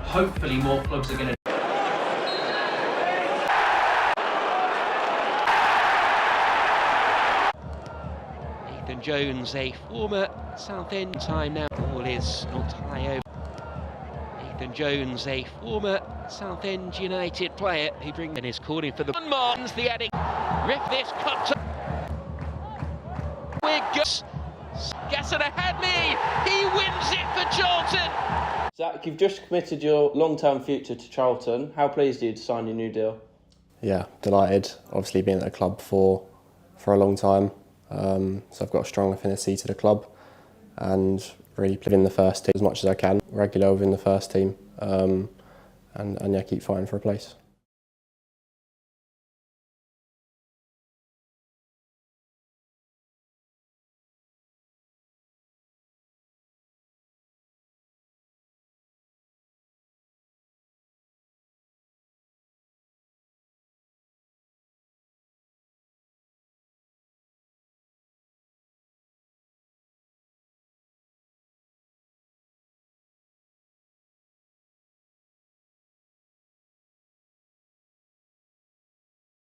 Hopefully more clubs are going to... Ethan Jones, a former Southend time now. Ball is not high over. Ethan Jones, a former Southend United player who brings and is calling for the Martins, the adding. Ref this cut to Gassana Hadley. He wins it for Charlton. Zach, you've just committed your long-term future to Charlton. How pleased are you to sign your new deal? Yeah, delighted. Obviously been at the club for a long time, so I've got a strong affinity to the club and really play in the first team as much as I can, regular within the first team, and yeah, keep fighting for a place.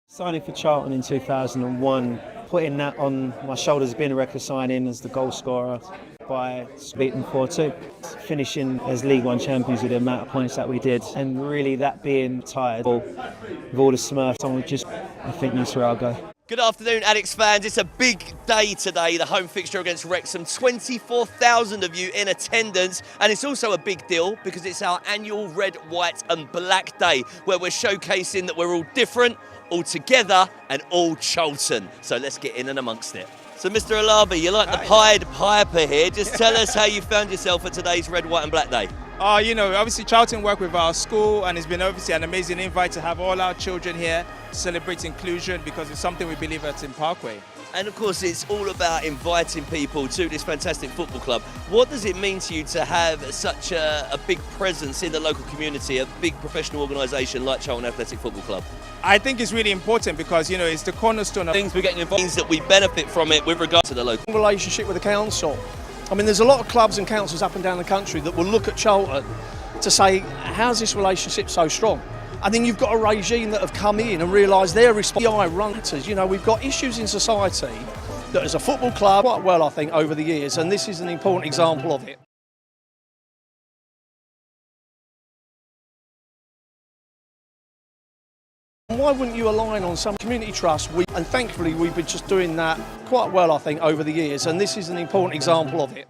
Signing for Charlton in 2001, putting that on my shoulders, being a record signing as the goal scorer by beating 4-2. Finishing as League One champions with the amount of points that we did, and really that being tired with all the Smurfs, I think that's where I'll go. Good afternoon, Addicts fans. It's a big day today, the home fixture against Wrexham. 24,000 of you in attendance, and it's also a big deal because it's our annual Red, White and Black Day, where we're showcasing that we're all different, all together and all Charlton. So let's get in and amongst it. So Mr. Alabi, you're like the Pied Piper here. Just tell us how you found yourself at today's Red, White and Black Day. You know, obviously Charlton work with our school, and it's been obviously an amazing invite to have all our children here to celebrate inclusion, because it's something we believe at in Parkway. And of course it's all about inviting people to this fantastic football club. What does it mean to you to have such a big presence in the local community, a big professional organisation like Charlton Athletic Football Club? I think it's really important because, you know, it's the cornerstone of things we're getting involved in, that we benefit from it with regard to the local relationship with the council. I mean, there's a lot of clubs and councils up and down the country that will look at Charlton to say, how's this relationship so strong? And then you've got a regime that have come in and realised their responsibilities. You know, we've got issues in society that as a football club, quite well, I think, over the years, and this is an important example of it. Why wouldn't you align on some community trust? And thankfully we've been just doing that quite well, I think, over the years, and this is an important example of it.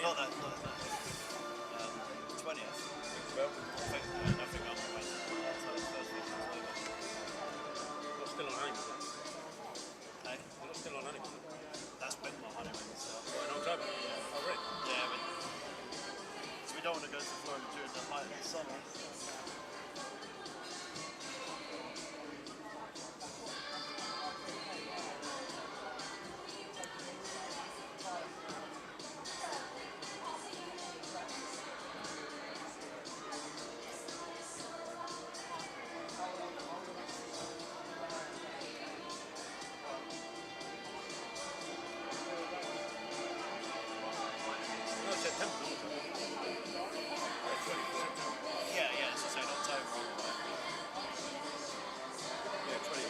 Not that. 20th. Well, I think I'm away. That's how the first weekend's over. you're still on honeymoon. Hey? You're still on honeymoon. That's been my honeymoon stuff. What, in October? Oh, really? Yeah, so we don't want to go to Florida during the height of the summer. No, September. Yeah, it's in October. Yeah, 20.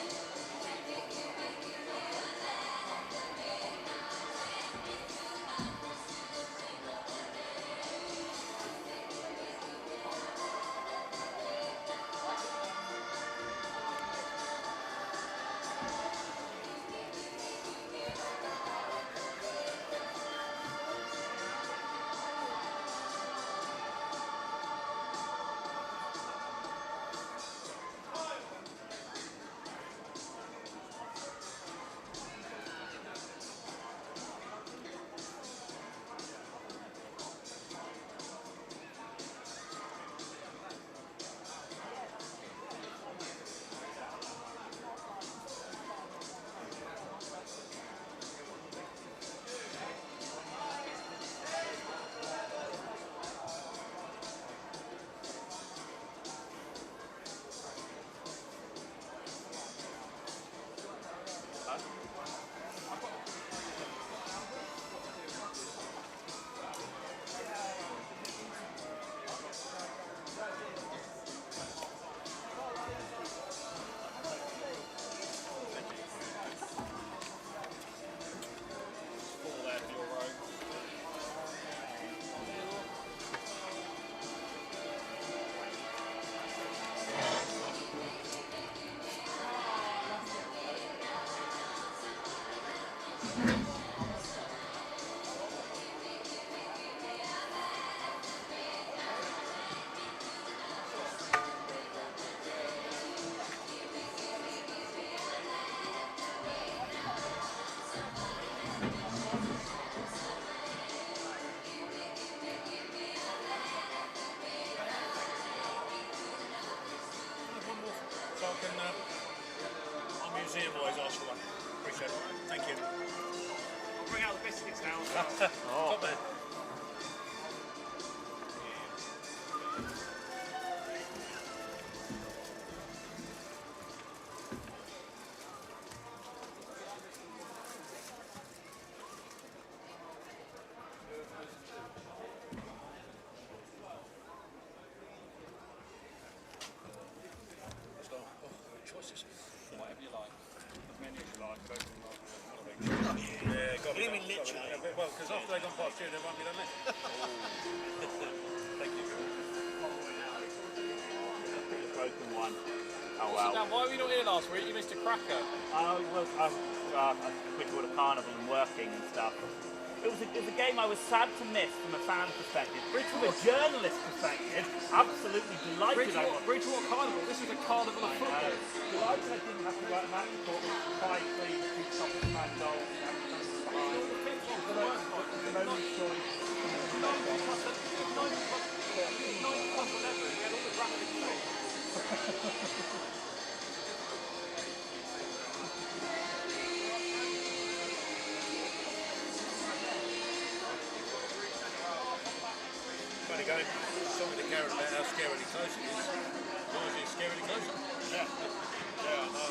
So I can, our museum always ask for one. Appreciate it. Thank you. I'll bring out the biscuits now. Top man. Choices. Whatever you like. As many as you like. Yeah, got You mean literally? Yeah, well, because after they've gone past you, they won't be done there. Thank you. The broken one. Oh well. Dan, why were you not here last week? You missed a cracker. I was Bridgewater Carnival and working and stuff. It was a game I was sad to miss from a fan perspective. From a journalist perspective, absolutely delighted. Bridgewater Carnival, this is a carnival of football. Delighted I didn't have to write that report with 5-3, 2 top man goals. Funny going, talking to Karen about how scarily close it is. Yours is scarily closer. Yeah. Yeah, I know.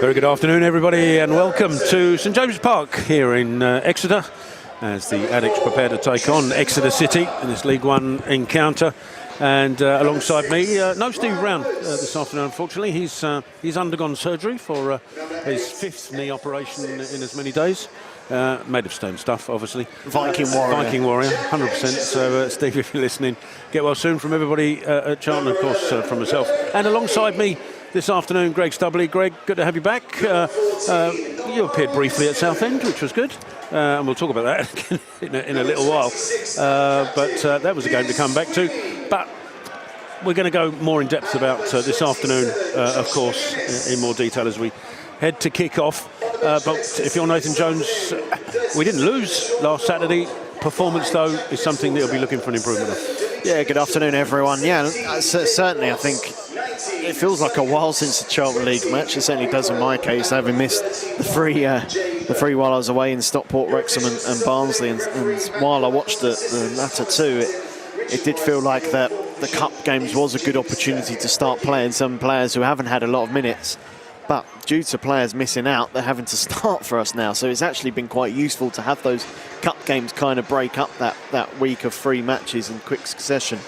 Very good afternoon, everybody, and welcome to St James Park here in Exeter as the Addicts prepare to take on Exeter City in this League One encounter. And alongside me, no Steve Brown this afternoon, unfortunately. He's undergone surgery for his 5th knee operation in as many days. Made of stone stuff, obviously. Viking Warrior, 100%. So, Steve, if you're listening, get well soon from everybody at Charlton, of course, from myself. And alongside me this afternoon, Greg Stubley. Greg, good to have you back. You appeared briefly at Southend, which was good. And we'll talk about that in a little while. But that was a game to come back to. But we're going to go more in depth about this afternoon, of course, in more detail as we head to kick off. But if you're Nathan Jones, we didn't lose last Saturday. Performance, though, is something that you'll be looking for an improvement on. Yeah, good afternoon, everyone. Yeah, certainly, I think it feels like a while since the Charlton League match. It certainly does in my case, having missed the three while I was away in Stockport, Wrexham and Barnsley. And while I watched the latter two, it did feel like that the cup games was a good opportunity to start playing some players who haven't had a lot of minutes. But due to players missing out, they're having to start for us now. So it's actually been quite useful to have those cup games kind of break up that week of 3 matches in quick succession.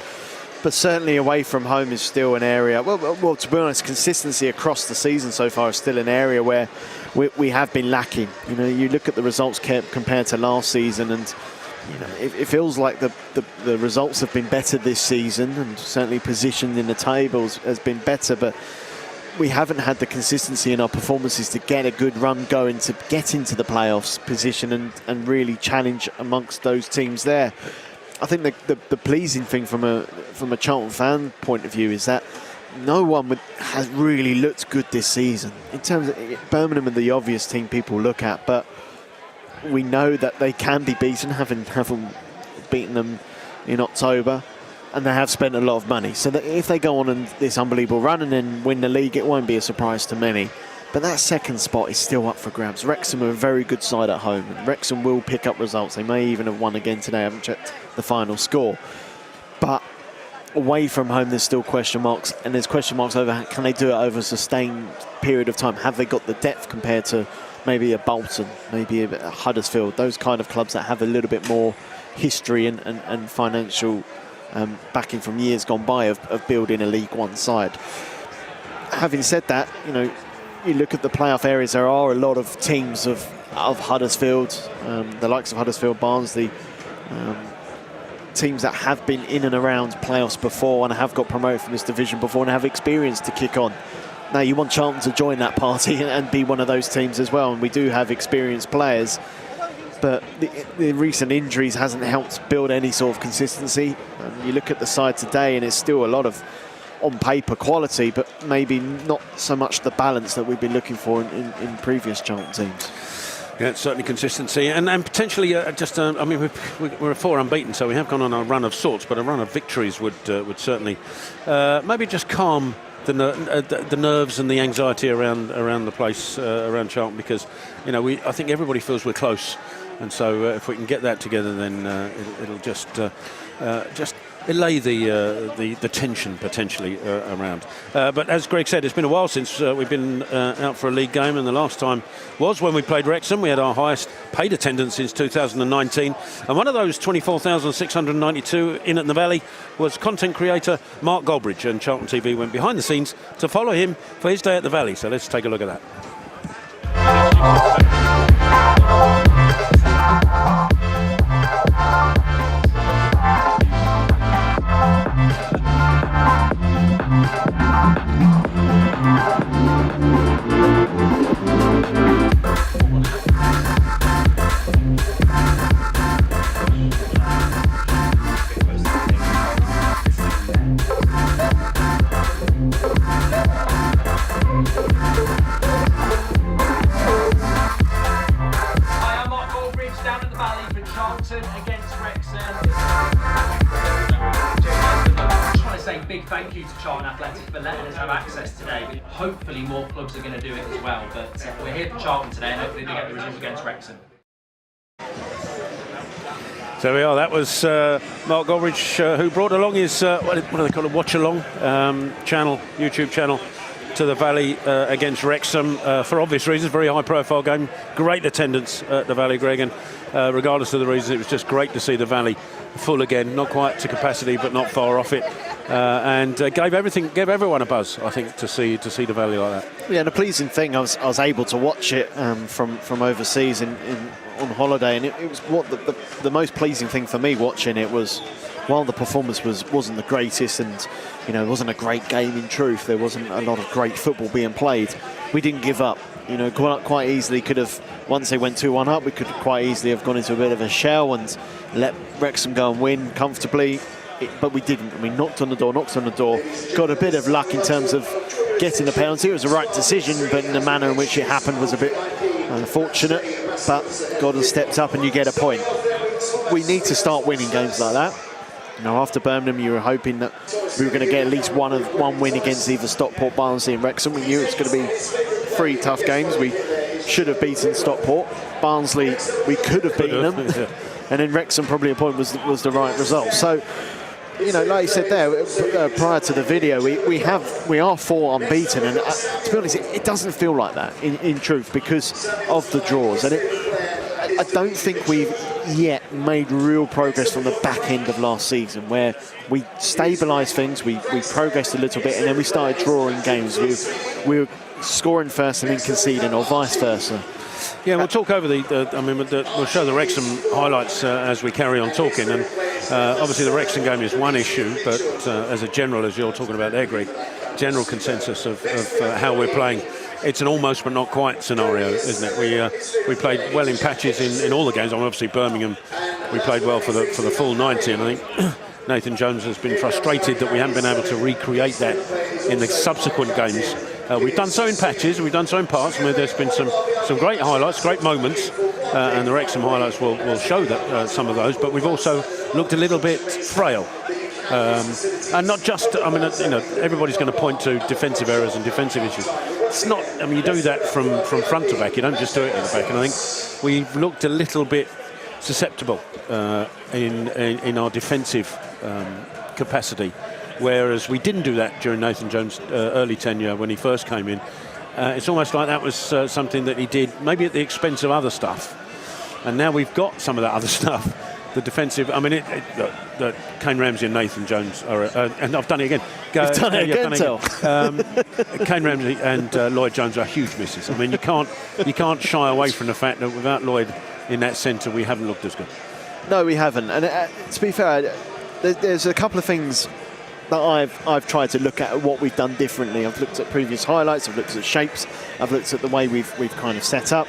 But certainly away from home is still an area, well, to be honest, consistency across the season so far is still an area where we have been lacking. You know, you look at the results compared to last season, and you know, it feels like the results have been better this season, and certainly positioned in the tables has been better, but we haven't had the consistency in our performances to get a good run going, to get into the playoffs position and really challenge amongst those teams there. I think the pleasing thing from a Charlton fan point of view is that no one has really looked good this season. In terms of Birmingham and the obvious team people look at, but we know that they can be beaten, having beaten them in October. And they have spent a lot of money. So that if they go on this unbelievable run and then win the league, it won't be a surprise to many. But that second spot is still up for grabs. Wrexham are a very good side at home. And Wrexham will pick up results. They may even have won again today. I haven't checked the final score. But away from home, there's still question marks. And there's question marks over, can they do it over a sustained period of time? Have they got the depth compared to maybe a Bolton, maybe a Huddersfield? Those kind of clubs that have a little bit more history and financial backing from years gone by of building a League One side. Having said that, you know, you look at the playoff areas, there are a lot of teams of Huddersfield, the likes of Huddersfield, Barnsley, teams that have been in and around playoffs before and have got promoted from this division before and have experience to kick on. Now you want Charlton to join that party and be one of those teams as well, and we do have experienced players. But the recent injuries hasn't helped build any sort of consistency. You look at the side today and it's still a lot of on paper quality, but maybe not so much the balance that we've been looking for in previous Charlton teams. Yeah, it's certainly consistency and potentially I mean, we're 4 unbeaten, so we have gone on a run of sorts, but a run of victories would certainly maybe just calm the nerves and the anxiety around the place, around Charlton, because you know I think everybody feels we're close. And so if we can get that together, then it'll just allay the tension potentially around. But as Greg said, it's been a while since we've been out for a league game, and the last time was when we played Wrexham. We had our highest paid attendance since 2019, and one of those 24,692 in at the Valley was content creator Mark Goldbridge, and Charlton TV went behind the scenes to follow him for his day at the Valley. So let's take a look at that. Big thank you to Charlton Athletic for letting us have access today. Hopefully more clubs are going to do it as well, but we're here for Charlton today and hopefully they get the result against Wrexham. So we are. That was Mark Goldbridge, who brought along his what do they call it, watch along channel, YouTube channel, to the Valley against Wrexham for obvious reasons. Very high-profile game. Great attendance at the Valley, Greg, and regardless of the reasons, it was just great to see the Valley full again. Not quite to capacity, but not far off it, and gave everyone a buzz, I think, to see the Valley like that. Yeah, and a pleasing thing, I was able to watch it from overseas on holiday, and it was what the most pleasing thing for me watching it was, while the performance wasn't the greatest, and it wasn't a great game in truth, there wasn't a lot of great football being played, we didn't give up. Quite easily could have, once they went 2-1 up, we could quite easily have gone into a bit of a shell and let Wrexham go and win comfortably, but we didn't. We knocked on the door, got a bit of luck in terms of getting the penalty. It was the right decision, but in the manner in which it happened was a bit unfortunate, but Gordon stepped up and you get a point. We need to start winning games like that. After Birmingham, you were hoping that we were going to get at least one win against either Stockport, Barnsley and Wrexham. We knew it was going to be 3 tough games. We should have beaten Stockport. Barnsley, we could have beaten them. Yeah. And then Wrexham, probably a point was the right result. So, like you said there, prior to the video, we are 4 unbeaten, and to be honest, it doesn't feel like that in truth because of the draws. And I don't think we've yet made real progress from the back end of last season, where we stabilised things, we progressed a little bit, and then we started drawing games. We were scoring first and then conceding, or vice versa. Yeah, we'll talk over we'll show the Wrexham highlights as we carry on talking, and obviously the Wrexham game is one issue, but as a general, as you're talking about there, Greg, general consensus of how we're playing, it's an almost but not quite scenario, isn't it? We played well in patches in all the games. Obviously Birmingham, we played well for the full 90, and I think Nathan Jones has been frustrated that we haven't been able to recreate that in the subsequent games. We've done so in patches, we've done so in parts, where there's been some great highlights, great moments, and the Wrexham highlights will show that some of those, but we've also looked a little bit frail. And not just, everybody's going to point to defensive errors and defensive issues. It's not, you do that from front to back, you don't just do it in the back, and I think we've looked a little bit susceptible in our defensive capacity, whereas we didn't do that during Nathan Jones' early tenure when he first came in. It's almost like that was something that he did maybe at the expense of other stuff, and now we've got some of that other stuff. The defensive, look, Kane Ramsey and Nathan Jones are, and I've done it again. You've done it again, Kane Ramsey and Lloyd Jones are huge misses. You can't shy away from the fact that without Lloyd in that centre, we haven't looked as good. No, we haven't. And to be fair, there's a couple of things that I've tried to look at what we've done differently. I've looked at previous highlights, I've looked at shapes, I've looked at the way we've kind of set up.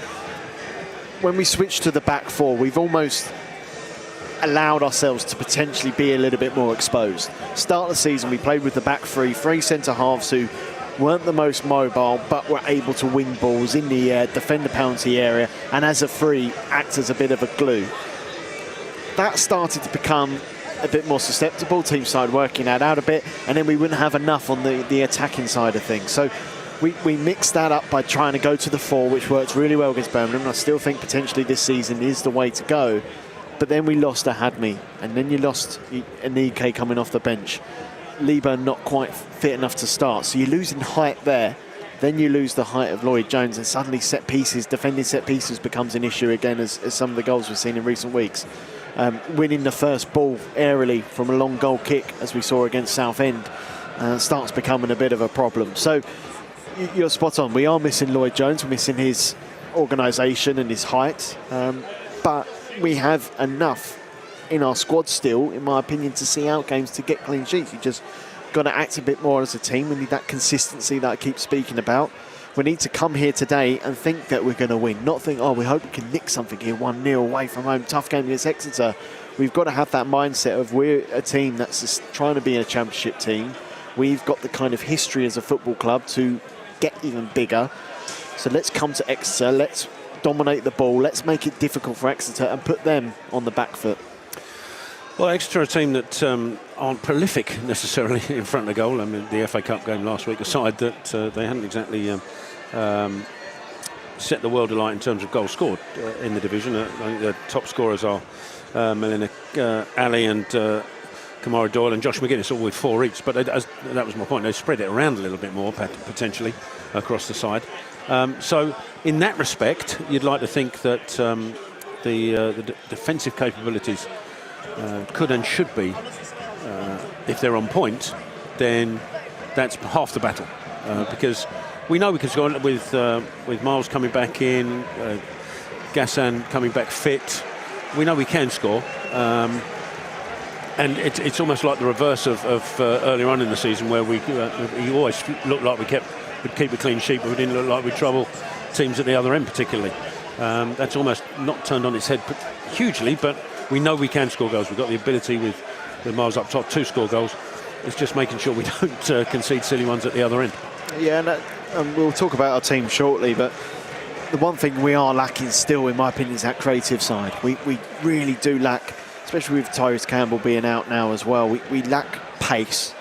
When we switched to the back 4, we've almost allowed ourselves to potentially be a little bit more exposed. Start of the season, we played with the back 3 centre halves who weren't the most mobile, but were able to win balls in the air, defend the penalty area, and as a 3, act as a bit of a glue. That started to become a bit more susceptible. Teams started working that out a bit, and then we wouldn't have enough on the attacking side of things. So we mixed that up by trying to go to the 4, which worked really well against Birmingham. I still think potentially this season is the way to go. But then we lost a Hadmi, and then you lost Anike coming off the bench. Lieber not quite fit enough to start, so you're losing height there. Then you lose the height of Lloyd Jones, and suddenly defending set pieces becomes an issue again, as some of the goals we've seen in recent weeks. Winning the first ball aerially from a long goal kick, as we saw against Southend, starts becoming a bit of a problem. So you're spot on. We are missing Lloyd Jones, we're missing his organisation and his height, but we have enough in our squad still, in my opinion, to see out games, to get clean sheets. You just got to act a bit more as a team. We need that consistency that I keep speaking about. We need to come here today and think that we're going to win, not think, we hope we can nick something here, 1-0 away from home, tough game against Exeter. We've got to have that mindset of we're a team that's just trying to be a championship team. We've got the kind of history as a football club to get even bigger. So let's come to Exeter, let's dominate the ball, let's make it difficult for Exeter and put them on the back foot. Well, Exeter are a team that aren't prolific necessarily in front of goal. The FA Cup game last week aside, that they hadn't exactly set the world alight in terms of goals scored in the division. I think the top scorers are Melina Ali and Kamara Doyle and Josh McGuinness, all with 4 each. But that was my point. They spread it around a little bit more, potentially, across the side. So in that respect, you'd like to think that the defensive capabilities could and should be, if they're on point, then that's half the battle. Because we know we can score with Miles coming back in, Gassan coming back fit. We know we can score. And it's almost like the reverse of earlier on in the season, where we always looked like we'd keep a clean sheet, but we didn't look like we'd trouble teams at the other end particularly. That's almost not turned on its head hugely, but we know we can score goals. We've got the ability with Miles up top to score goals. It's just making sure we don't concede silly ones at the other end. Yeah, and we'll talk about our team shortly, but the one thing we are lacking still, in my opinion, is that creative side. We really do lack, especially with Tyrese Campbell being out now as well. We lack pace,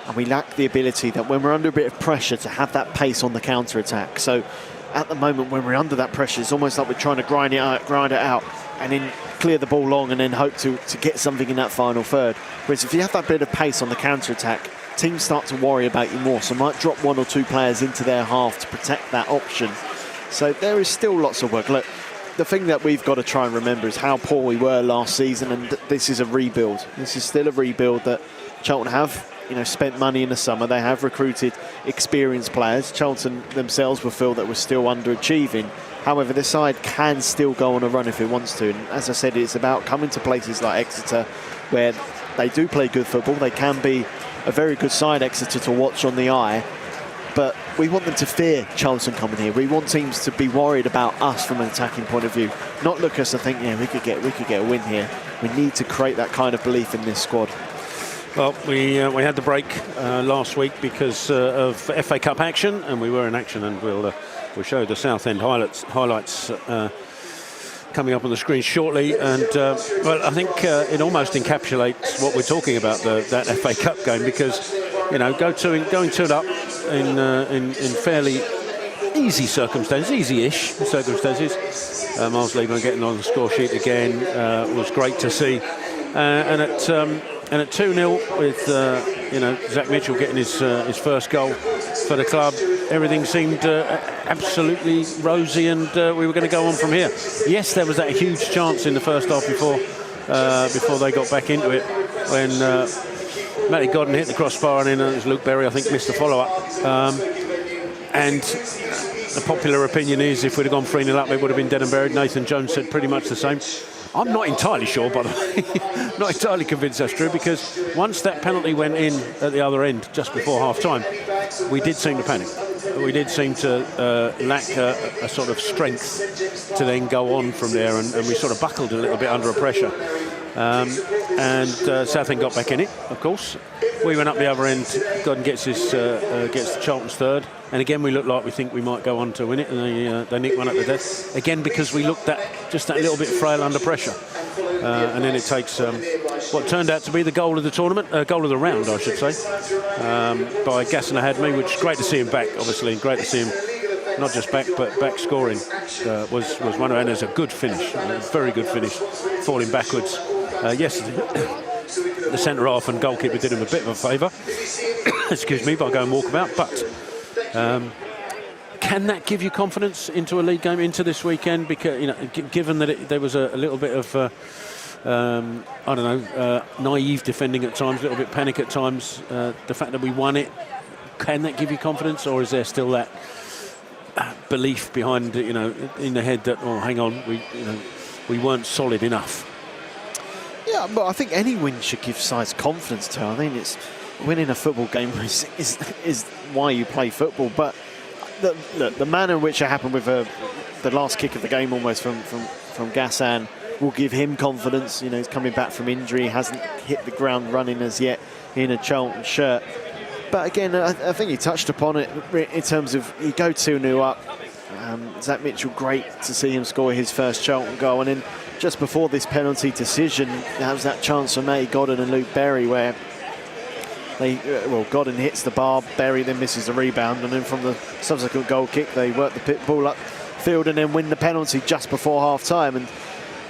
and we lack the ability that when we're under a bit of pressure to have that pace on the counter-attack. So at the moment, when we're under that pressure, it's almost like we're trying to grind it out, and then clear the ball long and then hope to get something in that final third. Whereas if you have that bit of pace on the counter-attack, teams start to worry about you more, so might drop 1 or 2 players into their half to protect that option. So there is still lots of work. Look, the thing that we've got to try and remember is how poor we were last season, and this is a rebuild. This is still a rebuild that Charlton have, spent money in the summer. They have recruited experienced players. Charlton themselves will feel that we're still underachieving. However, the side can still go on a run if it wants to. And as I said, it's about coming to places like Exeter, where they do play good football. They can be a very good side, Exeter, to watch on the eye. But we want them to fear Charlton coming here. We want teams to be worried about us from an attacking point of view, not look at us and think, yeah, we could get a win here. We need to create that kind of belief in this squad. Well, we had the break last week because of FA Cup action, and we were in action, and we'll show the Southend highlights coming up on the screen shortly. And well, I think it almost encapsulates what we're talking about, that FA Cup game, because going 2 up in fairly easy circumstances, easy-ish circumstances. Miles Lieberman getting on the score sheet again was great to see, and at 2-0 with Zach Mitchell getting his first goal for the club, everything seemed absolutely rosy, and we were going to go on from here. Yes, there was that huge chance in the first half before they got back into it, when Matty Godden hit the crossbar, and then it was Luke Berry, I think, missed the follow-up. And the popular opinion is if we'd have gone 3-0 up, it would have been dead and buried. Nathan Jones said pretty much the same. I'm not entirely sure, by the way, not entirely convinced that's true, because once that penalty went in at the other end, just before half-time, we did seem to panic. We did seem to lack a sort of strength to then go on from there, and we sort of buckled a little bit under pressure. And Southend got back in it, of course. We went up the other end. Godden gets Charlton's third, and again we look like we think we might go on to win it, and they nick one at the death again, because we looked just that little bit frail under pressure. And then it takes what turned out to be the goal of the tournament, goal of the round, I should say, by Gassan Ahadmi, which is great to see him back, obviously, and great to see him not just back, but back scoring. Was one of, and it's a good finish, a very good finish, falling backwards. Yesterday, the centre half and goalkeeper did him a bit of a favour, excuse me, by going walkabout. But can that give you confidence into a league game, into this weekend? Because given that there was a little bit of naive defending at times, a little bit panic at times. The fact that we won it, can that give you confidence, or is there still that belief behind in the head that, oh, hang on, we weren't solid enough? Yeah, but I think any win should give sides confidence too. I mean, it's winning a football game is why you play football. But the manner in which it happened with the last kick of the game, almost from Gassan, will give him confidence. He's coming back from injury, hasn't hit the ground running as yet in a Charlton shirt. But again, I think he touched upon it in terms of you go 2-0 up. Zach Mitchell, great to see him score his first Charlton goal, and then just before this penalty decision, there was that chance for Matty Godden and Luke Berry where Godden hits the bar, Berry then misses the rebound, and then from the subsequent goal kick they work the pit ball up field and then win the penalty just before half-time. And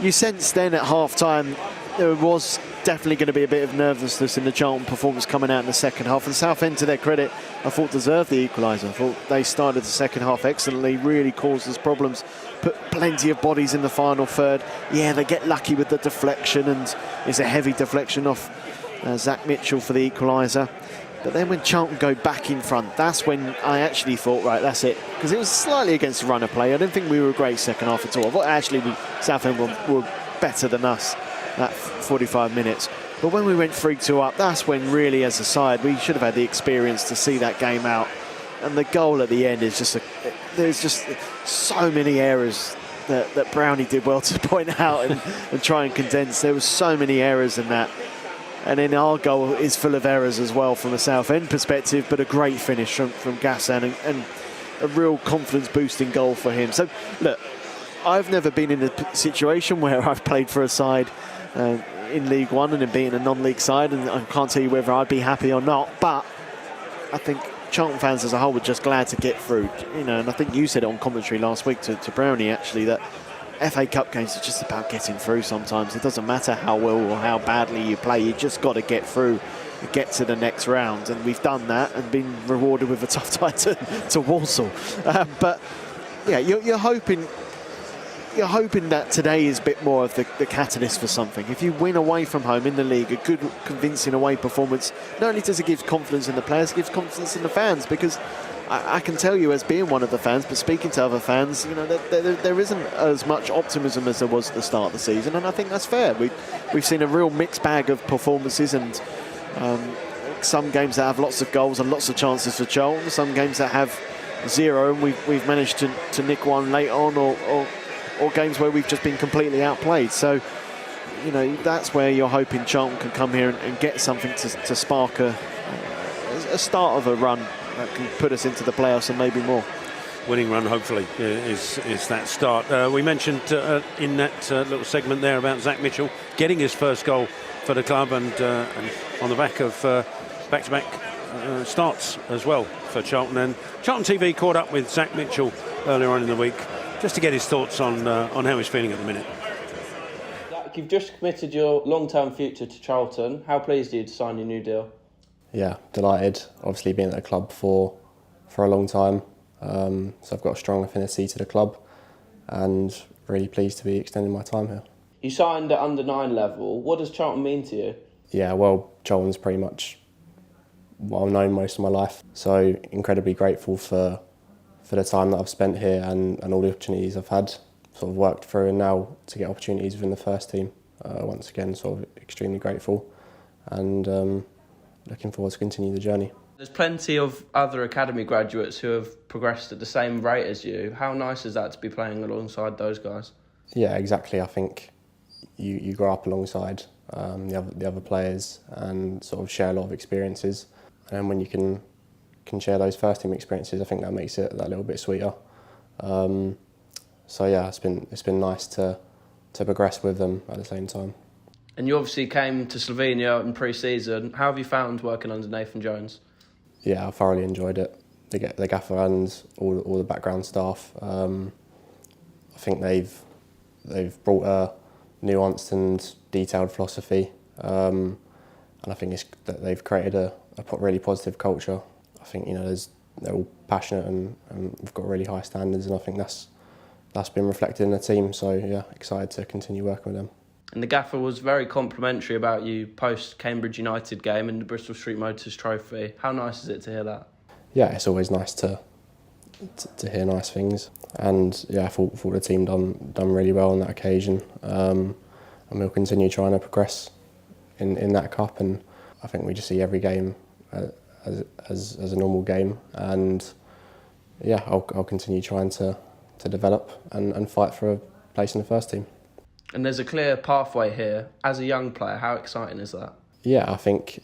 you sense then at half-time there was definitely going to be a bit of nervousness in the Charlton performance coming out in the second half. And Southend, to their credit, I thought deserved the equaliser. I thought they started the second half excellently, really caused us problems, put plenty of bodies in the final third. Yeah, they get lucky with the deflection, and it's a heavy deflection off Zach Mitchell for the equaliser. But then when Charlton go back in front, that's when I actually thought, right, that's it. Because it was slightly against the run of play. I didn't think we were a great second half at all. I thought actually Southend were better than us that 45 minutes. But when we went 3-2 up, that's when really as a side we should have had the experience to see that game out. And the goal at the end is just there's just so many errors that Brownie did well to point out and try and condense. There were so many errors in that. And then our goal is full of errors as well from a Southend perspective, but a great finish from Gassan and a real confidence boosting goal for him. So look, I've never been in a situation where I've played for a side in League One and then beaten a non-league side, and I can't tell you whether I'd be happy or not, but I think Charlton fans as a whole were just glad to get through, you know. And I think you said it on commentary last week to Brownie actually, that FA Cup games are just about getting through sometimes. It doesn't matter how well or how badly you play, you just got to get through and get to the next round, and we've done that and been rewarded with a tough tie to Walsall. But yeah, you're hoping that today is a bit more of the catalyst for something. If you win away from home in the league, a good convincing away performance, not only does it give confidence in the players, it gives confidence in the fans, because I can tell you, as being one of the fans, but speaking to other fans, you know, there isn't as much optimism as there was at the start of the season, and I think that's fair. We've seen a real mixed bag of performances, and some games that have lots of goals and lots of chances for Charlton, some games that have zero, and we've managed to nick one late on, or games where we've just been completely outplayed. So, you know, that's where you're hoping Charlton can come here and get something to spark a start of a run that can put us into the playoffs and maybe more. Winning run, hopefully, is that start. We mentioned in that little segment there about Zach Mitchell getting his first goal for the club, and on the back of back-to-back starts as well for Charlton. And Charlton TV caught up with Zach Mitchell earlier on in the week just to get his thoughts on how he's feeling at the minute. Zach, you've just committed your long-term future to Charlton. How pleased are you to sign your new deal? Yeah, delighted. Obviously been at the club for a long time, so I've got a strong affinity to the club, and really pleased to be extending my time here. You signed at under-9 level. What does Charlton mean to you? Yeah, well, Charlton's pretty much what I've known most of my life, so incredibly grateful for the time that I've spent here and all the opportunities I've had, sort of worked through, and now to get opportunities within the first team. Once again, sort of extremely grateful, and looking forward to continue the journey. There's plenty of other academy graduates who have progressed at the same rate as you. How nice is that to be playing alongside those guys? Yeah, exactly. I think you grow up alongside the other players and sort of share a lot of experiences. And when you can share those first team experiences, I think that makes it that little bit sweeter. So yeah, it's been nice to progress with them at the same time. And you obviously came to Slovenia in pre-season. How have you found working under Nathan Jones? Yeah, I thoroughly enjoyed it. The gaffer and all the background staff. I think they've brought a nuanced and detailed philosophy, and I think that they've created a really positive culture. I think, you know, they're all passionate and we've got really high standards, and I think that's been reflected in the team. So yeah, excited to continue working with them. And the gaffer was very complimentary about you post-Cambridge United game in the Bristol Street Motors Trophy. How nice is it to hear that? Yeah, it's always nice to hear nice things. And yeah, I thought the team done really well on that occasion. And we'll continue trying to progress in that cup. And I think we just see every game as a normal game. And yeah, I'll continue trying to develop and fight for a place in the first team. And there's a clear pathway here. As a young player, how exciting is that? Yeah, I think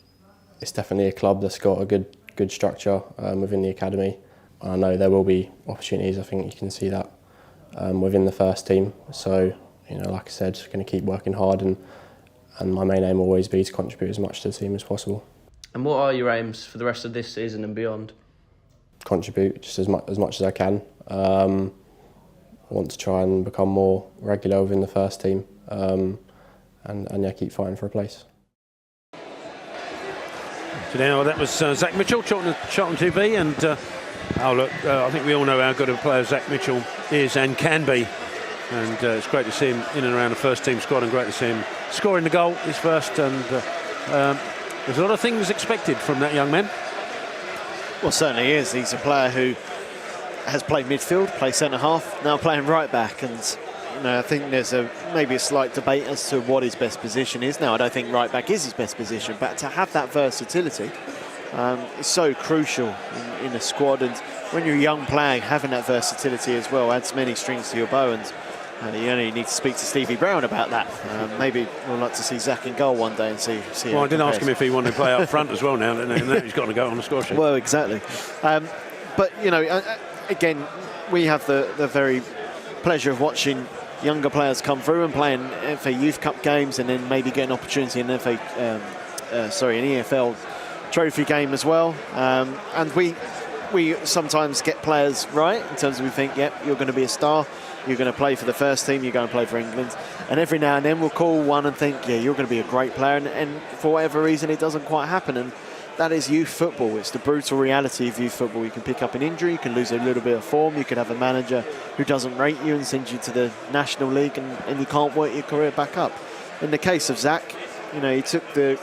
it's definitely a club that's got a good structure within the academy. I know there will be opportunities. I think you can see that within the first team. So, you know, like I said, going to keep working hard, and my main aim will always be to contribute as much to the team as possible. And what are your aims for the rest of this season and beyond? Contribute just as much as I can. I want to try and become more regular within the first team, and yeah, keep fighting for a place. today. Well, that was Zach Mitchell, Charlton TV, and oh look, I think we all know how good a player Zach Mitchell is and can be, and it's great to see him in and around the first team squad, and great to see him scoring the goal, his first, and there's a lot of things expected from that young man. Well, certainly is. He's a player who has played midfield, played centre-half, now playing right-back, and I think there's maybe a slight debate as to what his best position is. Now, I don't think right-back is his best position, but to have that versatility is so crucial in a squad, and when you're a young player, having that versatility as well adds many strings to your bow, and you only need to speak to Stevie Brown about that. Maybe we'll like to see Zach in goal one day and see well, I did ask him if he wanted to play up front as well now, and now he's got to go on the score sheet. Well, exactly. But, again, we have the very pleasure of watching younger players come through and playing FA Youth Cup games, and then maybe get an opportunity in an EFL trophy game as well. And we sometimes get players right in terms of we think, yep, you're going to be a star, you're going to play for the first team, you're going to play for England. And every now and then we'll call one and think, yeah, you're going to be a great player, and for whatever reason it doesn't quite happen. And that is youth football. It's the brutal reality of youth football. You can pick up an injury, you can lose a little bit of form, you could have a manager who doesn't rate you and send you to the National League, and you can't work your career back up. In the case of Zach, he took the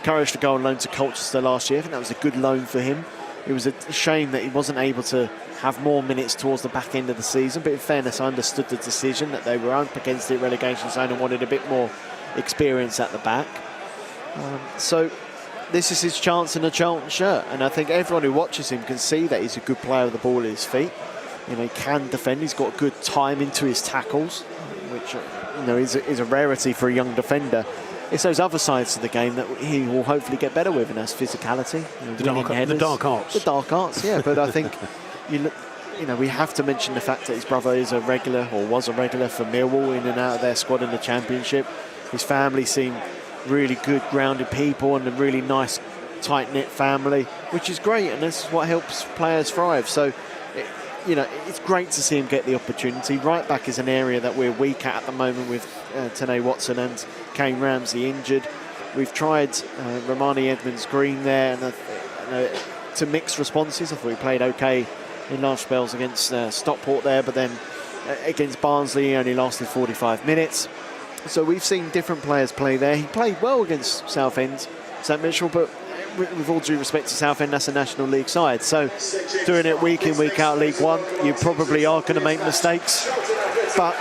courage to go on loan to Colchester last year. I think that was a good loan for him. It was a shame that he wasn't able to have more minutes towards the back end of the season, but in fairness, I understood the decision that they were up against the relegation zone and wanted a bit more experience at the back. So this is his chance in a Charlton shirt, and I think everyone who watches him can see that he's a good player with the ball at his feet. He can defend. He's got good time into his tackles, which is a rarity for a young defender. It's those other sides of the game that he will hopefully get better with, and that's physicality, the dark arts. The dark arts, yeah. But I think we have to mention the fact that his brother is a regular, or was a regular, for Millwall, in and out of their squad in the Championship. His family seem really good, grounded people, and a really nice, tight-knit family, which is great, and this is what helps players thrive. So, it's great to see him get the opportunity. Right back is an area that we're weak at the moment, with Tene Watson and Kane Ramsey injured. We've tried Romani Edmonds-Green there, and to mixed responses. I thought he played okay in large spells against Stockport there, but then against Barnsley he only lasted 45 minutes. So we've seen different players play there. He played well against Southend, St Mitchell, but with all due respect to Southend, that's a National League side. So doing it week in, week out, League One, you probably are going to make mistakes. But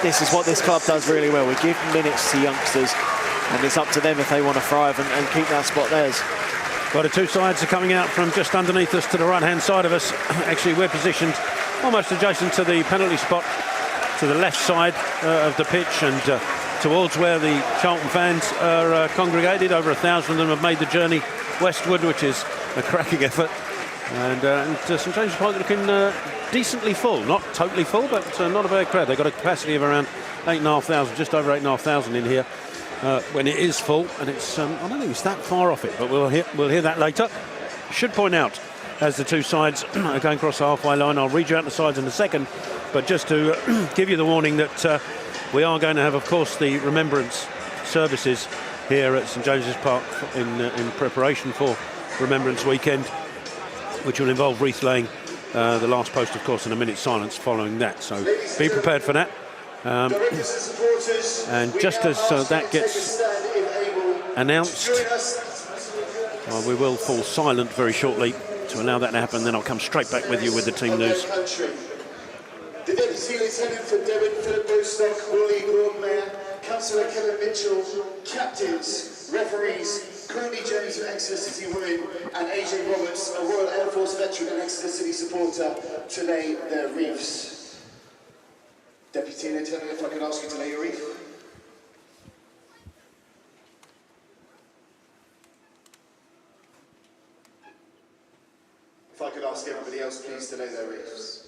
this is what this club does really well. We give minutes to youngsters, and it's up to them if they want to thrive and keep that spot theirs. Well, the two sides are coming out from just underneath us to the right-hand side of us. Actually, we're positioned almost adjacent to the penalty spot, to the left side of the pitch, and towards where the Charlton fans are congregated. Over 1,000 of them have made the journey westward, which is a cracking effort. And St James's Park looking decently full. Not totally full, but not a bad crowd. They've got a capacity of around 8,500, just over 8,500 in here when it is full. And it's I don't think it's that far off it, but we'll hear that later. Should point out, as the two sides are going across the halfway line, I'll read you out the sides in a second, but just to give you the warning that we are going to have, of course, the remembrance services here at St James's Park in preparation for Remembrance Weekend, which will involve wreath laying, the last post, of course, and a minute's silence following that. So be prepared for that. And just as that gets announced, well, we will fall silent very shortly to allow that to happen. Then I'll come straight back with you with the team news. The Deputy Lieutenant for Devon, Philip Bostock, Willie Mayor, Councillor Kevin Mitchell, captains, referees, Courtney Jones of Exeter City Women, and AJ Roberts, a Royal Air Force veteran and Exeter City supporter, to lay their wreaths. Deputy Lieutenant, if I could ask you to lay your wreath. If I could ask everybody else, please, to lay their wreaths.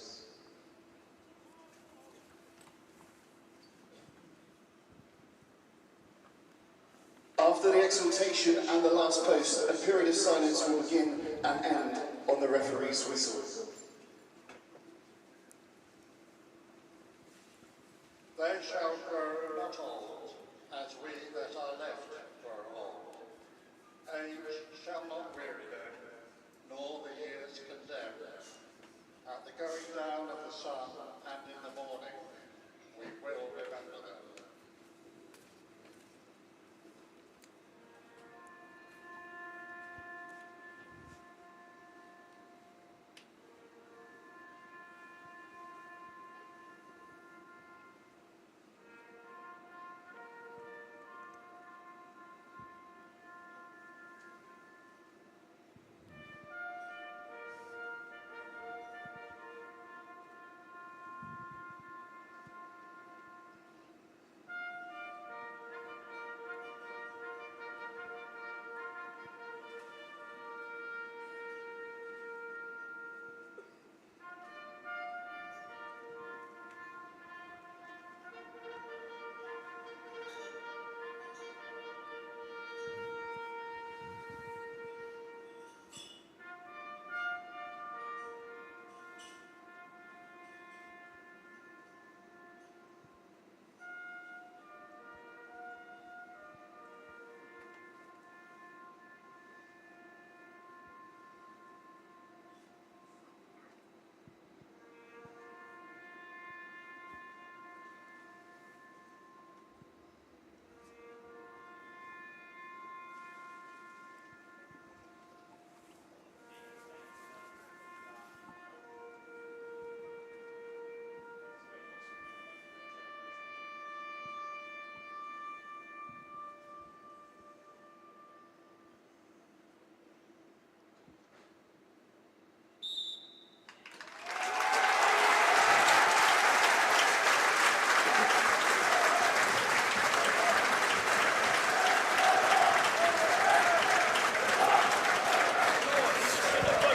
After the exaltation and the last post, a period of silence will begin and end on the referee's whistle. They shall grow not old, as we that are left grow old. Age shall not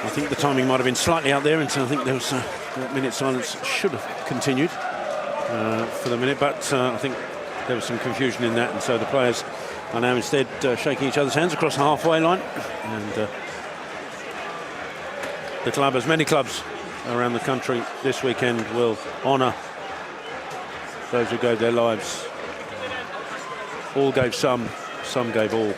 I think the timing might have been slightly out there, and so I think there was that minute silence should have continued for the minute, but I think there was some confusion in that, and so the players are now instead shaking each other's hands across the halfway line, and the club, as many clubs around the country this weekend, will honour those who gave their lives. All gave some gave all.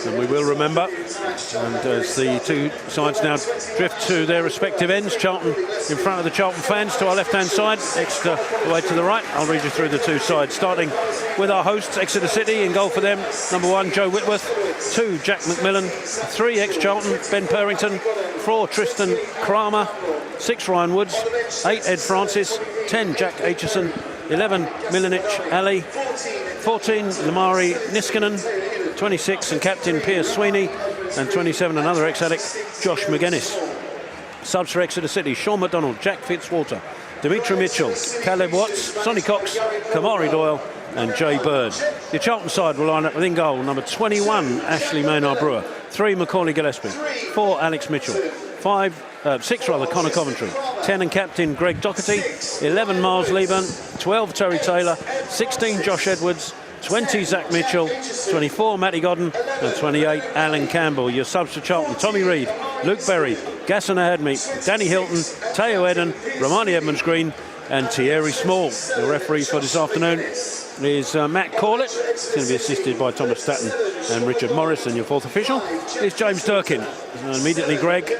And we will remember. And as the two sides now drift to their respective ends, Charlton in front of the Charlton fans to our left-hand side, Exeter away to the right. I'll read you through the two sides, starting with our hosts, Exeter City. In goal for them, number 1, Joe Whitworth; 2, Jack McMillan; 3, ex-Charlton, Ben Purrington; 4, Tristan Kramer; 6, Ryan Woods; 8, Ed Francis; 10, Jack Aitchison; 11, Milanich Ali; 14, Lamari Niskanen; 26, and captain Piers Sweeney; and 27, another ex-addict, Josh McGuinness. Subs for Exeter City: Sean McDonald, Jack Fitzwater, Dimitri Mitchell, Caleb Watts, Sonny Cox, Kamari Doyle and Jay Bird. Your Charlton side will line up within goal: number 21, Ashley Maynard Brewer; 3, Macaulay Gillespie; 4, Alex Mitchell; 6, Connor Coventry; 10, and captain Greg Doherty; 11, Miles Leeburn; 12, Terry Taylor; 16, Josh Edwards; 20, Zach Mitchell; 24, Matty Godden; and 28, Alan Campbell. Your subs for Charlton: Tommy Reid, Luke Berry, Gasson Ahadmi, Danny Hilton, Teo Eden, Romani Edmonds-Green and Thierry Small. The referee for this afternoon is Matt Corlett. He's going to be assisted by Thomas Staton and Richard Morris, and your fourth official is James Durkin. Immediately Greg.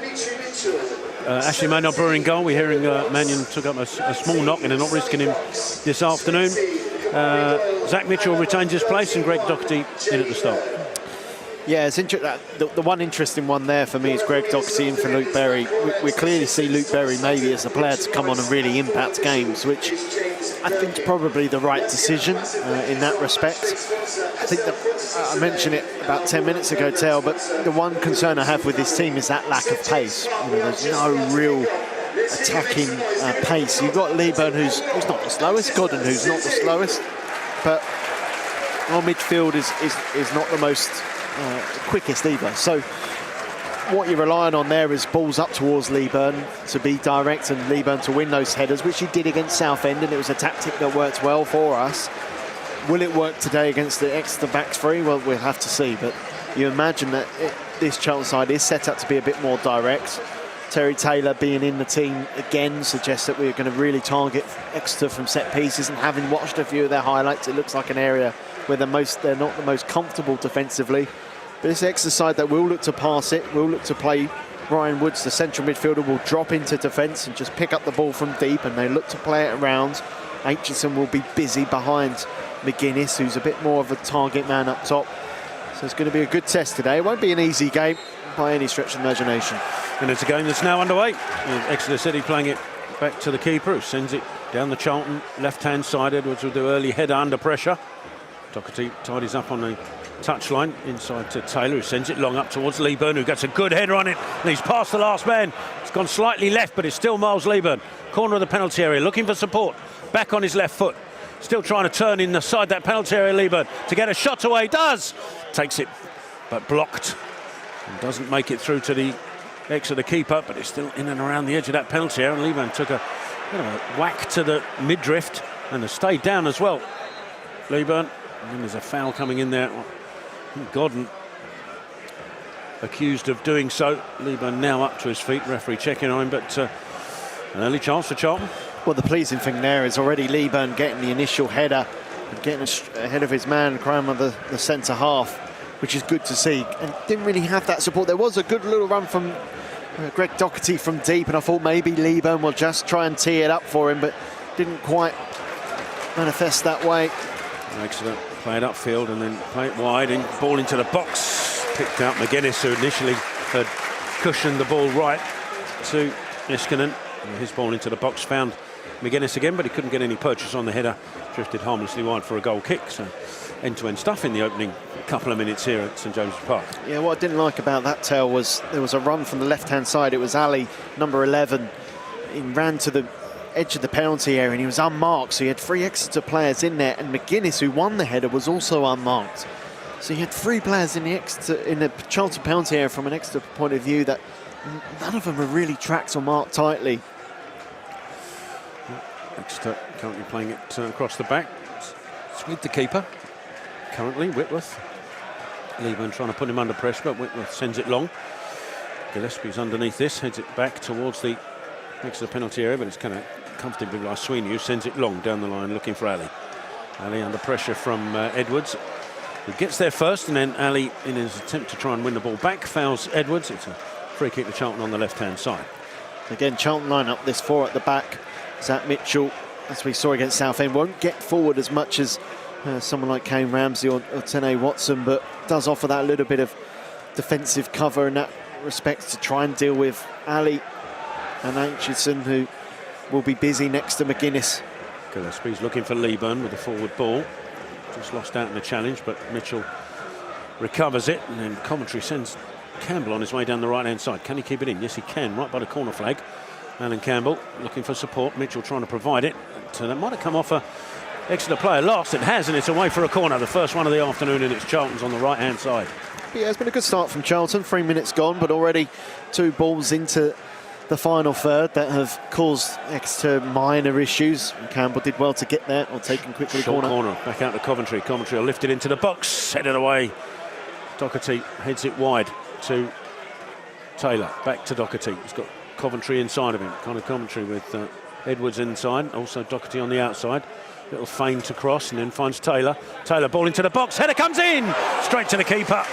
Ashley Maynard Brewer in goal. We're hearing Mannion took up a small knock and they're not risking him this afternoon. Zach Mitchell retains his place and Greg Doherty in at the start. Yeah, it's the one interesting one there for me is Greg Doherty in for Luke Berry. We clearly see Luke Berry maybe as a player to come on and really impact games, which I think is probably the right decision in that respect. I think that I mentioned it about 10 minutes ago, Tel, but the one concern I have with this team is that lack of pace. There's no real attacking pace. You've got Leeburn, who's not the slowest, Godden, who's not the slowest, but our midfield is not the most quickest either. So what you're relying on there is balls up towards Leeburn to be direct and Leeburn to win those headers, which he did against Southend, and it was a tactic that worked well for us. Will it work today against the Exeter backs three? Well, we'll have to see, but you imagine that this Charlton side is set up to be a bit more direct. Terry Taylor being in the team again suggests that we're going to really target Exeter from set pieces, and having watched a few of their highlights, it looks like an area where they're not the most comfortable defensively. But this Exeter side that will look to pass it, will look to play. Ryan Woods, the central midfielder, will drop into defence and just pick up the ball from deep, and they look to play it around. Aitchison will be busy behind McGuinness, who's a bit more of a target man up top. So it's going to be a good test today. It won't be an easy game by any stretch of the imagination. And it's a game that's now underway. Exeter City playing it back to the keeper, who sends it down the Charlton left-hand side. Edwards will do early header under pressure. Doherty tidies up on the touchline inside to Taylor, who sends it long up towards Leeburn, who gets a good header on it, and he's past the last man. It's gone slightly left, but it's still Miles Leeburn. Corner of the penalty area, looking for support. Back on his left foot. Still trying to turn inside that penalty area, Leeburn, to get a shot away. Does! Takes it, but blocked. And doesn't make it through to the Exeter keeper, but it's still in and around the edge of that penalty area. And Leeburn took a bit of a whack to the midriff and has stayed down as well. Leeburn, and then there's a foul coming in there. Godden accused of doing so. Leeburn now up to his feet, referee checking on him, but an early chance for Charlton. Well, the pleasing thing there is already Leeburn getting the initial header and getting ahead of his man, Kramer, the centre half, which is good to see. And didn't really have that support. There was a good little run from Greg Doherty from deep, and I thought maybe Leeburn will just try and tee it up for him, but didn't quite manifest that way. Exeter play it upfield and then play it wide, and ball into the box. Picked out McGuinness, who initially had cushioned the ball right to Niskanen. His ball into the box found McGuinness again, but he couldn't get any purchase on the header. Drifted harmlessly wide for a goal kick. So end-to-end stuff in the opening couple of minutes here at St James's Park. Yeah, what I didn't like about that, Tel, was there was a run from the left-hand side. It was Ali, number 11. He ran to the edge of the penalty area and he was unmarked, so he had 3 Exeter players in there, and McGuinness, who won the header, was also unmarked. So he had 3 players in the Charlton penalty area from an Exeter point of view that none of them are really tracked or marked tightly. Exeter currently playing it across the back. It's with the keeper. Currently, Whitworth. Leeburn trying to put him under pressure, but Whitworth sends it long. Gillespie's underneath this, heads it back towards the Exeter penalty area, but it's kind of comfortably by Sweeney, who sends it long down the line looking for Ali. Ali under pressure from Edwards, who gets there first, and then Ali, in his attempt to try and win the ball back, fouls Edwards. It's a free kick to Charlton on the left-hand side. Again, Charlton line up this 4 at the back. Zach Mitchell, as we saw against Southend, won't get forward as much as someone like Kane Ramsey or Tene Watson, but does offer that little bit of defensive cover in that respect to try and deal with Ali and Aitchison, who will be busy next to McGuinness. Gillespie's looking for Leeburn with the forward ball. Just lost out in the challenge, but Mitchell recovers it, and then Coventry sends Campbell on his way down the right-hand side. Can he keep it in? Yes, he can, right by the corner flag. Alan Campbell looking for support. Mitchell trying to provide it. So that might have come off a Exeter player last. It has, and it's away for a corner. The first one of the afternoon, and it's Charlton's on the right-hand side. Yeah, it's been a good start from Charlton. 3 minutes gone, but already 2 balls into the final third that have caused Exeter minor issues. And Campbell did well to get there, or taken quickly. Short corner, back out to Coventry. Coventry will lift it into the box, head it away. Doherty heads it wide to Taylor. Back to Doherty. He's got Coventry inside of him. Kind of Coventry with Edwards inside. Also Doherty on the outside. Little feint to cross, and then finds Taylor. Taylor ball into the box. Header comes in straight to the keeper.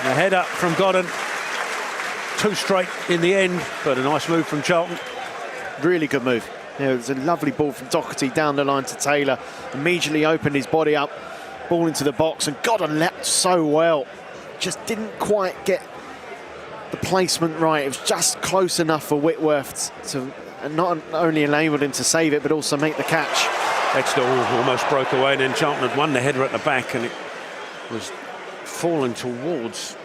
And a header from Godden. 2 straight in the end, but a nice move from Charlton. Really good move. Yeah, it was a lovely ball from Doherty down the line to Taylor. Immediately opened his body up, ball into the box, and Godden leapt so well. Just didn't quite get the placement right. It was just close enough for Whitworth to not only enable him to save it, but also make the catch. Exeter almost broke away, and then Charlton had won the header at the back, and it was falling towards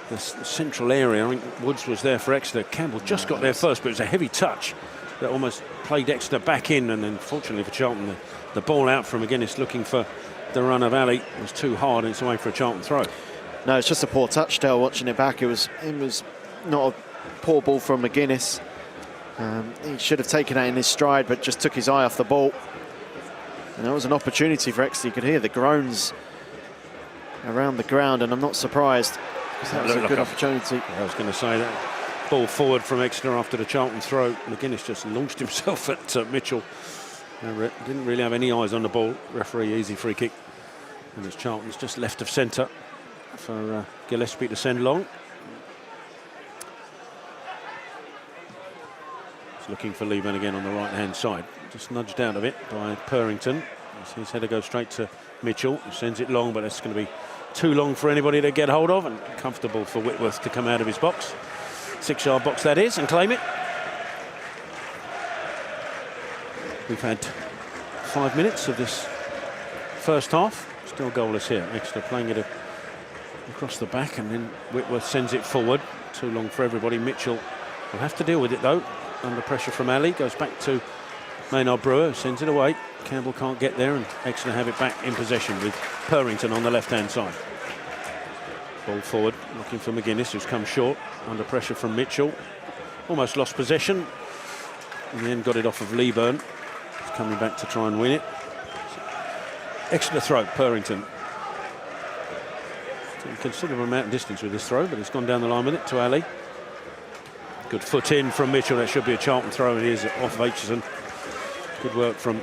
the central area. I think Woods was there for Exeter. Campbell just got there first, but it was a heavy touch that almost played Exeter back in, and then fortunately for Charlton, the ball out from McGuinness looking for the run of Ali was too hard, and it's away for a Charlton throw. No, it's just a poor touch, Dale, watching it back. It was not a poor ball from McGuinness. He should have taken that in his stride, but just took his eye off the ball. And that was an opportunity for Exeter. You could hear the groans around the ground, and I'm not surprised, because that was a good opportunity. I was going to say that ball forward from Exeter after the Charlton throw. McGuinness just launched himself at Mitchell. Didn't really have any eyes on the ball. Referee, easy free kick. And it's Charlton's just left of centre for Gillespie to send long. He's looking for Leeburn again on the right-hand side. Just nudged out of it by Purrington. His header goes straight to Mitchell, who sends it long, but it's going to be too long for anybody to get hold of, and comfortable for Whitworth to come out of his box. 6-yard box that is, and claim it. We've had 5 minutes of this first half. Still goalless here. Exeter playing it across the back, and then Whitworth sends it forward. Too long for everybody. Mitchell will have to deal with it though. Under pressure from Ali. Goes back to Maynard Brewer, who sends it away. Campbell can't get there, and Exeter have it back in possession with Purrington on the left-hand side. Ball forward, looking for McGuinness, who's come short. Under pressure from Mitchell. Almost lost possession, and then got it off of Leeburn. He's coming back to try and win it. Exeter throw, Purrington. A considerable amount of distance with this throw, but it's gone down the line with it to Ali. Good foot in from Mitchell. That should be a Charlton throw. It is off Aitchison. Good work from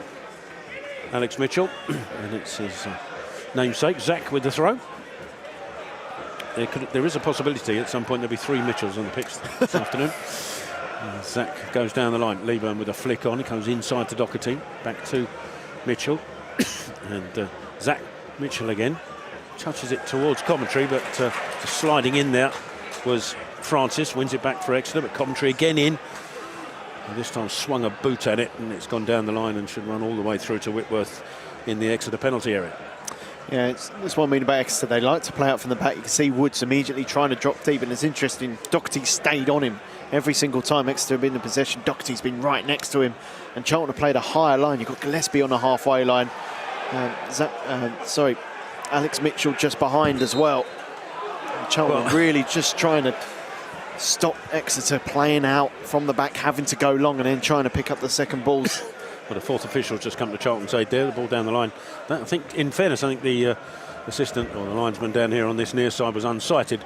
Alex Mitchell. And it's his namesake, Zach, with the throw. There is a possibility at some point there'll be 3 Mitchells on the pitch this afternoon. Zach goes down the line. Leeburn with a flick on. He comes inside to Doherty. Back to Mitchell. And Zach Mitchell again. Touches it towards Coventry, but just sliding in there was Francis. Wins it back for Exeter, but Coventry again in. And this time swung a boot at it, and it's gone down the line and should run all the way through to Whitworth in the Exeter penalty area. Yeah, that's what I mean about Exeter. They like to play out from the back. You can see Woods immediately trying to drop deep, and it's interesting, Doherty stayed on him every single time Exeter have been in possession. Doherty's been right next to him, and Charlton have played a higher line. You've got Gillespie on the halfway line. Alex Mitchell just behind as well. And Charlton really just trying to stop Exeter playing out from the back, having to go long and then trying to pick up the second balls. Well, the fourth official's just come to Charlton's aid there, the ball down the line. I think, in fairness, I think the assistant or the linesman down here on this near side was unsighted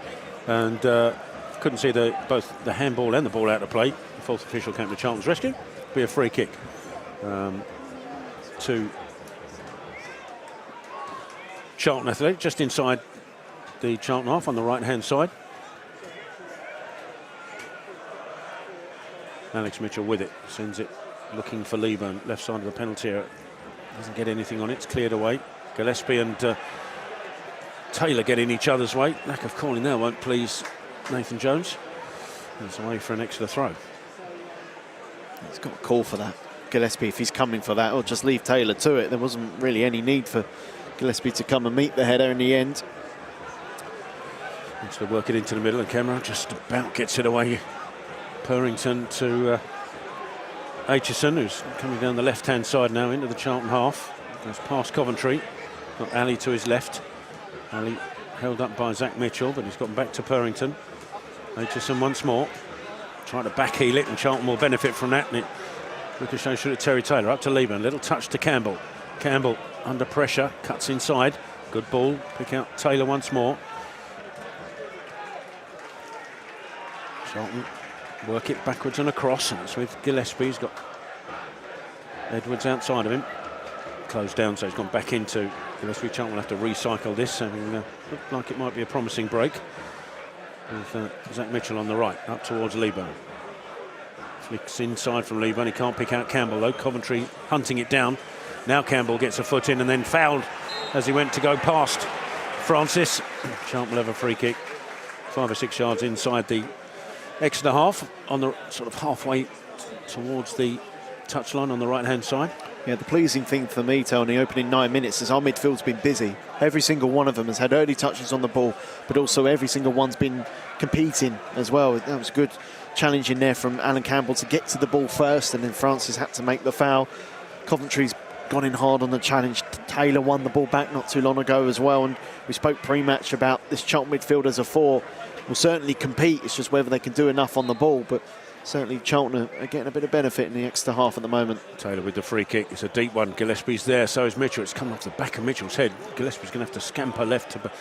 and couldn't see both the handball and the ball out of play. The fourth official came to Charlton's rescue. Be a free kick to Charlton Athletic, just inside the Charlton half on the right-hand side. Alex Mitchell with it, sends it looking for Lieburn, left side of the penalty area. Doesn't get anything on it, it's cleared away. Gillespie and Taylor get in each other's way. Lack of calling there won't please Nathan Jones. It's away for an extra throw. He's got a call for that. Gillespie, if he's coming for that, or just leave Taylor to it. There wasn't really any need for Gillespie to come and meet the header in the end. Wants to work it into the middle, and Cameron just about gets it away. Purrington to Aitchison, who's coming down the left-hand side now into the Charlton half. Goes past Coventry. Got Ali to his left. Ali held up by Zach Mitchell, but he's gotten back to Purrington. Aitchison once more. Trying to backheel it, and Charlton will benefit from that. And it ricochets through to Terry Taylor, up to Lieburn. Little touch to Campbell. Campbell under pressure, cuts inside. Good ball. Pick out Taylor once more. Charlton work it backwards and across, and it's with Gillespie. He's got Edwards outside of him. Closed down, so he's gone back into Gillespie. Charlton will have to recycle this, having looked like it might be a promising break. With Zach Mitchell on the right, up towards Lieburn. Flicks inside from Lieburn. He can't pick out Campbell, though. Coventry hunting it down. Now Campbell gets a foot in and then fouled as he went to go past Francis. Charlton will have a free kick 5 or 6 yards inside the Exeter half, on the sort of halfway towards the touchline on the right-hand side. Yeah, the pleasing thing for me, Tony, opening 9 minutes is our midfield's been busy. Every single one of them has had early touches on the ball, but also every single one's been competing as well. That was a good challenge in there from Alan Campbell to get to the ball first, and then Francis had to make the foul. Coventry's gone in hard on the challenge. Taylor won the ball back not too long ago as well, and we spoke pre-match about this Charlton midfield as a 4 will certainly compete. It's just whether they can do enough on the ball, but certainly Charlton are getting a bit of benefit in the extra half at the moment. Taylor with the free kick. It's a deep one. Gillespie's there, so is Mitchell. It's coming off the back of Mitchell's head. Gillespie's going to have to scamper left to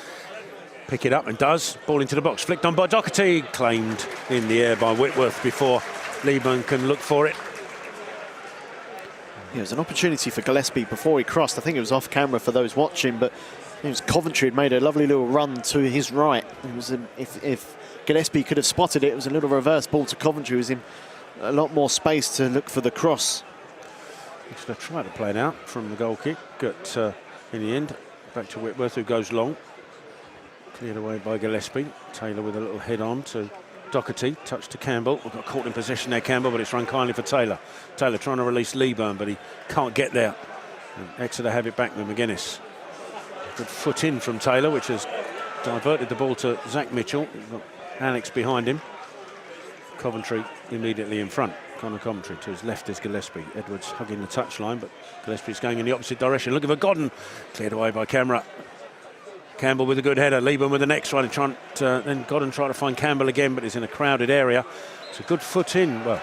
pick it up, and does. Ball into the box, flicked on by Doherty. Claimed in the air by Whitworth before Lieburn can look for it. Yeah, it was an opportunity for Gillespie before he crossed. I think it was off camera for those watching, but it was Coventry had made a lovely little run to his right. It was if Gillespie could have spotted it, it was a little reverse ball to Coventry. It was in a lot more space to look for the cross. Exeter tried to play it out from the goal kick, got in the end back to Whitworth, who goes long. Cleared away by Gillespie. Taylor with a little head on to Doherty, touch to Campbell. We've got caught in possession there, Campbell, but it's run kindly for Taylor. Taylor trying to release Lieburn, but he can't get there. And Exeter have it back with McGuinness. Good foot in from Taylor, which has diverted the ball to Zach Mitchell. We've got Alex behind him. Coventry immediately in front. Connor Coventry to his left is Gillespie. Edwards hugging the touchline, but Gillespie's going in the opposite direction. Looking for Godden. Cleared away by Camera. Campbell with a good header. Lieburn with the next one. Then Godden trying to find Campbell again, but he's in a crowded area. It's a good foot in. Well,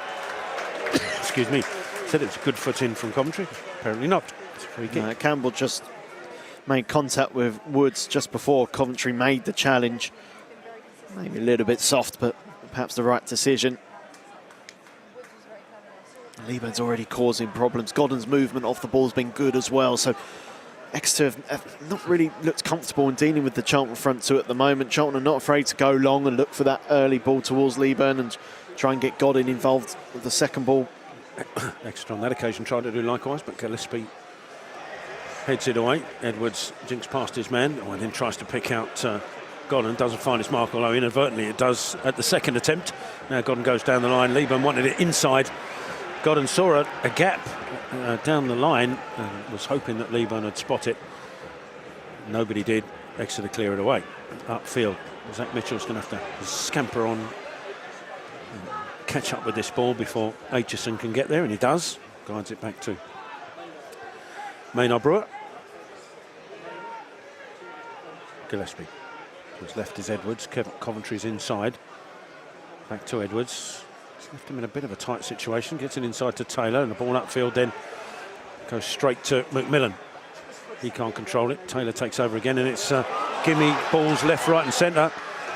excuse me. Said it was a good foot in from Coventry. Apparently not. It's a free kick. Campbell just made contact with Woods just before Coventry made the challenge. Maybe a little bit soft, but perhaps the right decision. Lieburn's already causing problems. Godden's movement off the ball has been good as well, so Exeter have not really looked comfortable in dealing with the Charlton front two at the moment. Charlton are not afraid to go long and look for that early ball towards Lieburn and try and get Godden involved with the second ball. Exeter on that occasion tried to do likewise, but Gillespie heads it away. Edwards jinks past his man, and then tries to pick out Godden. Doesn't find his mark, although inadvertently it does at the second attempt. Now Godden goes down the line. Lieburn wanted it inside. Godden saw a gap down the line and was hoping that Lieburn would spot it. Nobody did. Exeter clear it away. Upfield, Zach Mitchell's going to have to scamper on, catch up with this ball before Aitchison can get there, and he does. Guides it back to Maynard Brewer. Gillespie. Who's left is Edwards. Coventry's inside. Back to Edwards. It's left him in a bit of a tight situation. Gets it inside to Taylor, and the ball upfield then goes straight to McMillan. He can't control it. Taylor takes over again, and it's gimme balls left, right and centre.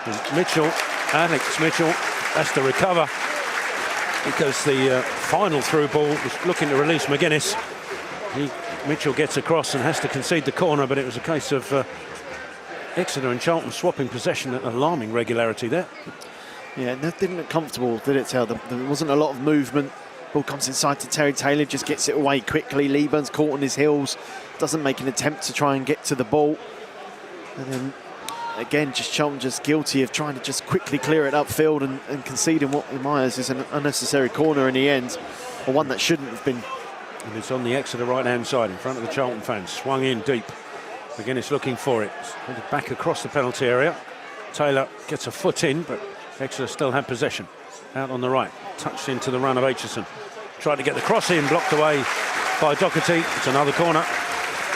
And Mitchell, Alex Mitchell, has to recover because the final through ball was looking to release McGuinness. Mitchell gets across and has to concede the corner, but it was a case of Exeter and Charlton swapping possession at alarming regularity there. Yeah, that didn't look comfortable, did it, Tel? There wasn't a lot of movement. Ball comes inside to Terry Taylor, just gets it away quickly. Leeburn's caught on his heels, doesn't make an attempt to try and get to the ball. And then, again, just Charlton just guilty of trying to just quickly clear it upfield and conceding what in my eyes is an unnecessary corner in the end, or one that shouldn't have been. And it's on the Exeter right-hand side in front of the Charlton fans. Swung in deep. McGuinness looking for it. Headed back across the penalty area. Taylor gets a foot in, but Exeter still have possession. Out on the right. Touched into the run of Aitchison. Tried to get the cross in, blocked away by Doherty. It's another corner.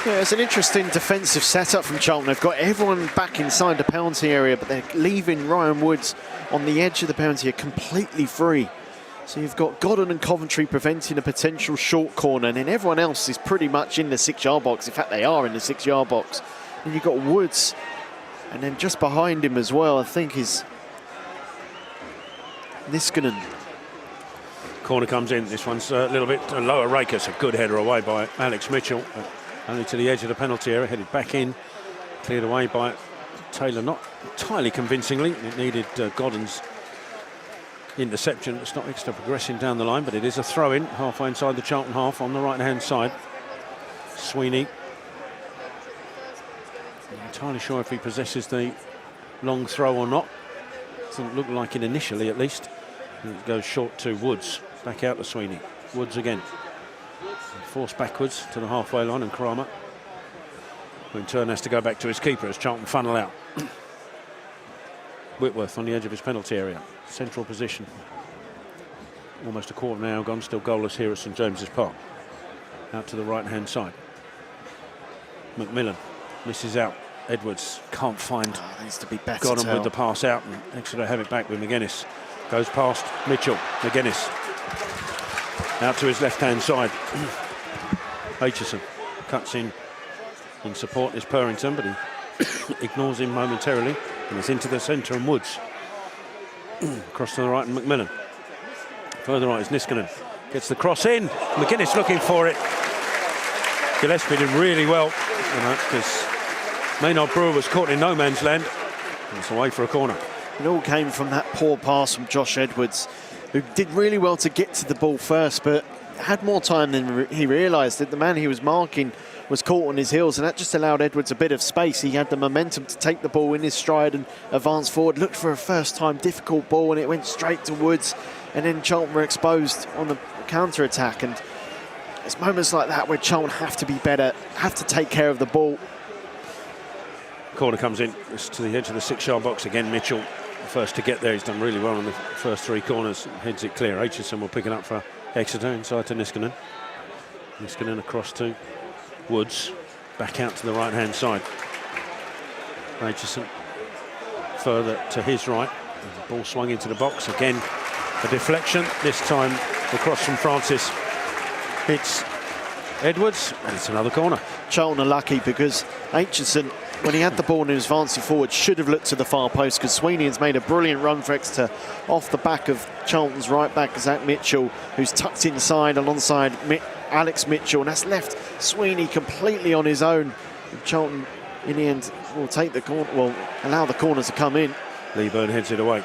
Yeah, it's an interesting defensive setup from Charlton. They've got everyone back inside the penalty area, but they're leaving Ryan Woods on the edge of the penalty area completely free. So you've got Godden and Coventry preventing a potential short corner, and then everyone else is pretty much in the 6-yard box. In fact, they are in the 6-yard box. And you've got Woods, and then just behind him as well, I think, is Niskanen. Corner comes in. This one's a little bit lower rake. It's a good header away by Alex Mitchell. Only to the edge of the penalty area, headed back in. Cleared away by Taylor, not entirely convincingly. It needed Godden's interception to stop Exeter progressing down the line, but it is a throw-in halfway inside the Charlton half on the right-hand side. Sweeney. Not entirely sure if he possesses the long throw or not. Doesn't look like it initially, at least. And it goes short to Woods. Back out to Sweeney. Woods again. Forced backwards to the halfway line, and Kramer, who in turn has to go back to his keeper as Charlton funnel out. Whitworth on the edge of his penalty area. Central position. Almost a quarter of an hour gone, still goalless here at St James's Park. Out to the right-hand side. McMillan misses out. Edwards can't find. Needs to be better. Got him with the pass out, and Exeter have it back with McGuinness. Goes past Mitchell. McGuinness out to his left-hand side. Aitchison cuts in support is Purrington, but he ignores him momentarily, and it's into the centre, and Woods across to the right, and McMillan. Further right is Niskanen. Gets the cross in. McGuinness looking for it. Gillespie did really well, because Maynard Brewer was caught in no man's land, and it's away for a corner. It all came from that poor pass from Josh Edwards, who did really well to get to the ball first, but had more time than he realised. That the man he was marking was caught on his heels, and that just allowed Edwards a bit of space. He had the momentum to take the ball in his stride and advance forward. Looked for a first-time difficult ball, and it went straight to Woods, and then Charlton were exposed on the counter-attack. And it's moments like that where Charlton have to be better, have to take care of the ball. Corner comes in, it's to the edge of the 6-yard box again. Mitchell first to get there. He's done really well on the first 3 corners. Heads it clear. Aitchison will pick it up for Exeter, inside to Niskanen. Niskanen across to Woods. Back out to the right-hand side. Aitchison further to his right. The ball swung into the box. Again, a deflection. This time the cross from Francis hits Edwards, and it's another corner. Charlton are lucky because Aitchison, when he had the ball and he was advancing forward, should have looked to the far post, because Sweeney has made a brilliant run for Exeter off the back of Charlton's right back, Zach Mitchell, who's tucked inside alongside Alex Mitchell, and that's left Sweeney completely on his own. And Charlton, in the end, will take the corner, will allow the corners to come in. Leeburn heads it away.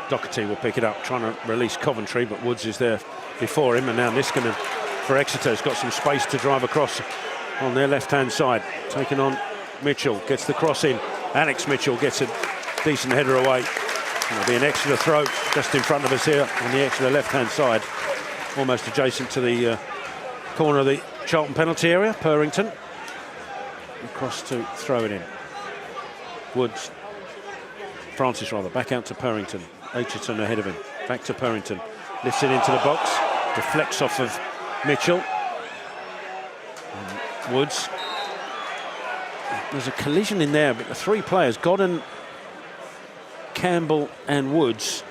Doherty will pick it up, trying to release Coventry, but Woods is there before him, and now Niskanen for Exeter has got some space to drive across on their left-hand side. Taking on Mitchell, gets the cross in. Alex Mitchell gets a decent header away. There'll be an Exeter throw just in front of us here on the Exeter left-hand side, almost adjacent to the corner of the Charlton penalty area. Purrington across to throw it in. Woods, Francis rather, back out to Purrington. Aitchison ahead of him. Back to Purrington. Lifts it into the box. Deflects off of Mitchell. And Woods. There's a collision in there, but the 3 players, Godden, Campbell and Woods,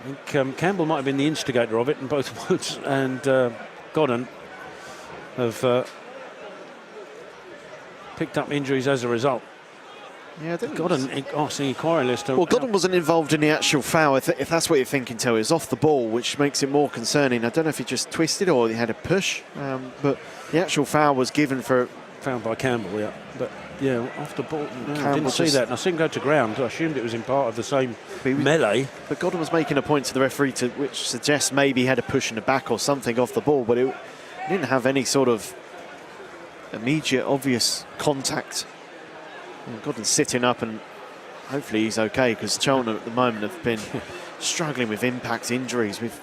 think Campbell might have been the instigator of it, and both Woods and Godden have picked up injuries as a result. Yeah, I think Godden asked the inquiry list. Well, Godden wasn't involved in the actual foul, if that's what you're thinking, Terry. It was off the ball, which makes it more concerning. I don't know if he just twisted or he had a push, but the actual foul was given for... Found by Campbell, yeah. But, yeah, off the ball. No, I didn't see just... that. And I seen him go to ground. I assumed it was in part of the same melee. But Godden was making a point to the referee which suggests maybe he had a push in the back or something off the ball, but it didn't have any sort of immediate, obvious contact. And Godden's sitting up, and hopefully he's okay, because Charlton at the moment have been struggling with impact injuries. We've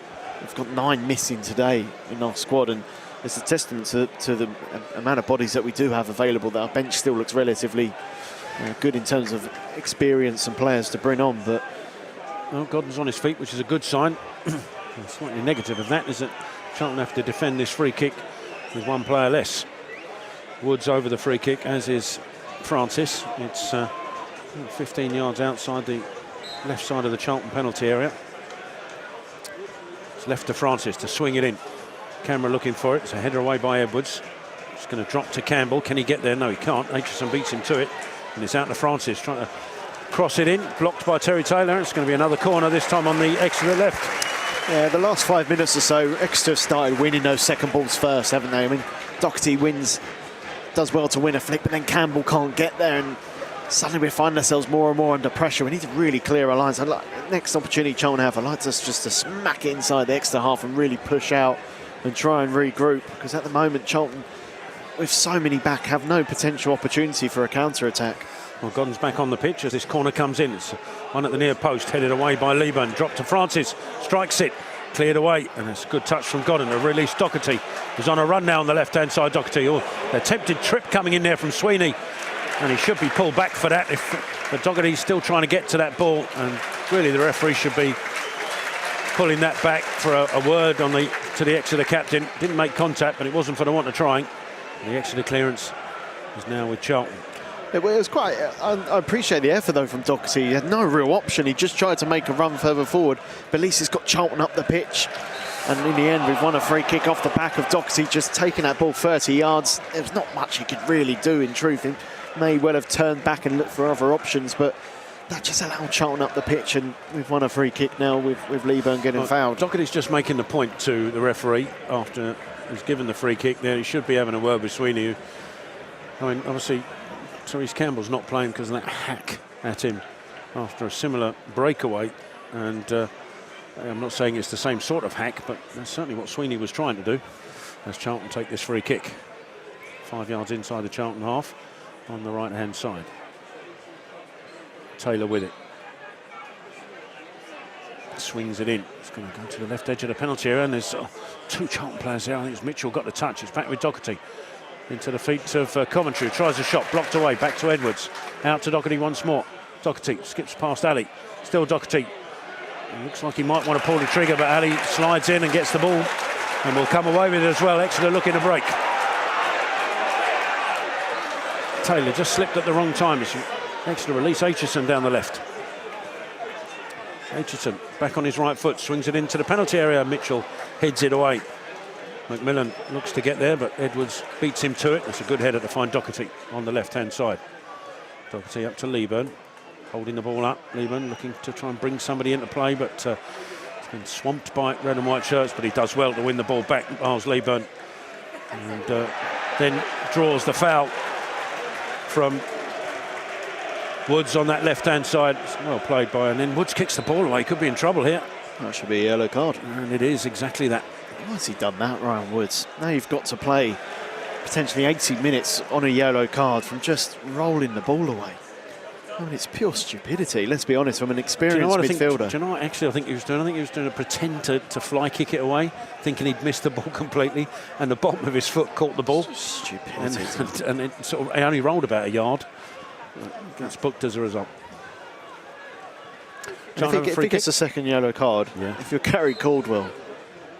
got 9 missing today in our squad, and it's a testament to the amount of bodies that we do have available, that our bench still looks relatively good in terms of experience and players to bring on. But well, Godden's on his feet, which is a good sign. Slightly negative of that is that Charlton have to defend this free kick with 1 player less. Woods over the free kick, as is Francis. It's 15 yards outside the left side of the Charlton penalty area. It's left to Francis to swing it in. Camera looking for it. It's a header away by Edwards. It's going to drop to Campbell. Can he get there? No, he can't. Aitchison beats him to it. And it's out to Francis, trying to cross it in. Blocked by Terry Taylor. It's going to be another corner, this time on the Exeter left. Yeah, the last 5 minutes or so, Exeter started winning those second balls first, haven't they? I mean, Doherty does well to win a flick, but then Campbell can't get there, and suddenly we find ourselves more and more under pressure. We need to really clear our lines. Next opportunity Charlton have, I'd like us just to smack it inside the Exeter half and really push out and try and regroup, because at the moment Charlton, with so many back, have no potential opportunity for a counter-attack. Well, Godden's back on the pitch as this corner comes in. It's one at the near post, headed away by Liban, dropped to Francis, strikes it, cleared away, and it's a good touch from Godden to release Doherty. He's on a run now on the left-hand side, Doherty. Oh, attempted trip coming in there from Sweeney, and he should be pulled back for that. But Doherty's still trying to get to that ball, and really the referee should be pulling that back for a word on to the Exeter captain. Didn't make contact, but it wasn't for the want of trying. The Exeter clearance is now with Charlton. It was quite... I appreciate the effort, though, from Doherty. He had no real option. He just tried to make a run further forward. But at least he's got Charlton up the pitch. And in the end, we've won a free kick off the back of Doherty just taking that ball 30 yards. There's not much he could really do, in truth. He may well have turned back and looked for other options, but that just allowed Charlton up the pitch, and we've won a free kick now with Liban getting fouled. Doherty's just making the point to the referee after he's given the free kick there. He should be having a word with Sweeney. I mean, obviously, Therese Campbell's not playing because of that hack at him after a similar breakaway, and I'm not saying it's the same sort of hack, but that's certainly what Sweeney was trying to do as Charlton take this free kick. 5 yards inside the Charlton half on the right-hand side. Taylor with it. Swings it in. It's going to go to the left edge of the penalty area, and there's 2 Charlton players there. I think it's Mitchell got the touch. It's back with Doherty. Into the feet of Coventry. Tries a shot, blocked away. Back to Edwards. Out to Doherty once more. Doherty skips past Ali. Still Doherty. It looks like he might want to pull the trigger, but Ali slides in and gets the ball and will come away with it as well. Exeter looking to break. Taylor just slipped at the wrong time. Exeter release Aitchison down the left. Aitchison back on his right foot, swings it into the penalty area. Mitchell heads it away. McMillan looks to get there, but Edwards beats him to it. It's a good header to find Doherty on the left-hand side. Doherty up to Liban, holding the ball up. Liban looking to try and bring somebody into play, but he's been swamped by red and white shirts, but he does well to win the ball back, Miles Liban. And then draws the foul from Woods on that left-hand side. It's well played by, and then Woods kicks the ball away. Could be in trouble here. That should be a yellow card. And it is exactly that. Why has he done that, Ryan Woods? Now you've got to play potentially 80 minutes on a yellow card from just rolling the ball away. I mean, it's pure stupidity, let's be honest, from an experienced midfielder. Do you know what actually I think he was doing? I think he was doing a pretend to fly kick it away, thinking he'd missed the ball completely, and the bottom of his foot caught the ball. Stupidity. And it sort of, he only rolled about a yard. Gets booked as a result. I think it's a second yellow card. Yeah. If you're Gary Caldwell,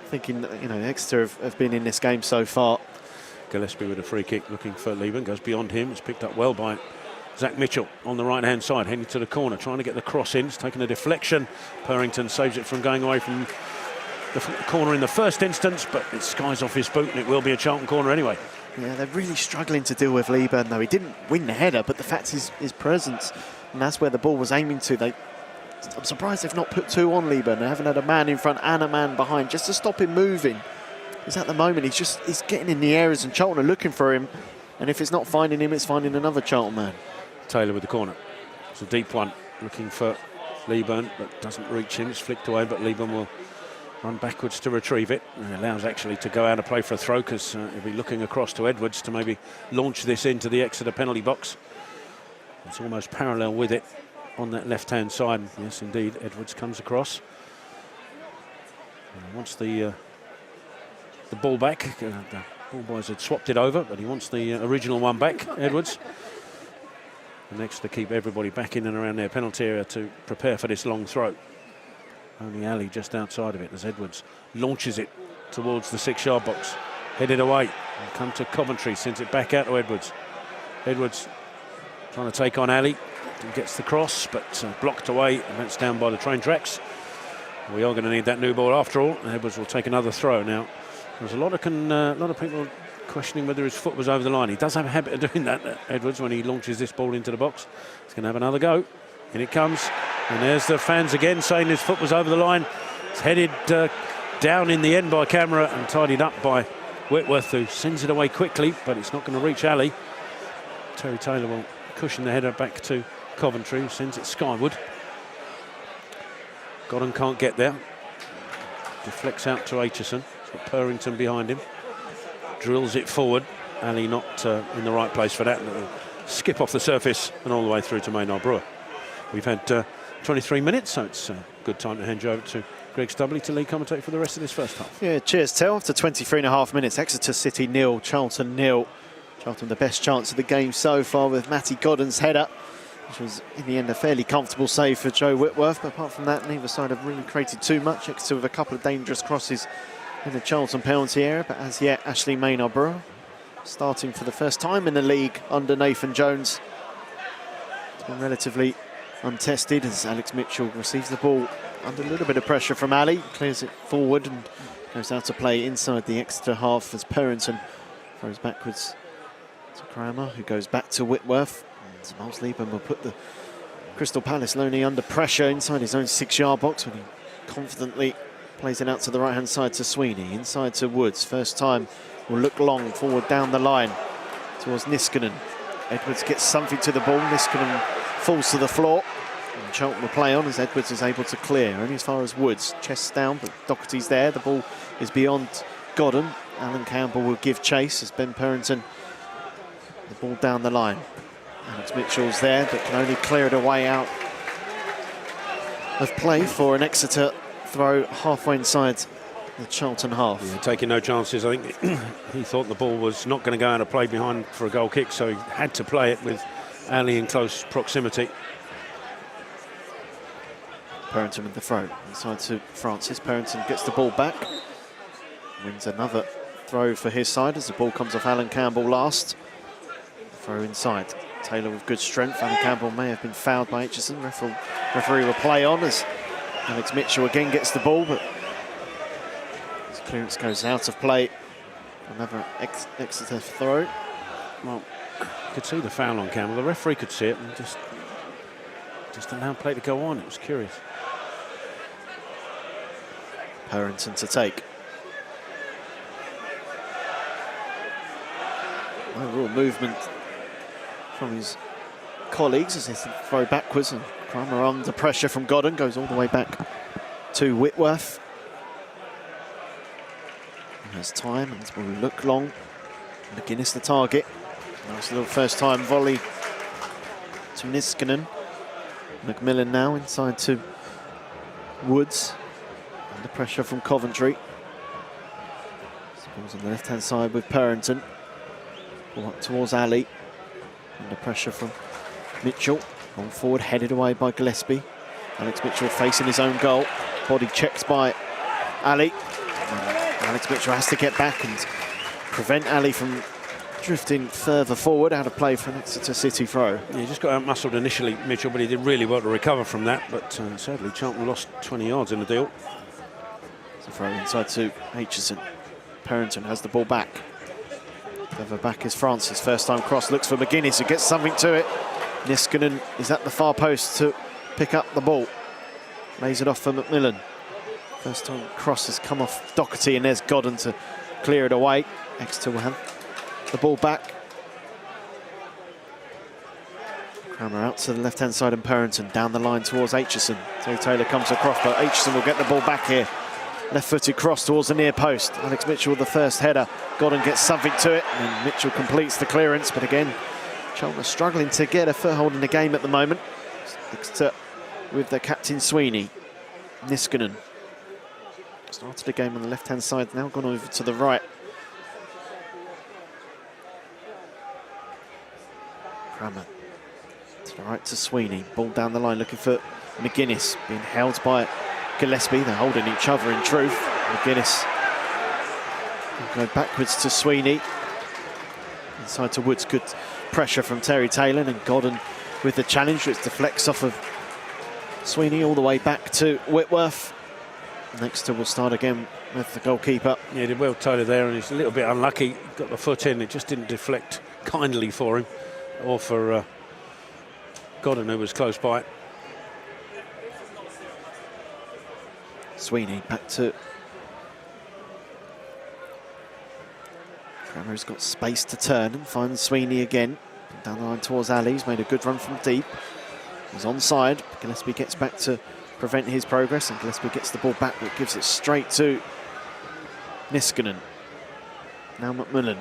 thinking, you know, Exeter have been in this game so far. Gillespie with a free kick looking for Liban, goes beyond him. It's picked up well by Zach Mitchell on the right-hand side, heading to the corner, trying to get the cross in. It's taking a deflection. Purrington saves it from going away from the corner in the first instance, but it skies off his boot, and it will be a Charlton corner anyway. Yeah, they're really struggling to deal with Leeburn, though. He didn't win the header, but the fact is his presence, and that's where the ball was aiming to. I'm surprised they've not put two on Leeburn. They haven't had a man in front and a man behind just to stop him moving. Because at the moment, he's getting in the areas, and Charlton are looking for him. And if it's not finding him, it's finding another Charlton man. Taylor with the corner. It's a deep one, looking for Leeburn, but doesn't reach him. It's flicked away, but Leeburn will run backwards to retrieve it. And allows actually to go out and play for a throw, because he'll be looking across to Edwards to maybe launch this into the Exeter penalty box. It's almost parallel with it on that left-hand side. Yes, indeed, Edwards comes across. And wants the ball back. The ball boys had swapped it over, but he wants the original one back, Edwards. And next to keep everybody back in and around their penalty area to prepare for this long throw. Only Ali just outside of it as Edwards launches it towards the 6-yard box. Headed away and come to Coventry, sends it back out to Edwards. Edwards trying to take on Ali. He gets the cross, but blocked away, and that's down by the train tracks. We are going to need that new ball after all. Edwards will take another throw now. There's a lot of people questioning whether his foot was over the line. He does have a habit of doing that, Edwards, when he launches this ball into the box. He's going to have another go. In it comes, and there's the fans again saying his foot was over the line. It's headed down in the end by camera and tidied up by Whitworth, who sends it away quickly, but it's not going to reach Ali. Terry Taylor will cushion the header back to Coventry, who sends it skyward. Godden can't get there. Deflects out to Aitchison. He's got Purrington behind him. Drills it forward. Ali not in the right place for that. It'll skip off the surface and all the way through to Maynard Brewer. We've had 23 minutes, so it's a good time to hand you over to Greg Stubley to lead commentate for the rest of this first half. Yeah, cheers, Tel. After 23.5 minutes, Exeter City 0, Charlton 0. Charlton the best chance of the game so far with Matty Godden's header, which was in the end a fairly comfortable save for Joe Whitworth. But apart from that, neither side have really created too much. Exeter with a couple of dangerous crosses in the Charlton penalty area, but as yet Ashley Maynard Brewer starting for the first time in the league under Nathan Jones. It's been relatively untested as Alex Mitchell receives the ball under a little bit of pressure from Ali, clears it forward and goes out to play inside the Exeter half as Purrington throws backwards to Kramer, who goes back to Whitworth. And Miles Leeburn will put the Crystal Palace lonely under pressure inside his own 6-yard box when he confidently plays it out to the right-hand side to Sweeney, inside to Woods. First time will look long forward down the line towards Niskanen. Edwards gets something to the ball. Niskanen falls to the floor. And Charlton will play on as Edwards is able to clear. Only as far as Woods. Chest down, but Doherty's there. The ball is beyond Godden. Alan Campbell will give chase as Ben Purrington the ball down the line. Alex Mitchell's there, but can only clear it away out of play for an Exeter throw halfway inside the Charlton half. Yeah, taking no chances. I think he thought the ball was not going to go out of play behind for a goal kick, so he had to play it with Ali in close proximity. Purrington with the throw inside to Francis. Purrington gets the ball back, wins another throw for his side as the ball comes off Alan Campbell last. Throw inside. Taylor with good strength. Alan Campbell may have been fouled by Aitchison. Referee will play on as Alex Mitchell again gets the ball, but his clearance goes out of play. Another Exeter throw. Well, you could see the foul on Campbell. The referee could see it and just allowed play to go on. It was curious. Purrington to take. No real movement from his colleagues as they throw backwards, and Kramer under pressure from Godden goes all the way back to Whitworth. And there's time, and it will look long. McGuinness the target. Nice little first time volley to Niskanen. McMillan now inside to Woods. Under pressure from Coventry. Ball's on the left hand side with Purrington. Ball up towards Ali. Under pressure from Mitchell. On forward, headed away by Gillespie. Alex Mitchell facing his own goal. Body checked by Ali. And Alex Mitchell has to get back and prevent Ali from drifting further forward, out of play for an Exeter City throw. Yeah, he just got out-muscled initially, Mitchell, but he did really well to recover from that. But sadly, Charlton lost 20 yards in the deal. So throw inside to Aitchison. Perrington has the ball back. Further back is Francis. First time cross, looks for McGuinness, who gets something to it. Niskanen is at the far post to pick up the ball. Lays it off for McMillan. First time cross has come off Doherty, and there's Godden to clear it away. Exeter will have the ball back. Cramer out to the left-hand side and Perrington down the line towards Aitchison. Terry Taylor comes across, but Aitchison will get the ball back here. Left-footed cross towards the near post. Alex Mitchell with the first header. Godden gets something to it, and Mitchell completes the clearance. But again, Charlton are struggling to get a foothold in the game at the moment. Exeter with their captain Sweeney. Niskanen started the game on the left-hand side, now gone over to the right. Cramer to the right to Sweeney. Ball down the line looking for McGuinness. Being held by Gillespie. They're holding each other in truth. McGuinness will go backwards to Sweeney. Inside to Woods. Good pressure from Terry Taylor, and Godden with the challenge, which deflects off of Sweeney all the way back to Whitworth. Next will start again with the goalkeeper. Yeah, did well Taylor there, and he's a little bit unlucky. Got the foot in, it just didn't deflect kindly for him, or for Godden, who was close by. Sweeney back to Cramer's got space to turn and finds Sweeney again. Down the line towards Ali. He's made a good run from deep. He's onside. Gillespie gets back to prevent his progress, and Gillespie gets the ball back, but gives it straight to Niskanen. Now McMillan.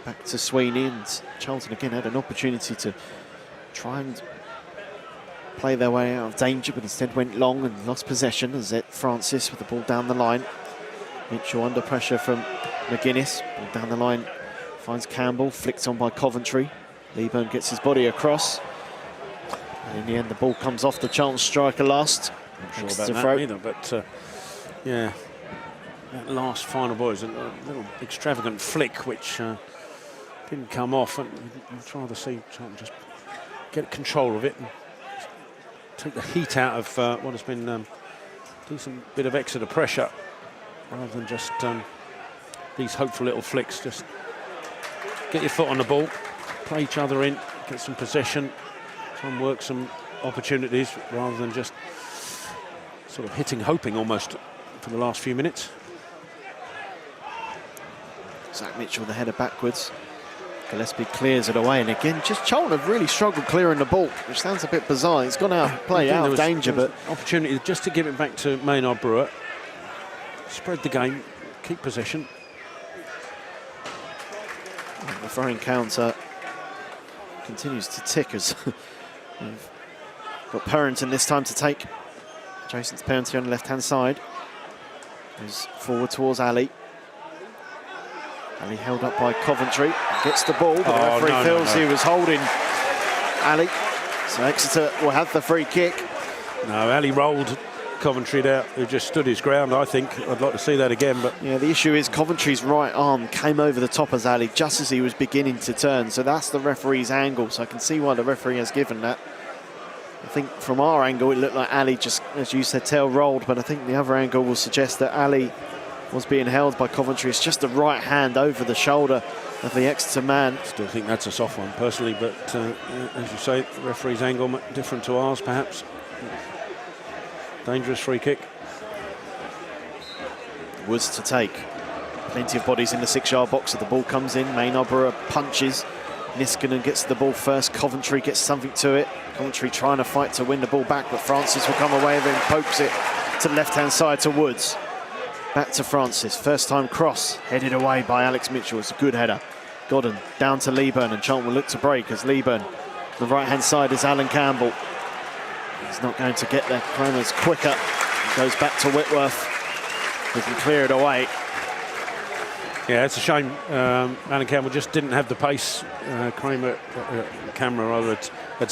Back to Sweeney, and Charlton again had an opportunity to try and play their way out of danger, but instead went long and lost possession. As Francis with the ball down the line. Mitchell under pressure from McGuinness. Ball down the line, finds Campbell, flicked on by Coventry. Leeburn gets his body across. And in the end, the ball comes off the Charlton striker last. Not sure about that either, but yeah, that last final ball is a little extravagant flick, which didn't come off. And I'd rather see Charlton just get control of it and take the heat out of what has been a decent bit of Exeter pressure, rather than just these hopeful little flicks. Just get your foot on the ball, play each other in, get some possession, try and work some opportunities, rather than just sort of hitting, hoping almost for the last few minutes. Zach Mitchell, the header backwards. Gillespie clears it away, and again, just Charlton have really struggled clearing the ball, which sounds a bit bizarre. He's gone out of play, out of danger, but opportunity just to give it back to Maynard Brewer, spread the game, keep possession. The throwing counter continues to tick as we've got Perrington this time to take. Jason's Perrington on the left-hand side. Goes forward towards Ali. Ali held up by Coventry. Gets the ball, but the referee feels he was holding Ali. So Exeter will have the free kick. No, Ali rolled Coventry there, who just stood his ground, I think. I'd like to see that again, but yeah, the issue is Coventry's right arm came over the top of Ali just as he was beginning to turn, so that's the referee's angle, so I can see why the referee has given that. I think from our angle it looked like Ali just, as you said, tail rolled, but I think the other angle will suggest that Ali was being held by Coventry. It's just the right hand over the shoulder of the Exeter man. Still think that's a soft one personally, but as you say, the referee's angle different to ours perhaps. Dangerous free kick. Woods to take. Plenty of bodies in the 6-yard box, so the ball comes in. Maynard Brewer punches. Niskanen gets the ball first. Coventry gets something to it. Coventry trying to fight to win the ball back, but Francis will come away with it and pokes it to the left-hand side to Woods. Back to Francis. First time cross. Headed away by Alex Mitchell. It's a good header. Godden down to Leeburn, and Charlton will look to break as Leeburn. The right-hand side is Alan Campbell. He's not going to get there. Cramer's quicker. He goes back to Whitworth. He can clear it away. Yeah, it's a shame. Alan Campbell just didn't have the pace. Cramer had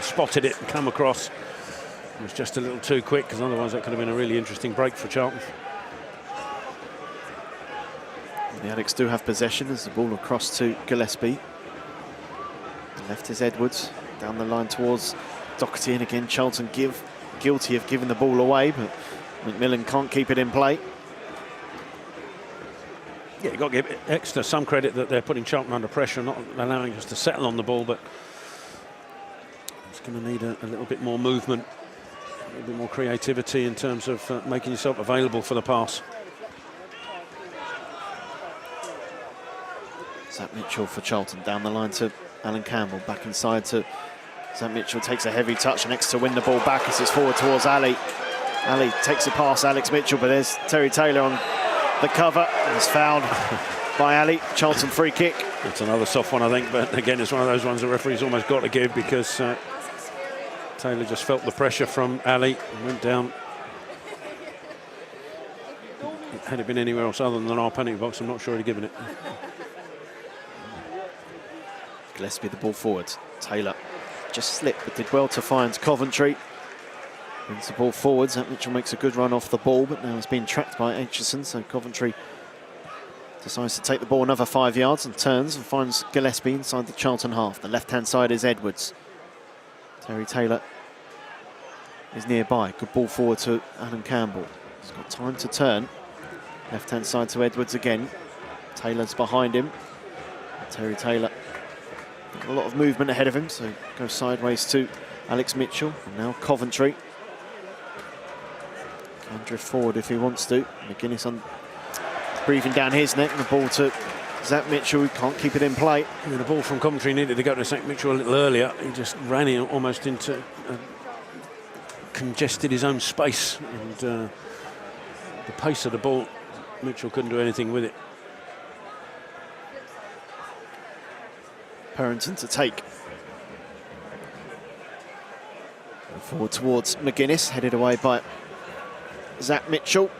spotted it and come across. It was just a little too quick, because otherwise that could have been a really interesting break for Charlton. The Addicts do have possession as the ball across to Gillespie. Left is Edwards, down the line towards Doherty, and again Charlton guilty of giving the ball away, but McMillan can't keep it in play. Yeah, you've got to give Exeter some credit that they're putting Charlton under pressure, not allowing us to settle on the ball, but it's going to need a little bit more movement, a little bit more creativity in terms of making yourself available for the pass. Zach Mitchell for Charlton, down the line to Alan Campbell, back inside to Zach Mitchell, takes a heavy touch and Exeter win the ball back as it's forward towards Ali. Ali takes it past Alex Mitchell, but there's Terry Taylor on the cover and is fouled by Ali. Charlton free kick. It's another soft one, I think, but again, it's one of those ones the referee's almost got to give because Taylor just felt the pressure from Ali and went down. Had it been anywhere else other than our penalty box, I'm not sure he'd have given it. Gillespie the ball forward. Taylor just slipped but did well to find Coventry. Brings the ball forwards. Zach Mitchell makes a good run off the ball, but now it's been tracked by Aitchison, so Coventry decides to take the ball another 5 yards and turns and finds Gillespie inside the Charlton half. The left-hand side is Edwards. Terry Taylor is nearby. Good ball forward to Alan Campbell. He's got time to turn. Left-hand side to Edwards again. Taylor's behind him. Terry Taylor, a lot of movement ahead of him, so goes sideways to Alex Mitchell. And now Coventry can drift forward if he wants to. McGuinness on breathing down his neck, and the ball to Zach Mitchell, who can't keep it in play. Yeah, the ball from Coventry needed to go to Zach Mitchell a little earlier. He just ran in almost into congested his own space, and the pace of the ball, Mitchell couldn't do anything with it. Perrington to take. Forward towards McGuinness, headed away by Zach Mitchell.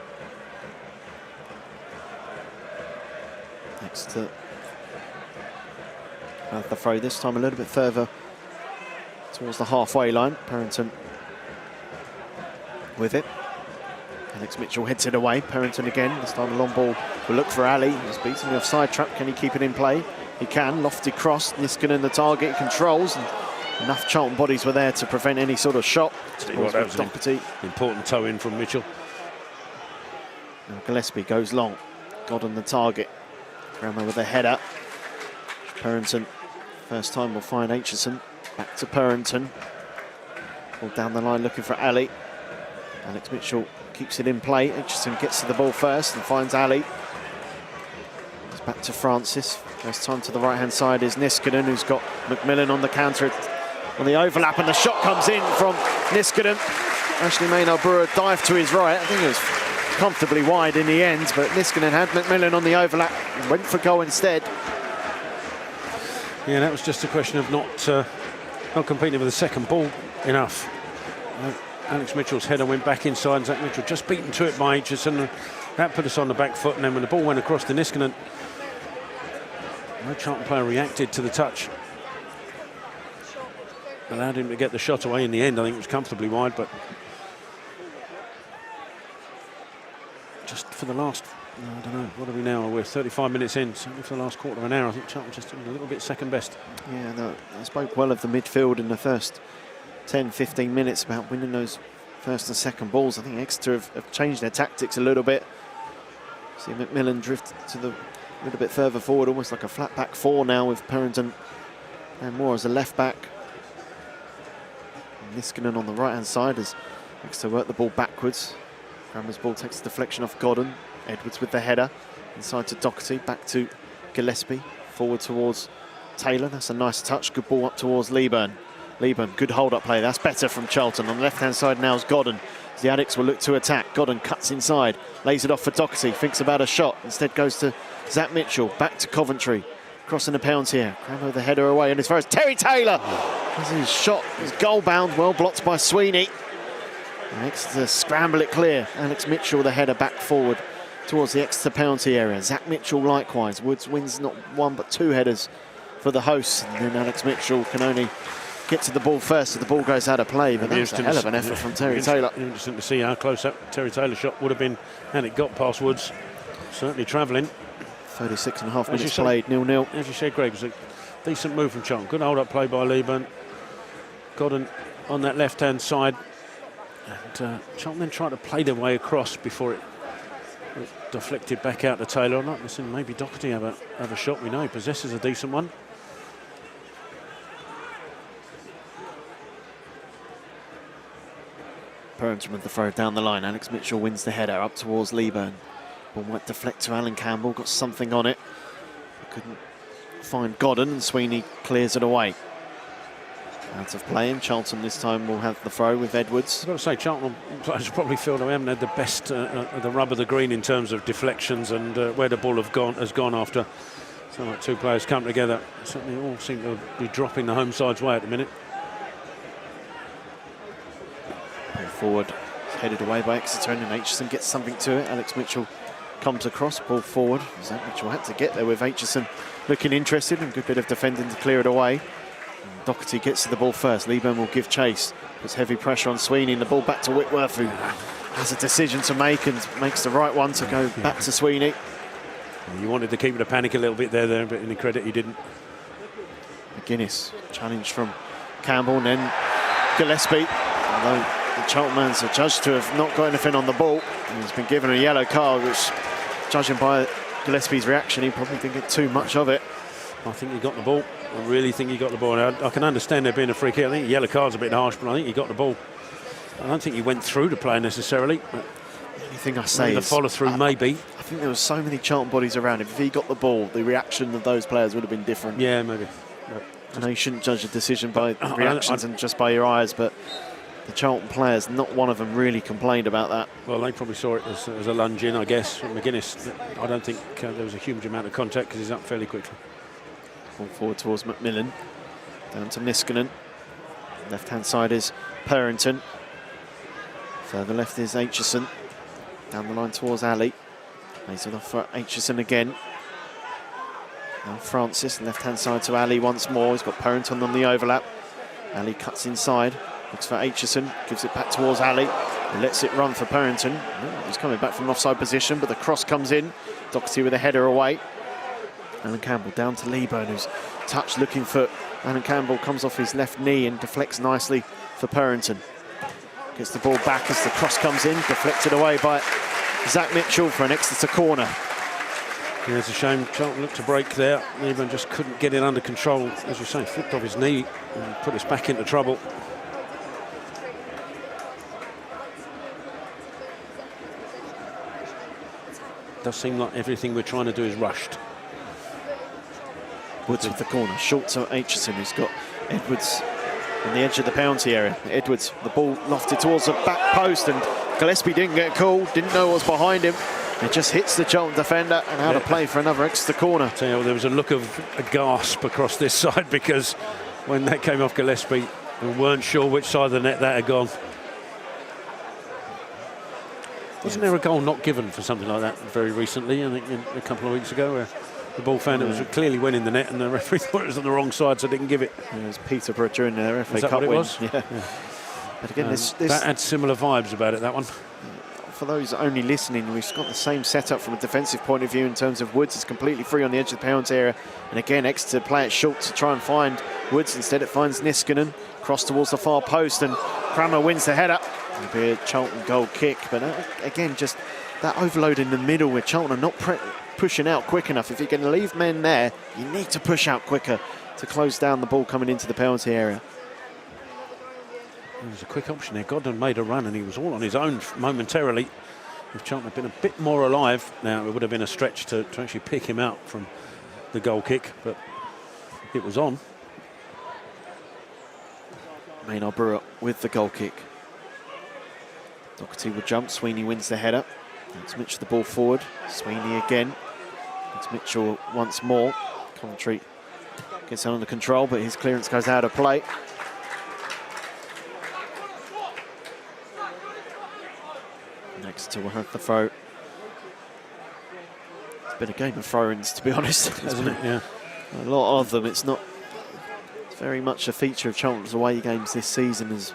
Next to the throw, this time a little bit further towards the halfway line. Perrington with it. Alex Mitchell heads it away. Perrington again, this time a long ball will look for Ali. He's beaten the offside trap. Can he keep it in play? He can. Lofty cross. Niskanen the target. He controls. And enough Charlton bodies were there to prevent any sort of shot. What, that was an important toe in from Mitchell. Now Gillespie goes long. Godden the target. Grammer with a header. Perrington, first time will find Aitchison. Back to Perrington. Ball down the line looking for Ali. Alex Mitchell keeps it in play. Aitchison gets to the ball first and finds Ali. It's back to Francis. First time to the right-hand side is Niskanen, who's got McMillan on the counter on the overlap, and the shot comes in from Niskanen. Ashley Maynard-Brewer dived to his right. I think it was comfortably wide in the end, but Niskanen had McMillan on the overlap and went for goal instead. Yeah, that was just a question of not competing with the second ball enough. Alex Mitchell's header went back inside, and Zach Mitchell just beaten to it by Aitchison. That put us on the back foot, and then when the ball went across to Niskanen, no Charlton player reacted to the touch. Allowed him to get the shot away in the end. I think it was comfortably wide, but just for the last, I don't know, what are we now? We're 35 minutes in, certainly for the last quarter of an hour. I think Charlton just a little bit second best. Yeah, no, I spoke well of the midfield in the first 10-15 minutes about winning those first and second balls. I think Exeter have changed their tactics a little bit. See McMillan drift to the little bit further forward, almost like a flat back four now with Perrington and more as a left back. And Niskanen on the right hand side as Exeter work the ball backwards. Grammer's ball takes the deflection off Godden. Edwards with the header inside to Doherty, back to Gillespie, forward towards Taylor. That's a nice touch. Good ball up towards Leaburn. Leaburn, good hold-up play. That's better from Charlton. On the left-hand side now is Godden. The Addicts will look to attack. Godden cuts inside, lays it off for Doherty, thinks about a shot. Instead goes to Zach Mitchell, back to Coventry. Crossing the pounds here. Crammer the header away, and as far as Terry Taylor. His shot is goal-bound, well blocked by Sweeney. And Exeter scramble it clear. Alex Mitchell, the header back forward towards the Exeter penalty area. Zach Mitchell likewise. Woods wins not one but two headers for the hosts. And then Alex Mitchell can only get to the ball first, so the ball goes out of play. But that's a hell of an effort from Terry Taylor. Interesting to see how close that Terry Taylor shot would have been had it got past Woods. Certainly travelling. 36 and a half minutes played, 0-0. As you said, Greg, it was a decent move from Charlton. Good hold-up play by Lieburn. Gordon on that left-hand side. And Charlton then tried to play their way across before it deflected back out to Taylor. I'd like to see maybe Doherty have a shot. We know he possesses a decent one. Purrington with the throw down the line. Alex Mitchell wins the header up towards Lieburn. Ball might deflect to Alan Campbell. Got something on it. Couldn't find Godden, and Sweeney clears it away. Out of play, and Charlton this time will have the throw with Edwards. I've got to say, Charlton players probably feel that we haven't had the best the rub of the green in terms of deflections and where the ball has gone after. So like two players come together. Certainly all seem to be dropping the home side's way at the minute. Ball forward, headed away by Exeter, and Aitchison gets something to it. Alex Mitchell comes across, ball forward. Zach Mitchell had to get there with Aitchison looking interested, and good bit of defending to clear it away. Doherty gets to the ball first. Lieburn will give chase. Puts heavy pressure on Sweeney, and the ball back to Whitworth, who has a decision to make and makes the right one to go back to Sweeney. You wanted to keep the panic a little bit there, but in the credit he didn't. McGuinness, challenge from Campbell, and then Gillespie. Although the Charlton man's are judged to have not got anything on the ball, and he's been given a yellow card, which, judging by Gillespie's reaction, he probably didn't get too much of it. I think he got the ball. I really think he got the ball. I can understand there being a free kick. I think the yellow card's a bit harsh, but I think he got the ball. I don't think he went through the player necessarily. The only thing I say the is follow-through maybe. I think there were so many Charlton bodies around him. If he got the ball, the reaction of those players would have been different. Yeah, maybe. I know you shouldn't judge a decision by reactions and just by your eyes, but the Charlton players, not one of them really complained about that. Well, they probably saw it as a lunge in, I guess. McGuinness, I don't think there was a huge amount of contact because he's up fairly quickly. Ball forward towards Macmillan, down to Niskanen. Left-hand side is Purrington. Further left is Aitchison. Down the line towards Ali. Lays it off for Aitchison again. Now Francis, left-hand side to Ali once more. He's got Purrington on the overlap. Ali cuts inside, looks for Aitchison, gives it back towards Ali. He lets it run for Purrington. He's coming back from offside position, but the cross comes in. Doherty with a header away. Alan Campbell down to Lieburn, who's touched looking for Alan Campbell, comes off his left knee and deflects nicely for Purrington. Gets the ball back as the cross comes in, deflected away by Zach Mitchell for an Exeter corner. Yeah, it's a shame. Charlton looked to break there. Lieburn just couldn't get it under control. As you say, flipped off his knee and put us back into trouble. Does seem like everything we're trying to do is rushed. Woods with the corner, short to Aitchison, who's got Edwards on the edge of the penalty area. Edwards, the ball lofted towards the back post, and Gillespie didn't get called, didn't know what was behind him. It just hits the Charlton defender, and out of play for another Exeter corner. Tell you what, there was a look of a gasp across this side, because when that came off Gillespie, we weren't sure which side of the net that had gone. Wasn't there a goal not given for something like that very recently, I think a couple of weeks ago, where the ball found it was clearly went in the net and the referee thought it was on the wrong side, so didn't give it. Yeah, it was Peterborough during their FA Cup win. It was? Yeah. But again, that had similar vibes about it, that one. For those only listening, we've got the same setup from a defensive point of view in terms of Woods is completely free on the edge of the penalty area. And again, Exeter play it short to try and find Woods. Instead it finds Niskanen. Cross towards the far post, and Cranmer wins the header. It'll be a Charlton goal kick. But again, just that overload in the middle where Charlton are not pushing out quick enough. If you're going to leave men there, you need to push out quicker to close down the ball coming into the penalty area. There was a quick option there. Godden made a run and he was all on his own momentarily. If Charlton had been a bit more alive, now it would have been a stretch to actually pick him out from the goal kick, but it was on. Maynard Brewer with the goal kick. Doherty will jump, Sweeney wins the header. It's Mitchell the ball forward, Sweeney again. It's Mitchell once more. Coventry gets under control, but his clearance goes out of play. Next to will have the throw. It's been a game of throw-ins, to be honest. Hasn't it? Yeah. A lot of them. It's not very much a feature of Charlton's away games this season. There's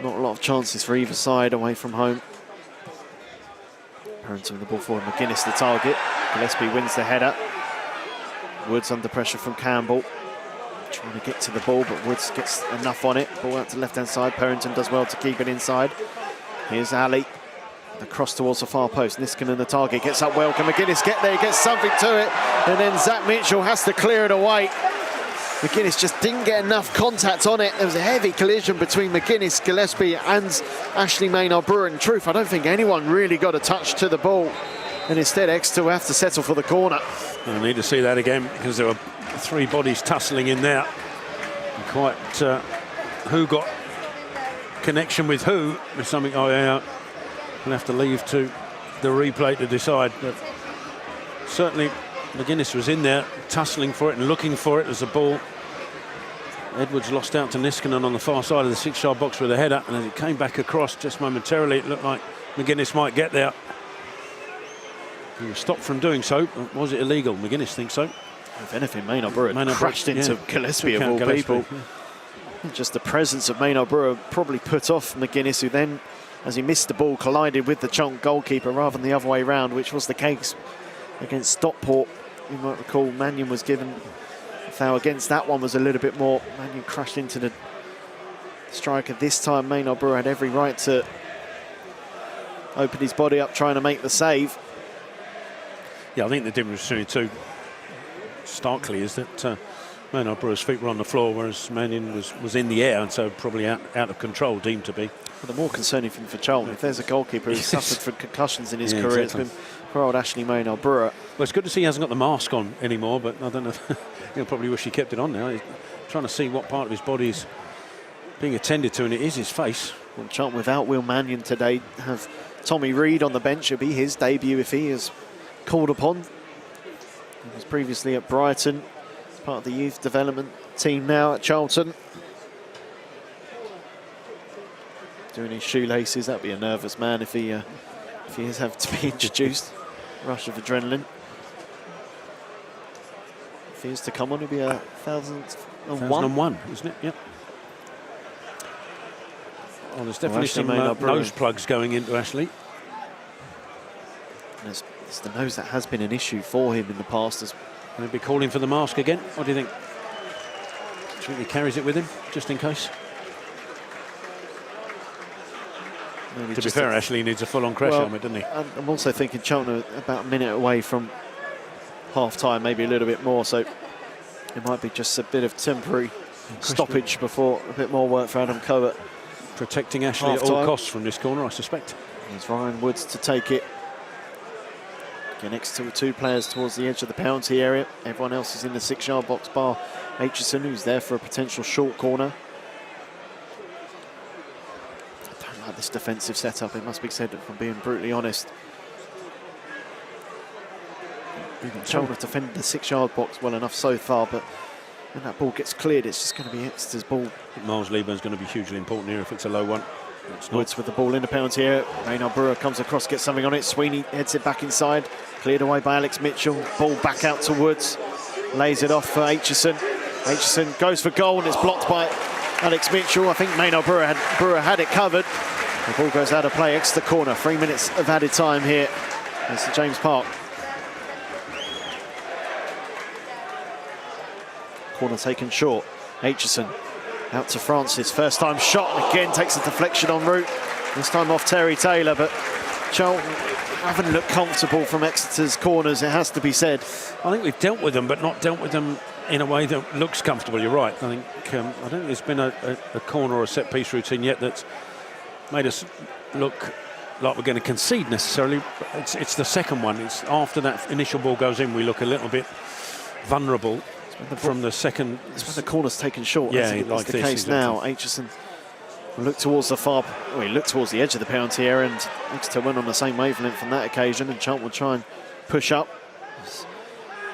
not a lot of chances for either side away from home. Purrington with the ball forward, McGuinness the target. Gillespie wins the header. Woods under pressure from Campbell. Trying to get to the ball, but Woods gets enough on it. Ball out to the left-hand side. Perrington does well to keep it inside. Here's Ali. The cross towards the far post. Niskanen the target. Gets up well. Can McGuinness get there? He gets something to it. And then Zach Mitchell has to clear it away. McGuinness just didn't get enough contact on it. There was a heavy collision between McGuinness, Gillespie and Ashley Maynard-Brewer. In truth, I don't think anyone really got a touch to the ball. And instead, Exeter will have to settle for the corner. I need to see that again because there were 3 bodies tussling in there. And quite who got connection with who is something we'll have to leave to the replay to decide. But certainly McGuinness was in there tussling for it and looking for it as the ball. Edwards lost out to Niskanen on the far side of the 6-yard box with a header, and as it came back across just momentarily, it looked like McGuinness might get there. He was stopped from doing so. Was it illegal? McGuinness thinks so. If anything, Maynard-Brewer crashed into Gillespie of all people. Yeah. Just the presence of Maynard-Brewer probably put off McGuinness, who then, as he missed the ball, collided with the Charlton goalkeeper rather than the other way round, which was the case against Stockport. You might recall Mannion was given a foul against that one, was a little bit more. Mannion crashed into the striker. This time Maynard-Brewer had every right to open his body up trying to make the save. Yeah, I think the difference between the two starkly is that Maynard-Brewer's feet were on the floor, whereas Mannion was in the air, and so probably out of control, deemed to be. But the more concerning thing for Charlton, if there's a goalkeeper who's suffered from concussions in his career, exactly. It's been poor old Ashley Maynard-Brewer. Well, it's good to see he hasn't got the mask on anymore, but I don't know. He'll probably wish he kept it on now. He's trying to see what part of his body is being attended to, and it is his face. Well, Charlton without Will Mannion today have Tommy Reid on the bench. It'll be his debut if he is called upon. He was previously at Brighton, part of the youth development team now at Charlton. Doing his shoelaces, that'd be a nervous man if he is have to be introduced. Rush of adrenaline. If he is to come on, it'll be 1001, isn't it? Yep. Oh, there's definitely some nose plugs going into Ashley. It's the nose that has been an issue for him in the past. Will he be calling for the mask again? What do you think? Do you think he carries it with him, just in case? Maybe to be fair, Ashley needs a full-on crash helmet, doesn't he? I'm also thinking Charlton are about a minute away from half-time, maybe a little bit more, so it might be just a bit of temporary stoppage before a bit more work for Adam Coe. Protecting Ashley at all costs from this corner, I suspect. It's Ryan Woods to take it. Next to 2 players towards the edge of the penalty area. Everyone else is in the 6-yard box, bar Aitchison, who's there for a potential short corner. I don't like this defensive setup, it must be said, if I'm being brutally honest. Charlton have defended the 6-yard box well enough so far, but when that ball gets cleared, it's just going to be Exeter's ball. Miles Leeburn's going to be hugely important here if it's a low one. Woods with the ball in the penalty area. Maynard-Brewer comes across, gets something on it. Sweeney heads it back inside. Cleared away by Alex Mitchell. Ball back out to Woods. Lays it off for Aitchison. Aitchison goes for goal and it's blocked by Alex Mitchell. I think Maynard-Brewer had it covered. The ball goes out of play. Exeter corner. 3 minutes of added time here. It's the James Park. Corner taken short. Aitchison out to Francis, first time shot, again takes a deflection en route, this time off Terry Taylor, but Charlton haven't looked comfortable from Exeter's corners, it has to be said. I think we've dealt with them, but not dealt with them in a way that looks comfortable, you're right. I don't think there's been a corner or a set-piece routine yet that's made us look like we're going to concede necessarily, but it's the second one. It's after that initial ball goes in, we look a little bit vulnerable. From the second, it's when the corner's taken short. Yeah, like the case now. Aitchison looked towards he looked towards the edge of the penalty area, and Exeter went on the same wavelength on that occasion. And Charlton will try and push up.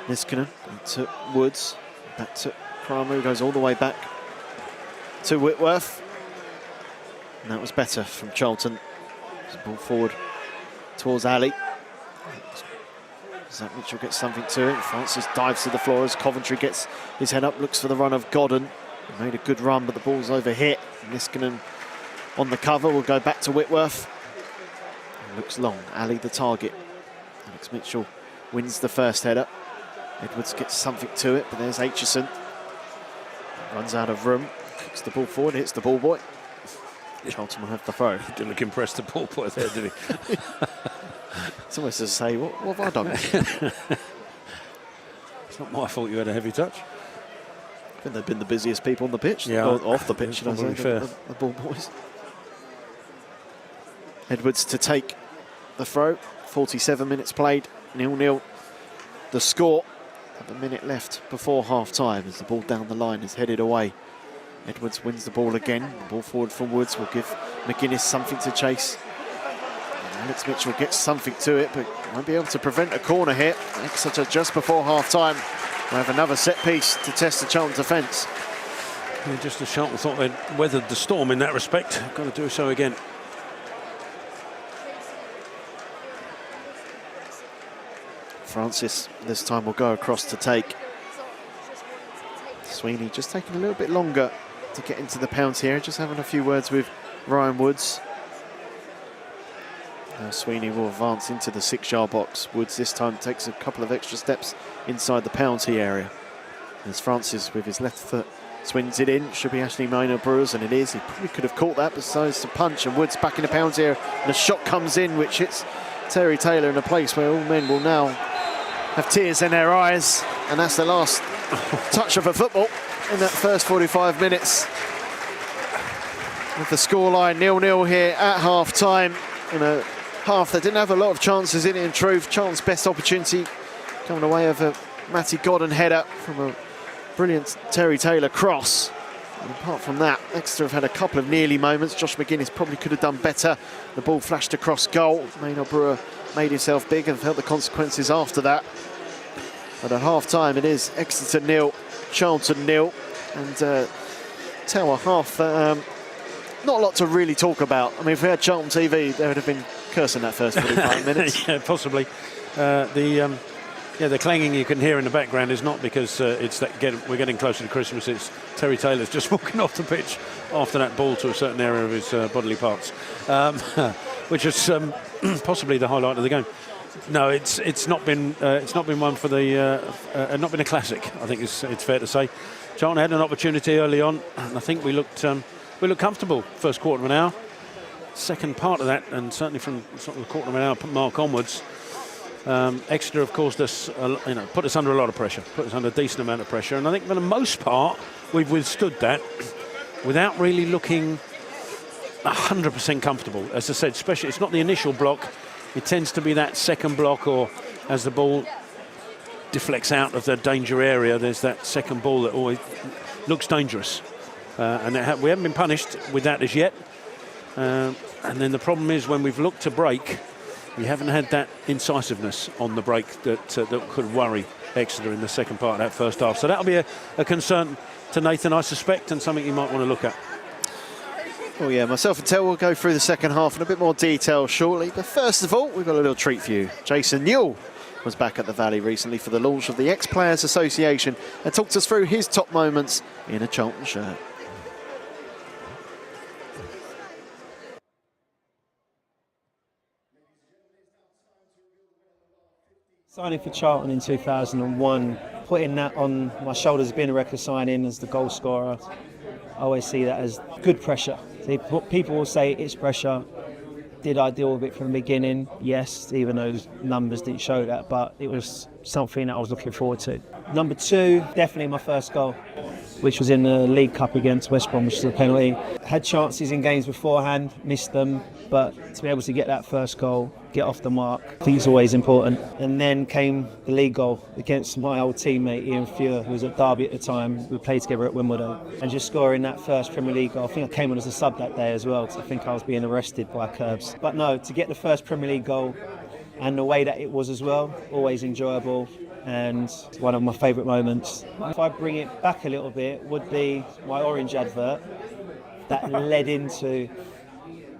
Niskanen to Woods, back to Kramer, goes all the way back to Whitworth, and that was better from Charlton. Ball forward towards Ali. Zach Mitchell gets something to it. Francis dives to the floor as Coventry gets his head up, looks for the run of Godden. He made a good run, but the ball's overhit. Niskanen on the cover will go back to Whitworth. It looks long. Ali the target. Alex Mitchell wins the first header. Edwards gets something to it, but there's Aitchison. Runs out of room, kicks the ball forward, hits the ball boy. Charlton will have the throw. Didn't look impressed, the ball boy there, did he? It's almost to say, what have I done? It's not my fault you had a heavy touch. I think they've been the busiest people on the pitch, yeah, or off the pitch, should I say, fair. The ball boys. Edwards to take the throw. 47 minutes played, 0-0. The score at a minute left before half-time as the ball down the line is headed away. Edwards wins the ball again. The ball forward from Woods will give McGuinness something to chase. Alex Mitchell gets something to it, but won't be able to prevent a corner here. Exeter just before half-time will have another set piece to test the Charlton defence. Yeah, just as Charlton thought they'd weathered the storm in that respect, got to do so again. Francis this time will go across to take. Sweeney just taking a little bit longer to get into the pounds here, just having a few words with Ryan Woods. Now Sweeney will advance into the 6-yard box. Woods this time takes a couple of extra steps inside the penalty area. As Francis with his left foot swings it in, should be Ashley Maynard-Brewers, and it is. He probably could have caught that, but decides to punch, and Woods back in the pounds here, and a shot comes in which hits Terry Taylor in a place where all men will now have tears in their eyes, and that's the last touch of a football in that first 45 minutes. With the scoreline 0-0 here at half-time, in a half that didn't have a lot of chances in it, in truth. Charlton's best opportunity coming away of a Matty Godden header from a brilliant Terry Taylor cross. And apart from that, Exeter have had a couple of nearly moments. Josh McGuinness probably could have done better. The ball flashed across goal. Maynard Brewer made himself big and felt the consequences after that. But at half-time, it is Exeter 0, Charlton 0. And Tower half, not a lot to really talk about. I mean, if we had Charlton TV, they would have been cursing that first 45 minutes. Yeah, possibly. The clanging you can hear in the background is not because it's that we're getting closer to Christmas. It's Terry Taylor's just walking off the pitch after that ball to a certain area of his bodily parts, which is possibly the highlight of the game. No, it's not been one for the not been a classic. I think it's fair to say. Charlton had an opportunity early on, and I think we looked comfortable first quarter of an hour. Second part of that, and certainly from sort of the quarter of an hour mark onwards, Exeter have caused us, put us under a lot of pressure, put us under a decent amount of pressure, and I think for the most part we've withstood that without really looking 100% comfortable. As I said, especially it's not the initial block. It tends to be that second block, or as the ball deflects out of the danger area, there's that second ball that always looks dangerous. And we haven't been punished with that as yet. And then the problem is when we've looked to break, we haven't had that incisiveness on the break that could worry Exeter in the second part of that first half. So that'll be a concern to Nathan, I suspect, and something you might want to look at. Well, yeah, myself and Tel will go through the second half in a bit more detail shortly. But first of all, we've got a little treat for you. Jason Newell was back at the Valley recently for the launch of the Ex-Players Association and talked us through his top moments in a Charlton shirt. Signing for Charlton in 2001, putting that on my shoulders, being a record signing as the goal scorer, I always see that as good pressure. People will say it's pressure. Did I deal with it from the beginning? Yes, even though those numbers didn't show that, but it was something that I was looking forward to. Number two, definitely my first goal, which was in the League Cup against West Brom, which was a penalty. Had chances in games beforehand, missed them, but to be able to get that first goal, get off the mark, I think it's always important. And then came the league goal against my old teammate Ian Fuhr, who was at Derby at the time. We played together at Wimbledon. And just scoring that first Premier League goal, I think I came on as a sub that day as well, because I think I was being arrested by Curbs. But no, to get the first Premier League goal and the way that it was as well, always enjoyable. And one of my favourite moments. If I bring it back a little bit, would be my Orange advert that led into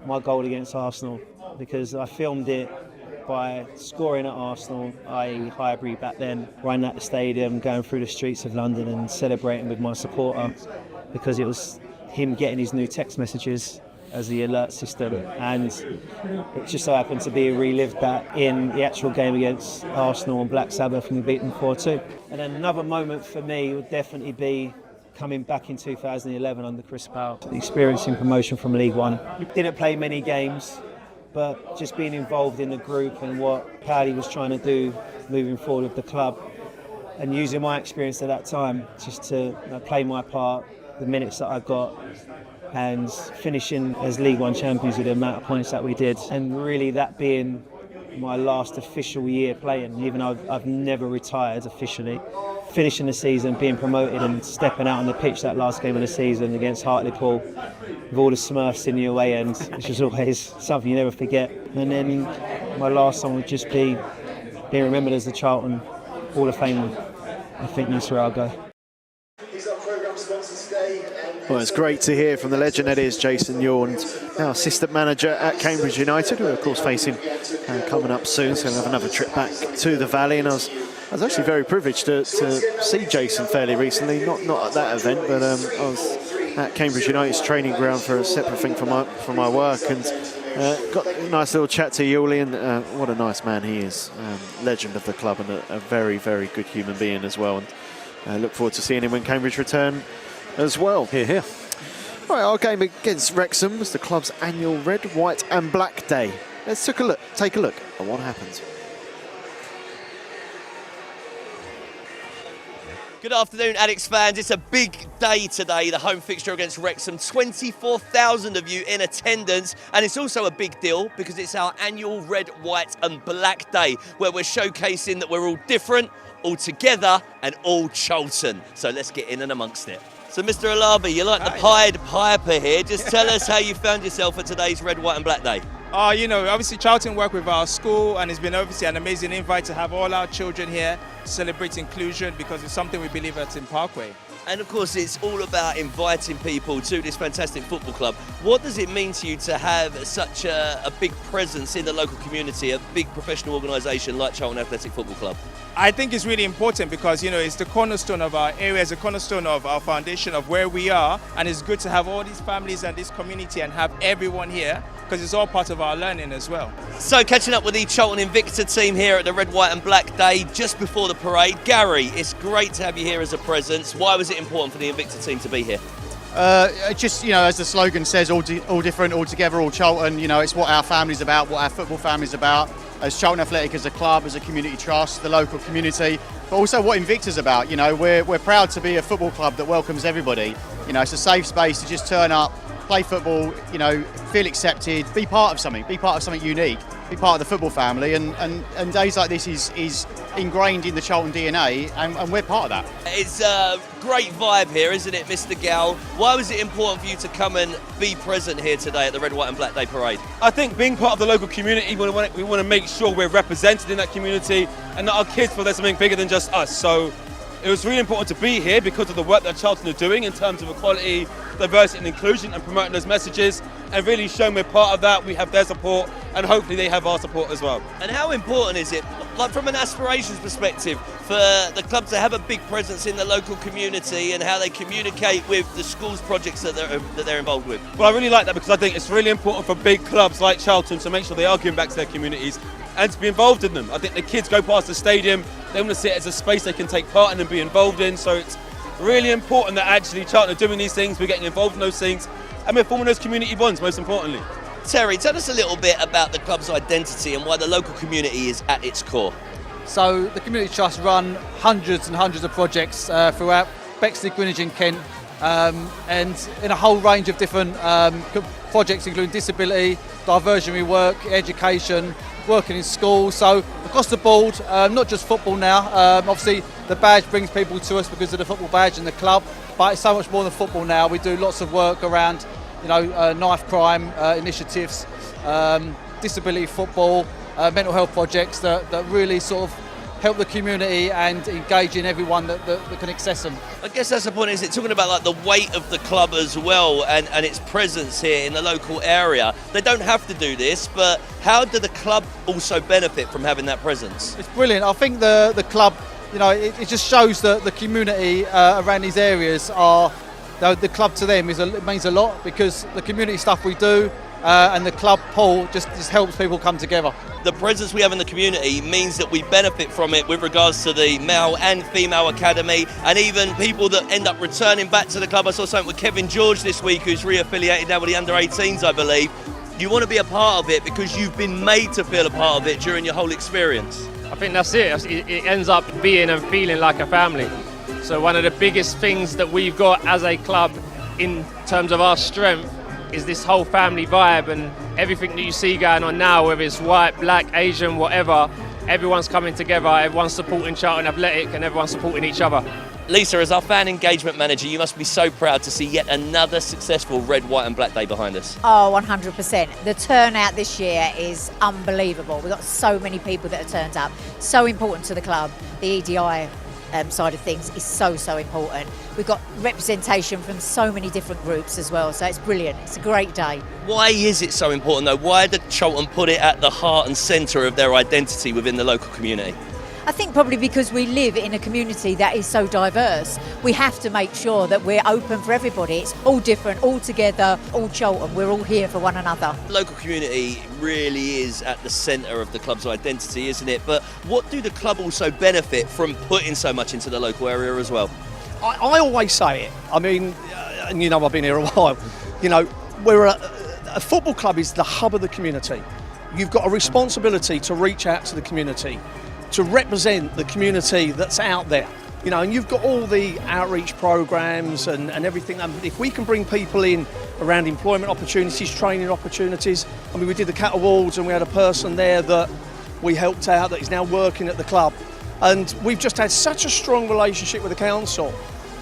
my goal against Arsenal, because I filmed it by scoring at Arsenal, i.e. Highbury back then, running at the stadium, going through the streets of London and celebrating with my supporter, because it was him getting his new text messages as the alert system, and it just so happened to be relived that in the actual game against Arsenal on Black Sabbath, and we beat them 4-2. And then another moment for me would definitely be coming back in 2011 under Chris Powell, experiencing promotion from League One. Didn't play many games, but just being involved in the group and what Paddy was trying to do moving forward with the club, and using my experience at that time just to play my part, the minutes that I got, and finishing as League One champions with the amount of points that we did, and really that being my last official year playing, even though I've never retired officially. Finishing the season, being promoted and stepping out on the pitch that last game of the season against Hartlepool with all the Smurfs in the away end, which is always something you never forget. And then my last one would just be being remembered as the Charlton Hall of Fame. I think that's where I'll go. Well, it's great to hear from the legend that is Jason Yorn, now assistant manager at Cambridge United, who are of course facing coming up soon, so we'll have another trip back to the Valley. And I was actually very privileged to see Jason fairly recently, not at that event, but I was at Cambridge United's training ground for a separate thing from my work, and got a nice little chat to Yuli, and what a nice man he is, legend of the club, and a very, very good human being as well. And look forward to seeing him when Cambridge return as well. Here, here. All right, our game against Wrexham was the club's annual Red, White and Black Day. Let's take a look at what happened. Good afternoon, Addicts fans. It's a big day today, the home fixture against Wrexham. 24,000 of you in attendance, and it's also a big deal because it's our annual Red, White and Black Day, where we're showcasing that we're all different, all together, and all Charlton. So let's get in and amongst it. So, Mr. Alabi, you're like the Pied Piper here. Just tell us how you found yourself at today's Red, White and Black Day. You know, obviously Charlton work with our school, and it's been obviously an amazing invite to have all our children here to celebrate inclusion, because it's something we believe at in Parkway. And of course, it's all about inviting people to this fantastic football club. What does it mean to you to have such a big presence in the local community, a big professional organisation like Charlton Athletic Football Club? I think it's really important because, you know, it's the cornerstone of our area, it's the cornerstone of our foundation of where we are, and it's good to have all these families and this community and have everyone here, because it's all part of our learning as well. So, catching up with the Charlton Invicta team here at the Red, White and Black Day just before the parade. Gary, it's great to have you here as a presence. Why was it important for the Invicta team to be here? Just, you know, as the slogan says, all different, all together, all Charlton. You know, it's what our family's about, what our football family's about. As Charlton Athletic as a club, as a community trust, the local community, but also what Invicta's about. You know, we're proud to be a football club that welcomes everybody. You know, it's a safe space to just turn up, play football, you know, feel accepted, be part of something unique, be part of the football family, and days like this is ingrained in the Charlton DNA, and we're part of that. It's a great vibe here, isn't it, Mr. Gow? Why was it important for you to come and be present here today at the Red, White and Black Day Parade? I think being part of the local community, we want to make sure we're represented in that community, and that our kids feel there's something bigger than just us. So it was really important to be here because of the work that Charlton are doing in terms of equality, diversity and inclusion, and promoting those messages, and really showing we're part of that. We have their support, and hopefully they have our support as well. And how important is it, like from an aspirations perspective, for the club to have a big presence in the local community and how they communicate with the schools projects that they're involved with? Well, I really like that because I think it's really important for big clubs like Charlton to make sure they are giving back to their communities and to be involved in them. I think the kids go past the stadium, they want to see it as a space they can take part in and be involved in, so it's really important that actually Charlton are doing these things, we're getting involved in those things, and we're forming those community bonds, most importantly. Terry, tell us a little bit about the club's identity and why the local community is at its core. So the Community Trust run hundreds and hundreds of projects throughout Bexley, Greenwich and Kent, and in a whole range of different projects, including disability, diversionary work, education, working in schools. So across the board, not just football now. Obviously the badge brings people to us because of the football badge and the club, but it's so much more than football now. We do lots of work around, you know, knife crime initiatives, disability football, mental health projects that really sort of help the community and engage in everyone that can access them. I guess that's the point, is it talking about like the weight of the club as well and its presence here in the local area. They don't have to do this, but how do the club also benefit from having that presence? It's brilliant. I think the club, you know, it just shows that the community around these areas are the club to them means a lot, because the community stuff we do and the club pool just helps people come together. The presence we have in the community means that we benefit from it with regards to the male and female academy, and even people that end up returning back to the club. I saw something with Kevin George this week, who's re-affiliated now with the under-18s, I believe. You want to be a part of it because you've been made to feel a part of it during your whole experience. I think that's it. It ends up being and feeling like a family. So one of the biggest things that we've got as a club in terms of our strength is this whole family vibe, and everything that you see going on now, whether it's white, black, Asian, whatever, everyone's coming together, everyone's supporting Charlton Athletic and everyone's supporting each other. Lisa, as our fan engagement manager, you must be so proud to see yet another successful red, white and black day behind us. Oh, 100%. The turnout this year is unbelievable. We've got so many people that have turned up. So important to the club. The EDI side of things is so important. We've got representation from so many different groups as well, so it's brilliant. It's a great day. Why is it so important though? Why did Charlton put it at the heart and centre of their identity within the local community? I think probably because we live in a community that is so diverse. We have to make sure that we're open for everybody. It's all different, all together, all Charlton. We're all here for one another. The local community really is at the centre of the club's identity, isn't it? But what do the club also benefit from putting so much into the local area as well? I always say it. I mean, and you know I've been here a while. You know, we're a football club is the hub of the community. You've got a responsibility to reach out to the community, to represent the community that's out there. You know, and you've got all the outreach programs and everything. And if we can bring people in around employment opportunities, training opportunities. I mean, we did the Cat Awards and we had a person there that we helped out that is now working at the club. And we've just had such a strong relationship with the council.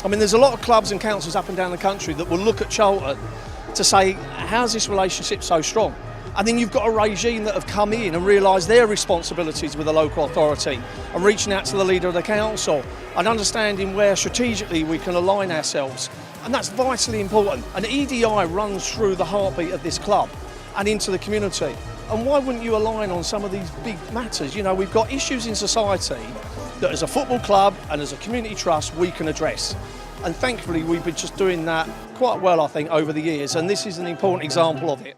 I mean, there's a lot of clubs and councils up and down the country that will look at Charlton to say, how's this relationship so strong? And then you've got a regime that have come in and realised their responsibilities with the local authority and reaching out to the leader of the council and understanding where strategically we can align ourselves. And that's vitally important. And EDI runs through the heartbeat of this club and into the community. And why wouldn't you align on some of these big matters? You know, we've got issues in society that as a football club and as a community trust we can address. And thankfully we've been just doing that quite well, I think, over the years. And this is an important example of it.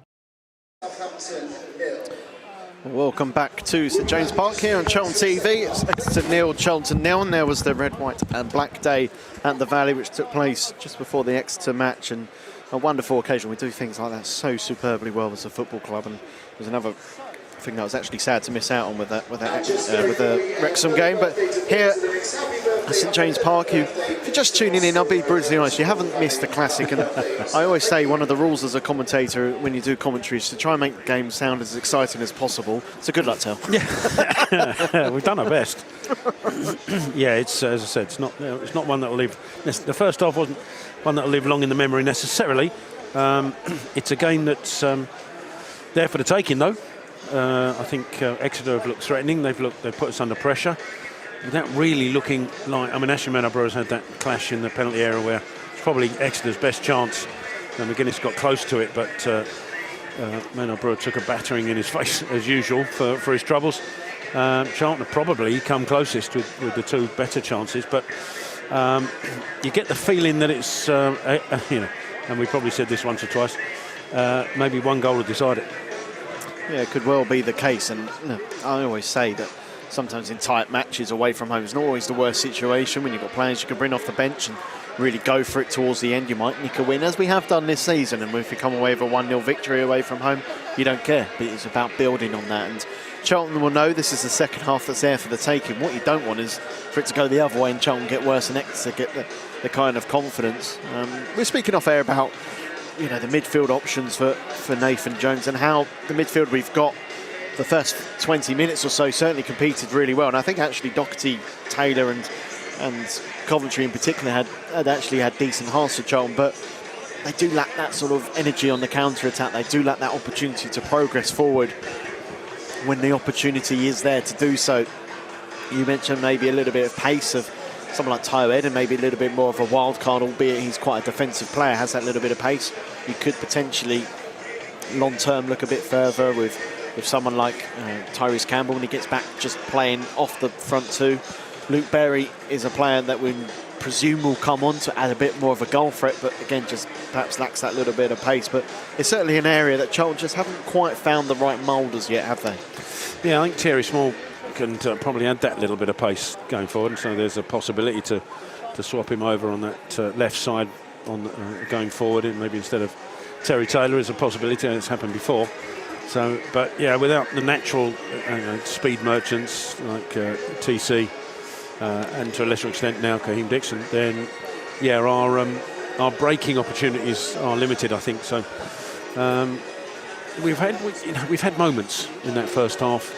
Welcome back to St James Park here on Charlton TV. It's Exeter 0, Charlton 0, and there was the red, white and black day at the Valley, which took place just before the Exeter match, and a wonderful occasion. We do things like that so superbly well as a football club, and there's another thing that I was actually sad to miss out on with the Wrexham game. But here at St James Park, if you're just tuning in, I'll be brutally honest, you haven't missed the classic. And I always say one of the rules as a commentator when you do commentary is to try and make the game sound as exciting as possible. So good luck, Tel. Yeah, we've done our best. Yeah, it's as I said, it's not one that will live. The first half wasn't one that will live long in the memory necessarily. It's a game that's there for the taking, though. I think Exeter have looked threatening. They've put us under pressure without really looking like. I mean, Ashley Meadowborough's had that clash in the penalty area where it's probably Exeter's best chance. And McGuinness got close to it, but Meadowborough took a battering in his face as usual for his troubles. Charlton have probably come closest with the two better chances, but you get the feeling that it's you know, and we probably said this once or twice. Maybe one goal will decide it. Yeah, it could well be the case, and I always say that sometimes in tight matches away from home, it's not always the worst situation. When you've got players you can bring off the bench and really go for it towards the end, you might nick a win, as we have done this season. And if you come away with a 1-0 victory away from home, you don't care. But it's about building on that. And Charlton will know this is the second half that's there for the taking. What you don't want is for it to go the other way and Charlton get worse and Exeter get the kind of confidence. We're speaking off air about the midfield options for Nathan Jones and how the midfield we've got the first 20 minutes or so certainly competed really well. And I think actually Doherty, Taylor and Coventry in particular had actually had decent halves for Charlton, but they do lack that sort of energy on the counter-attack. They do lack that opportunity to progress forward when the opportunity is there to do so. You mentioned maybe a little bit of pace of someone like Tyler Ed, and maybe a little bit more of a wild card, albeit he's quite a defensive player, has that little bit of pace. You could potentially long-term look a bit further with someone like Tyrese Campbell when he gets back just playing off the front two. Luke Berry is a player that when presume will come on to add a bit more of a goal threat, but again, just perhaps lacks that little bit of pace. But it's certainly an area that Charlton just haven't quite found the right mould as yet, have they? Yeah, I think Terry Small can probably add that little bit of pace going forward, and so there's a possibility to swap him over on that left side on going forward, and maybe instead of Terry Taylor is a possibility. It's happened before. So, but yeah, without the natural speed merchants like TC and to a lesser extent now Kaheem Dixon, then yeah, our breaking opportunities are limited, I think. So we've had moments in that first half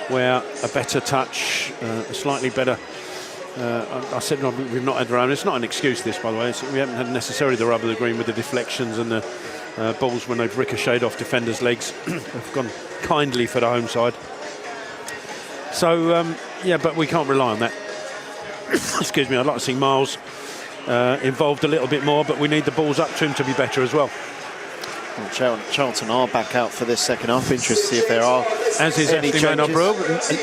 where a better touch, a slightly better. I said we've not had around. It's not an excuse, this, by the way. We haven't had necessarily the rub of the green with the deflections and the balls when they've ricocheted off defenders' legs. Have gone kindly for the home side. So yeah, but we can't rely on that. Excuse me. I'd like to see Miles involved a little bit more, but we need the balls up to him to be better as well. Well, Charlton are back out for this second half. Interested to see if there are as is any changes.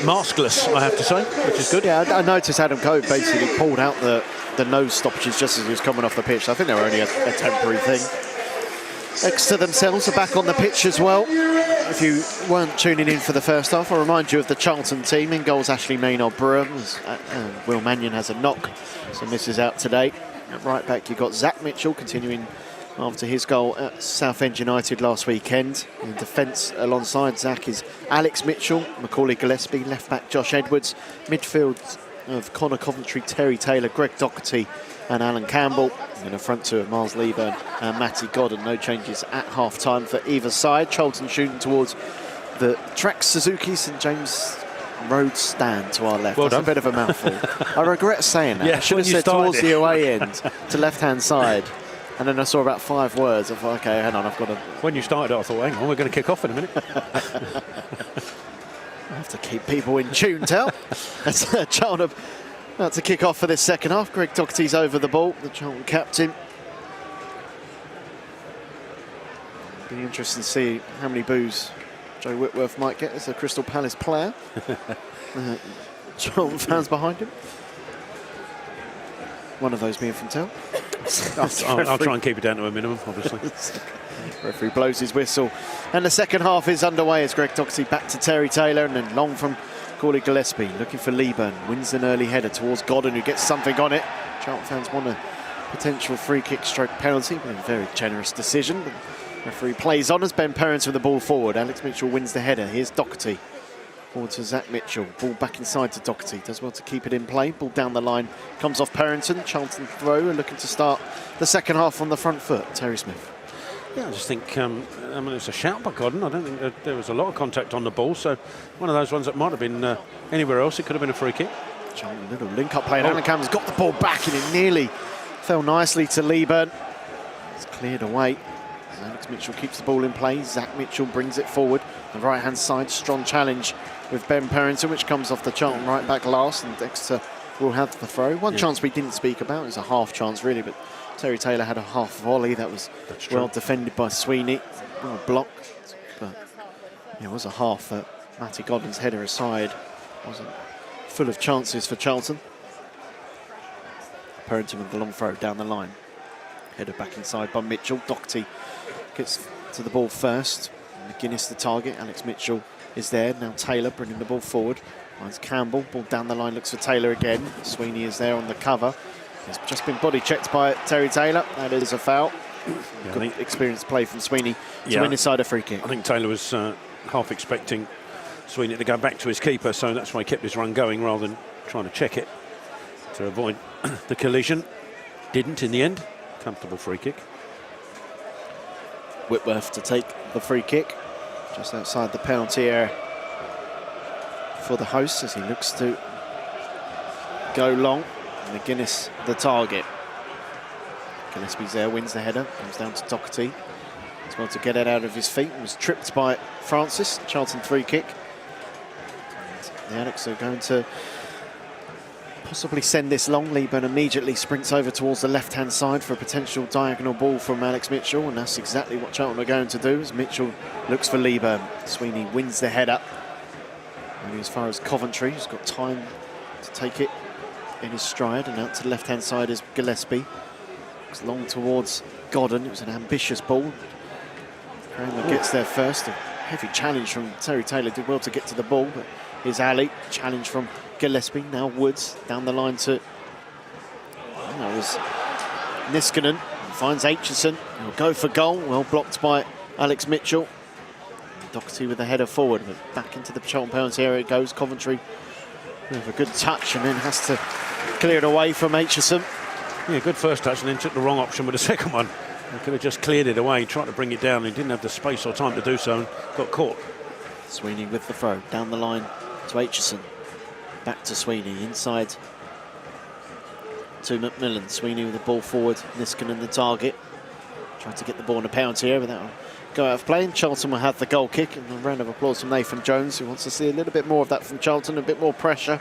Maskless, I have to say, which is good. Yeah, I noticed Adam Cove basically pulled out the nose stoppages just as he was coming off the pitch. So I think they were only a temporary thing. Exeter themselves are back on the pitch as well. If you weren't tuning in for the first half, I'll remind you of the Charlton team. In goals, Ashley Maynard-Brewer. Will Mannion has a knock, so misses out today. At right back, you've got Zach Mitchell continuing after his goal at Southend United last weekend. In defence alongside Zach is Alex Mitchell, Macaulay Gillespie, left back Josh Edwards, midfield of Connor Coventry, Terry Taylor, Greg Doherty and Alan Campbell. In the front two of Miles Lieburn and Matty Godden. No changes at half-time for either side. Charlton shooting towards the Track Suzuki St James Road stand to our left. Well That's done. a bit of a mouthful. I regret saying that. Yeah, I should have said towards the away end to left-hand side. And then I saw about 5 words. I thought, okay, hang on, I've got to... When you started it, I thought, hang on, we're going to kick off in a minute. I have to keep people in tune, Tel. That's Charlton about to kick off for this second half. Greg Doherty's over the ball, the Charlton captain. Be interesting to see how many boos Joe Whitworth might get as a Crystal Palace player. Charlton fans behind him. One of those being from Tel. I'll try and keep it down to a minimum, obviously. Referee blows his whistle. And the second half is underway as Greg Doherty back to Terry Taylor and then long from Macaulay Gillespie, looking for Lieburn. Wins an early header towards Godden, who gets something on it. Charlton fans want a potential free kick stroke penalty, but a very generous decision. The referee plays on as Ben Perrins with the ball forward. Alex Mitchell wins the header. Here's Doherty. Forward to Zach Mitchell. Ball back inside to Doherty. Does well to keep it in play. Ball down the line. Comes off Perrington. Charlton throw and looking to start the second half on the front foot. Terry Smith. Yeah, I just think, I mean, it's a shout by Godden. I don't think there was a lot of contact on the ball, so one of those ones that might have been anywhere else. It could have been a free kick. Charlton, little link-up play. And Alan Campbell's got the ball back and it nearly fell nicely to Lieburn. It's cleared away. Alex Mitchell keeps the ball in play. Zach Mitchell brings it forward. The right-hand side, strong challenge with Ben Perrington, which comes off the Charlton right back last, and Exeter will have the throw. One chance we didn't speak about, it was a half chance really, but Terry Taylor had a half volley that was well defended by Sweeney. Well blocked, but it was a half that Matty Godden's header aside wasn't full of chances for Charlton. Perrington with the long throw down the line. Header back inside by Mitchell. Doherty gets to the ball first. McGuinness the target. Alex Mitchell is there. Now Taylor bringing the ball forward. Finds Campbell. Ball down the line, looks for Taylor again. Sweeney is there on the cover. He's just been body checked by Terry Taylor. That is a foul. Yeah, Good experienced play from Sweeney to win inside a free kick. I think Taylor was half expecting Sweeney to go back to his keeper, so that's why he kept his run going rather than trying to check it to avoid the collision. Didn't in the end. Comfortable free kick. Whitworth to take the free kick just outside the penalty area for the hosts as he looks to go long. McGuinness the target. Gillespie's there, wins the header, comes down to Doherty. As well to get it out of his feet, was tripped by Francis. Charlton free kick. And the Addicts are going to possibly send this long. Lieburn immediately sprints over towards the left-hand side for a potential diagonal ball from Alex Mitchell, and that's exactly what Charlton are going to do as Mitchell looks for Lieburn. Sweeney wins the header. Maybe as far as Coventry, who's got time to take it in his stride, and out to the left-hand side is Gillespie. It's long towards Godden. It was an ambitious ball. Kramer gets there first. A heavy challenge from Terry Taylor. Did well to get to the ball, but here's Ali. Challenge from Gillespie. Now Woods down the line to... that was Niskanen. Finds Aitchison. He'll go for goal. Well blocked by Alex Mitchell. Doherty with the header forward, but back into the Charlton penalty area it goes. Coventry with a good touch and then has to clear it away from Aitchison. Yeah, good first touch and then took the wrong option with the second one. He could have just cleared it away, tried to bring it down. He didn't have the space or time to do so and got caught. Sweeney with the throw. Down the line to Aitchison. Back to Sweeney. Inside to McMillan. Sweeney with the ball forward. Niskanen the target. Trying to get the ball in the penalty area, but that'll go out of play. And Charlton will have the goal kick. And a round of applause from Nathan Jones, who wants to see a little bit more of that from Charlton, a bit more pressure.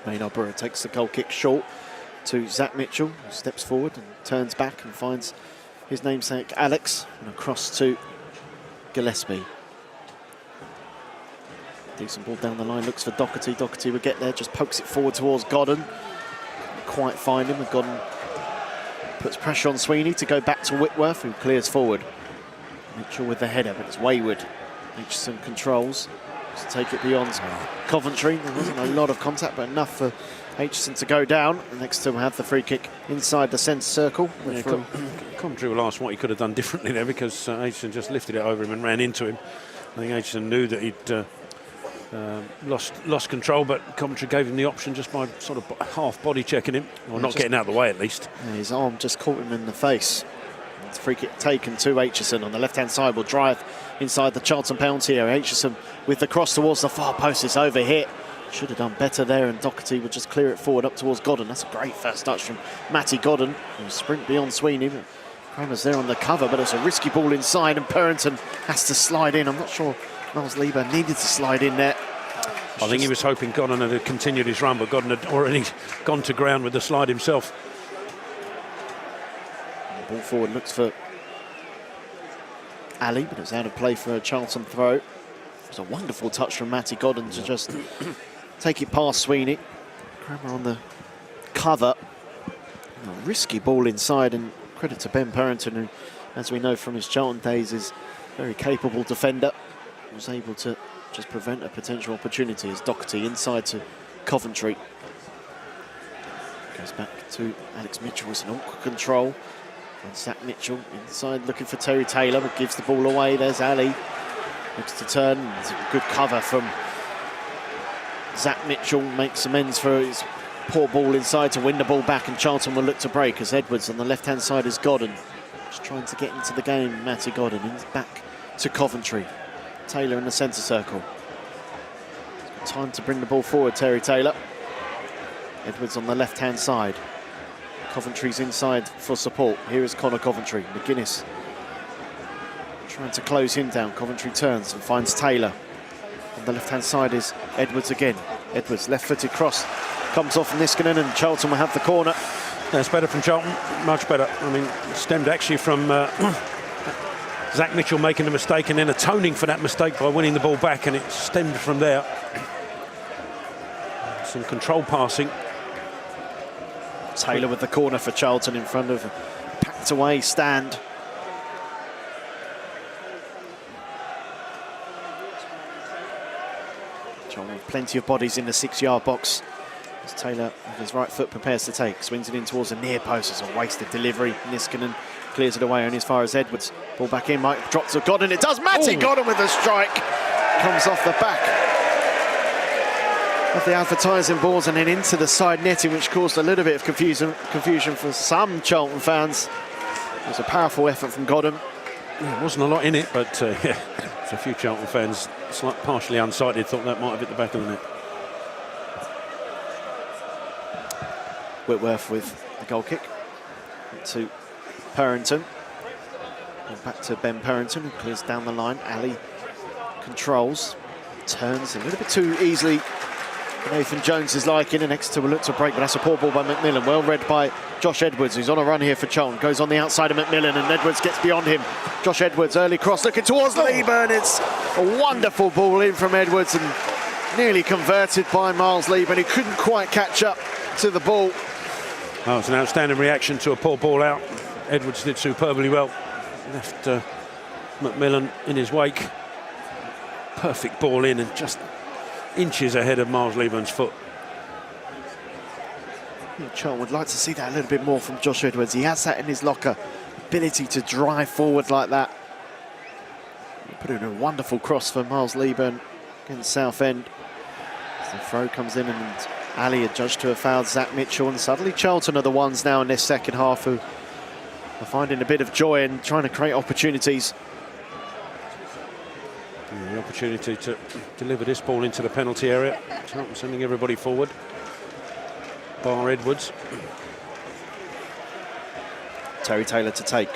Maynard Brewer takes the goal kick short to Zach Mitchell, who steps forward and turns back and finds his namesake Alex, and across to Gillespie. Decent ball down the line, looks for Doherty. Doherty will get there, just pokes it forward towards Godden. Can't quite find him, and Godden puts pressure on Sweeney to go back to Whitworth, who clears forward. Mitchell with the header, but it's wayward. Aitchison controls to take it beyond Coventry. There wasn't a lot of contact, but enough for Aitchison to go down. And next to him have the free kick inside the centre circle. Yeah, Coventry will ask what he could have done differently there, because Aitchison just lifted it over him and ran into him. I think Aitchison knew that he'd lost control, but Coventry gave him the option just by sort of half body checking him, or not getting out of the way at least. Yeah, his arm just caught him in the face. It's free kick taken to Aitchison on the left-hand side. Will drive inside the Charlton penalty area. Aitchison with the cross towards the far post. It's over hit. Should have done better there, and Doherty would just clear it forward up towards Godden. That's a great first touch from Matty Godden. He'll sprint beyond Sweeney, but Kramer's there on the cover, but it's a risky ball inside, and Perrington has to slide in. I'm not sure Miles Lieber needed to slide in there. I think he was hoping Godden had continued his run, but Godden had already gone to ground with the slide himself. Ball forward looks for Ali, but it's out of play for a Charlton throw. It was a wonderful touch from Matty Godden to just take it past Sweeney. Kramer on the cover. A risky ball inside, and credit to Ben Perrington, who, as we know from his Charlton days, is a very capable defender. Was able to just prevent a potential opportunity as Doherty inside to Coventry. Goes back to Alex Mitchell. It's an awkward control. And Zach Mitchell inside looking for Terry Taylor, but gives the ball away. There's Ali. Looks to turn. It's a good cover from Zach Mitchell. Makes amends for his poor ball inside to win the ball back, and Charlton will look to break as Edwards on the left-hand side is Godden. Just trying to get into the game, Matty Godden. He's back to Coventry. Taylor in the centre circle. Time to bring the ball forward, Terry Taylor. Edwards on the left-hand side. Coventry's inside for support. Here is Connor Coventry. McGuinness trying to close him down. Coventry turns and finds Taylor. On the left-hand side is Edwards again. Edwards, left-footed cross. Comes off Niskanen, and Charlton will have the corner. That's better from Charlton, much better. I mean, stemmed actually from Zach Mitchell making a mistake and then atoning for that mistake by winning the ball back, and it stemmed from there. Some control passing. Taylor with the corner for Charlton in front of a packed away stand. Charlton with plenty of bodies in the 6-yard box. As Taylor with his right foot prepares to take. Swings it in towards the near post. It's a wasted delivery. Niskanen clears it away only as far as Edwards. Ball back in, Mike drops to Godden. It does. Matty Godden with a strike. Comes off the back of the advertising balls and then into the side netting, which caused a little bit of confusion for some Charlton fans. It was a powerful effort from Godden. Yeah, there wasn't a lot in it, but yeah, for a few Charlton fans, partially unsighted, thought that might have hit the back of the net. Whitworth with the goal kick to Perrington. And back to Ben Perrington, who clears down the line. Ali controls, turns a little bit too easily. Nathan Jones is liking, and next to will look to break, but that's a poor ball by McMillan. Well read by Josh Edwards, who's on a run here for Charlton. Goes on the outside of McMillan, and Edwards gets beyond him. Josh Edwards, early cross, looking towards Lieber, and it's a wonderful ball in from Edwards, and nearly converted by Miles Lee, but he couldn't quite catch up to the ball. Oh, it's an outstanding reaction to a poor ball out. Edwards did superbly well. Left Macmillan in his wake. Perfect ball in and just inches ahead of Miles Leeburn's foot. Charlton would like to see that a little bit more from Josh Edwards. He has that in his locker, ability to drive forward like that. Put in a wonderful cross for Miles Leeburn against Southend. As the throw comes in and Ali adjudged to have fouled Zach Mitchell, and suddenly Charlton are the ones now in this second half who are finding a bit of joy and trying to create opportunities. The opportunity to deliver this ball into the penalty area. Charlton sending everybody forward. Bar Edwards. Terry Taylor to take.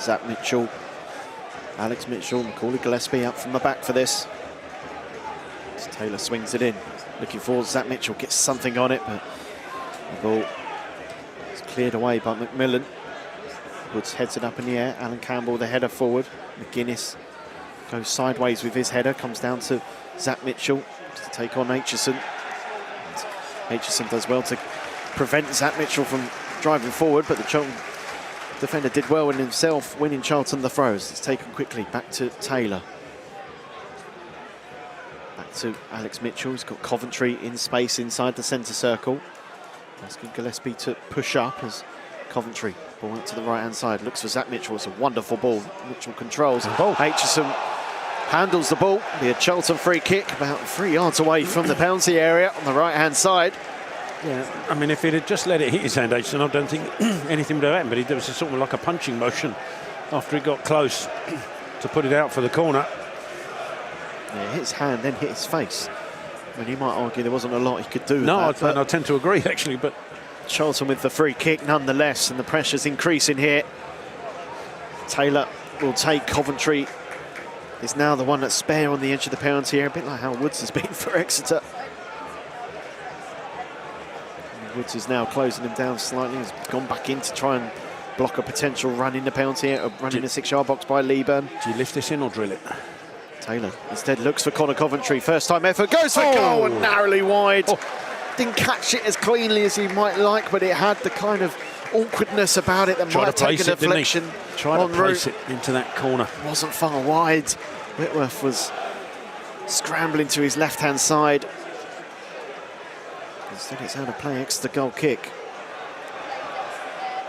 Zach Mitchell, Alex Mitchell, Macaulay Gillespie up from the back for this. As Taylor swings it in, looking forward. Zach Mitchell gets something on it, but the ball is cleared away by Macmillan. Woods heads it up in the air. Alan Campbell, the header forward. McGuinness goes sideways with his header, comes down to Zach Mitchell to take on Aitchison. Aitchison does well to prevent Zach Mitchell from driving forward, but the Charlton defender did well in himself, winning Charlton the throws. It's taken quickly, back to Taylor. Back to Alex Mitchell, he's got Coventry in space inside the centre circle. Asking Gillespie to push up as Coventry, ball out to the right-hand side, looks for Zach Mitchell. It's a wonderful ball. Mitchell controls. Aitchison handles the ball. Be a Charlton free kick, about 3 yards away from the penalty area on the right-hand side. Yeah, I mean, if he'd had just let it hit his hand, Aitchison, I don't think anything would have happened, but there was a sort of like a punching motion after he got close to put it out for the corner. Yeah, hit his hand, then hit his face. I mean, you might argue there wasn't a lot he could do with No, that, I tend to agree, actually, but Charlton with the free kick nonetheless, and the pressure's increasing here. Taylor will take. Coventry is now the one that's spare on the edge of the penalty area, a bit like how Woods has been for Exeter. And Woods is now closing him down slightly, has gone back in to try and block a potential run in the penalty area, run in the 6-yard box by Leeburn. Do you lift this in or drill it? Taylor instead looks for Connor Coventry, first time effort, goes for goal and narrowly wide. Didn't catch it as cleanly as he might like, but it had the kind of awkwardness about it that might have taken a deflection. Tried to place it into that corner. Wasn't far wide. Whitworth was scrambling to his left-hand side. Instead it's out of play, Exeter goal kick.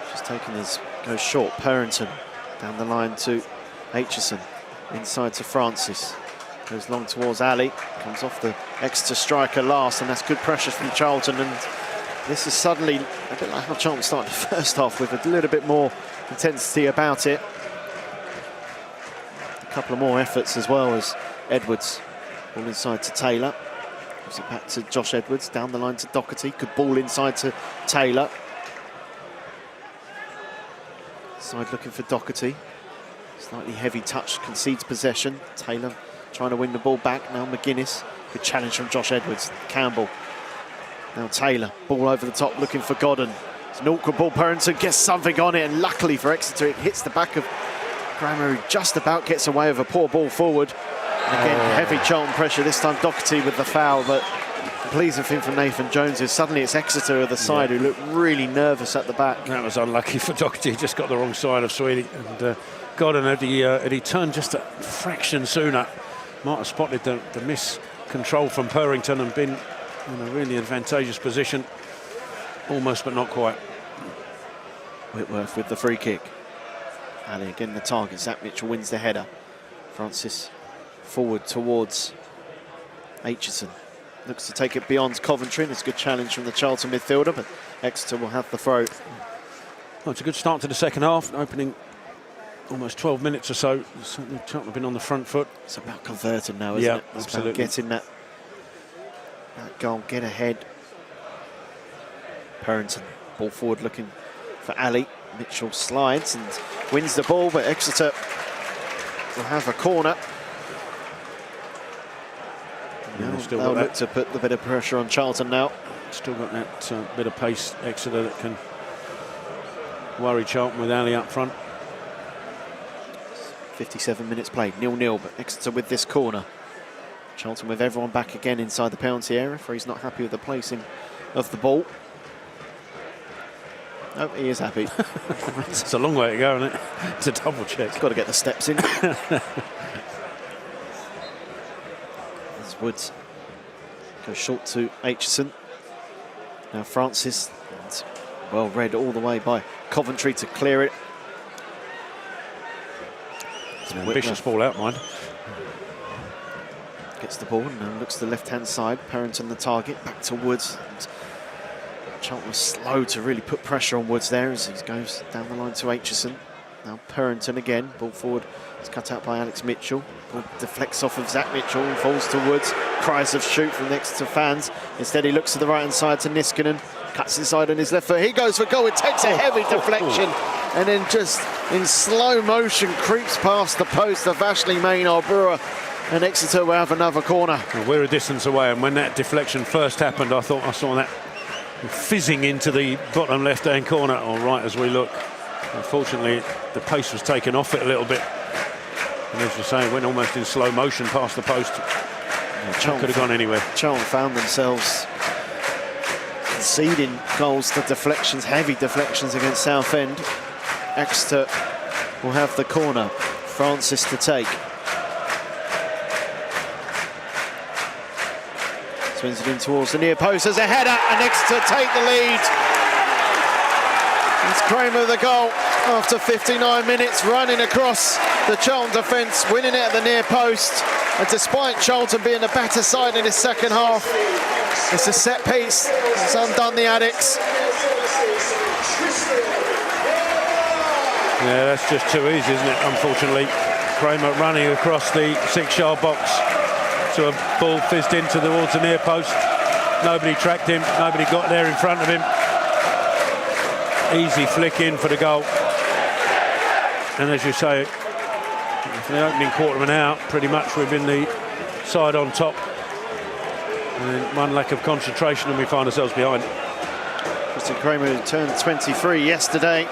Just taking his, goes short, Purrington down the line to Aitchison. Inside to Francis. Goes long towards Ali, comes off the Exeter striker last, and that's good pressure from Charlton. And this is suddenly a bit like how Charlton started the first half, with a little bit more intensity about it. A couple of more efforts as well as Edwards. Ball inside to Taylor. Gives it back to Josh Edwards, down the line to Doherty. Good ball inside to Taylor. Side looking for Doherty. Slightly heavy touch, concedes possession. Taylor trying to win the ball back. Now McGuinness. Good challenge from Josh Edwards. Campbell. Now Taylor. Ball over the top looking for Godden. It's an awkward ball. Purrington gets something on it, and luckily for Exeter, it hits the back of Grammer, who just about gets away with a poor ball forward. And again, heavy Charlton pressure. This time Doherty with the foul, but the pleasing thing from Nathan Jones is suddenly it's Exeter at the side who look really nervous at the back. That was unlucky for Doherty. He just got the wrong side of Sweeney. And Godden, had he turned just a fraction sooner, might have spotted the miscontrol from Purrington and been in a really advantageous position. Almost, but not quite. Whitworth with the free kick. Ali again the target. Zach Mitchell wins the header. Francis forward towards Aitchison. Looks to take it beyond Coventry, and it's a good challenge from the Charlton midfielder, but Exeter will have the throw. Well, it's a good start to the second half, opening almost 12 minutes or so. Certainly Charlton have been on the front foot. It's about converting now, isn't it? It's absolutely. about getting that goal, get ahead. Purrington, ball forward looking for Ali. Mitchell slides and wins the ball, but Exeter will have a corner. They'll look to put the bit of pressure on Charlton now. Still got that bit of pace, Exeter, that can worry Charlton with Ali up front. 57 minutes played, 0-0, but Exeter with this corner. Charlton with everyone back again inside the penalty area, for he's not happy with the placing of the ball. Oh, he is happy. It's a long way to go, isn't it? To double check. He's got to get the steps in. As Woods goes short to Aitchison. Now Francis, well read all the way by Coventry to clear it. It's an ambitious ball out, mind. Gets the ball and now looks to the left-hand side. Perrington the target, back to Woods. And Charlton was slow to really put pressure on Woods there as he goes down the line to Aitchison. Now Perrington again, ball forward. It's cut out by Alex Mitchell. Ball deflects off of Zach Mitchell and falls to Woods. Cries of shoot from the Exeter fans. Instead he looks to the right-hand side to Niskanen. Cuts inside on his left foot. He goes for goal. It takes a heavy deflection and then just in slow motion creeps past the post of Ashley Maynard-Brewer. And Exeter will have another corner. Well, we're a distance away, and when that deflection first happened, I thought I saw that fizzing into the bottom left-hand corner, or right as we look. Unfortunately, the pace was taken off it a little bit. And as you say, it went almost in slow motion past the post. Charlton could have gone anywhere. Charlton found themselves conceding goals to deflections, heavy deflections against Southend. Exeter will have the corner. Francis to take. Swings it in towards the near post as a header, and Exeter take the lead. It's Kramer the goal after 59 minutes, running across the Charlton defence, winning it at the near post. And despite Charlton being the better side in the second half, it's a set piece. It's undone the Addicts. Yeah, that's just too easy, isn't it? Unfortunately, Kramer running across the 6-yard box to a ball fizzed into towards the near post. Nobody tracked him, nobody got there in front of him. Easy flick in for the goal. And as you say, for the opening quarter of an hour, pretty much we've been the side on top. And then one lack of concentration and we find ourselves behind. Christian Kramer, who turned 23 yesterday,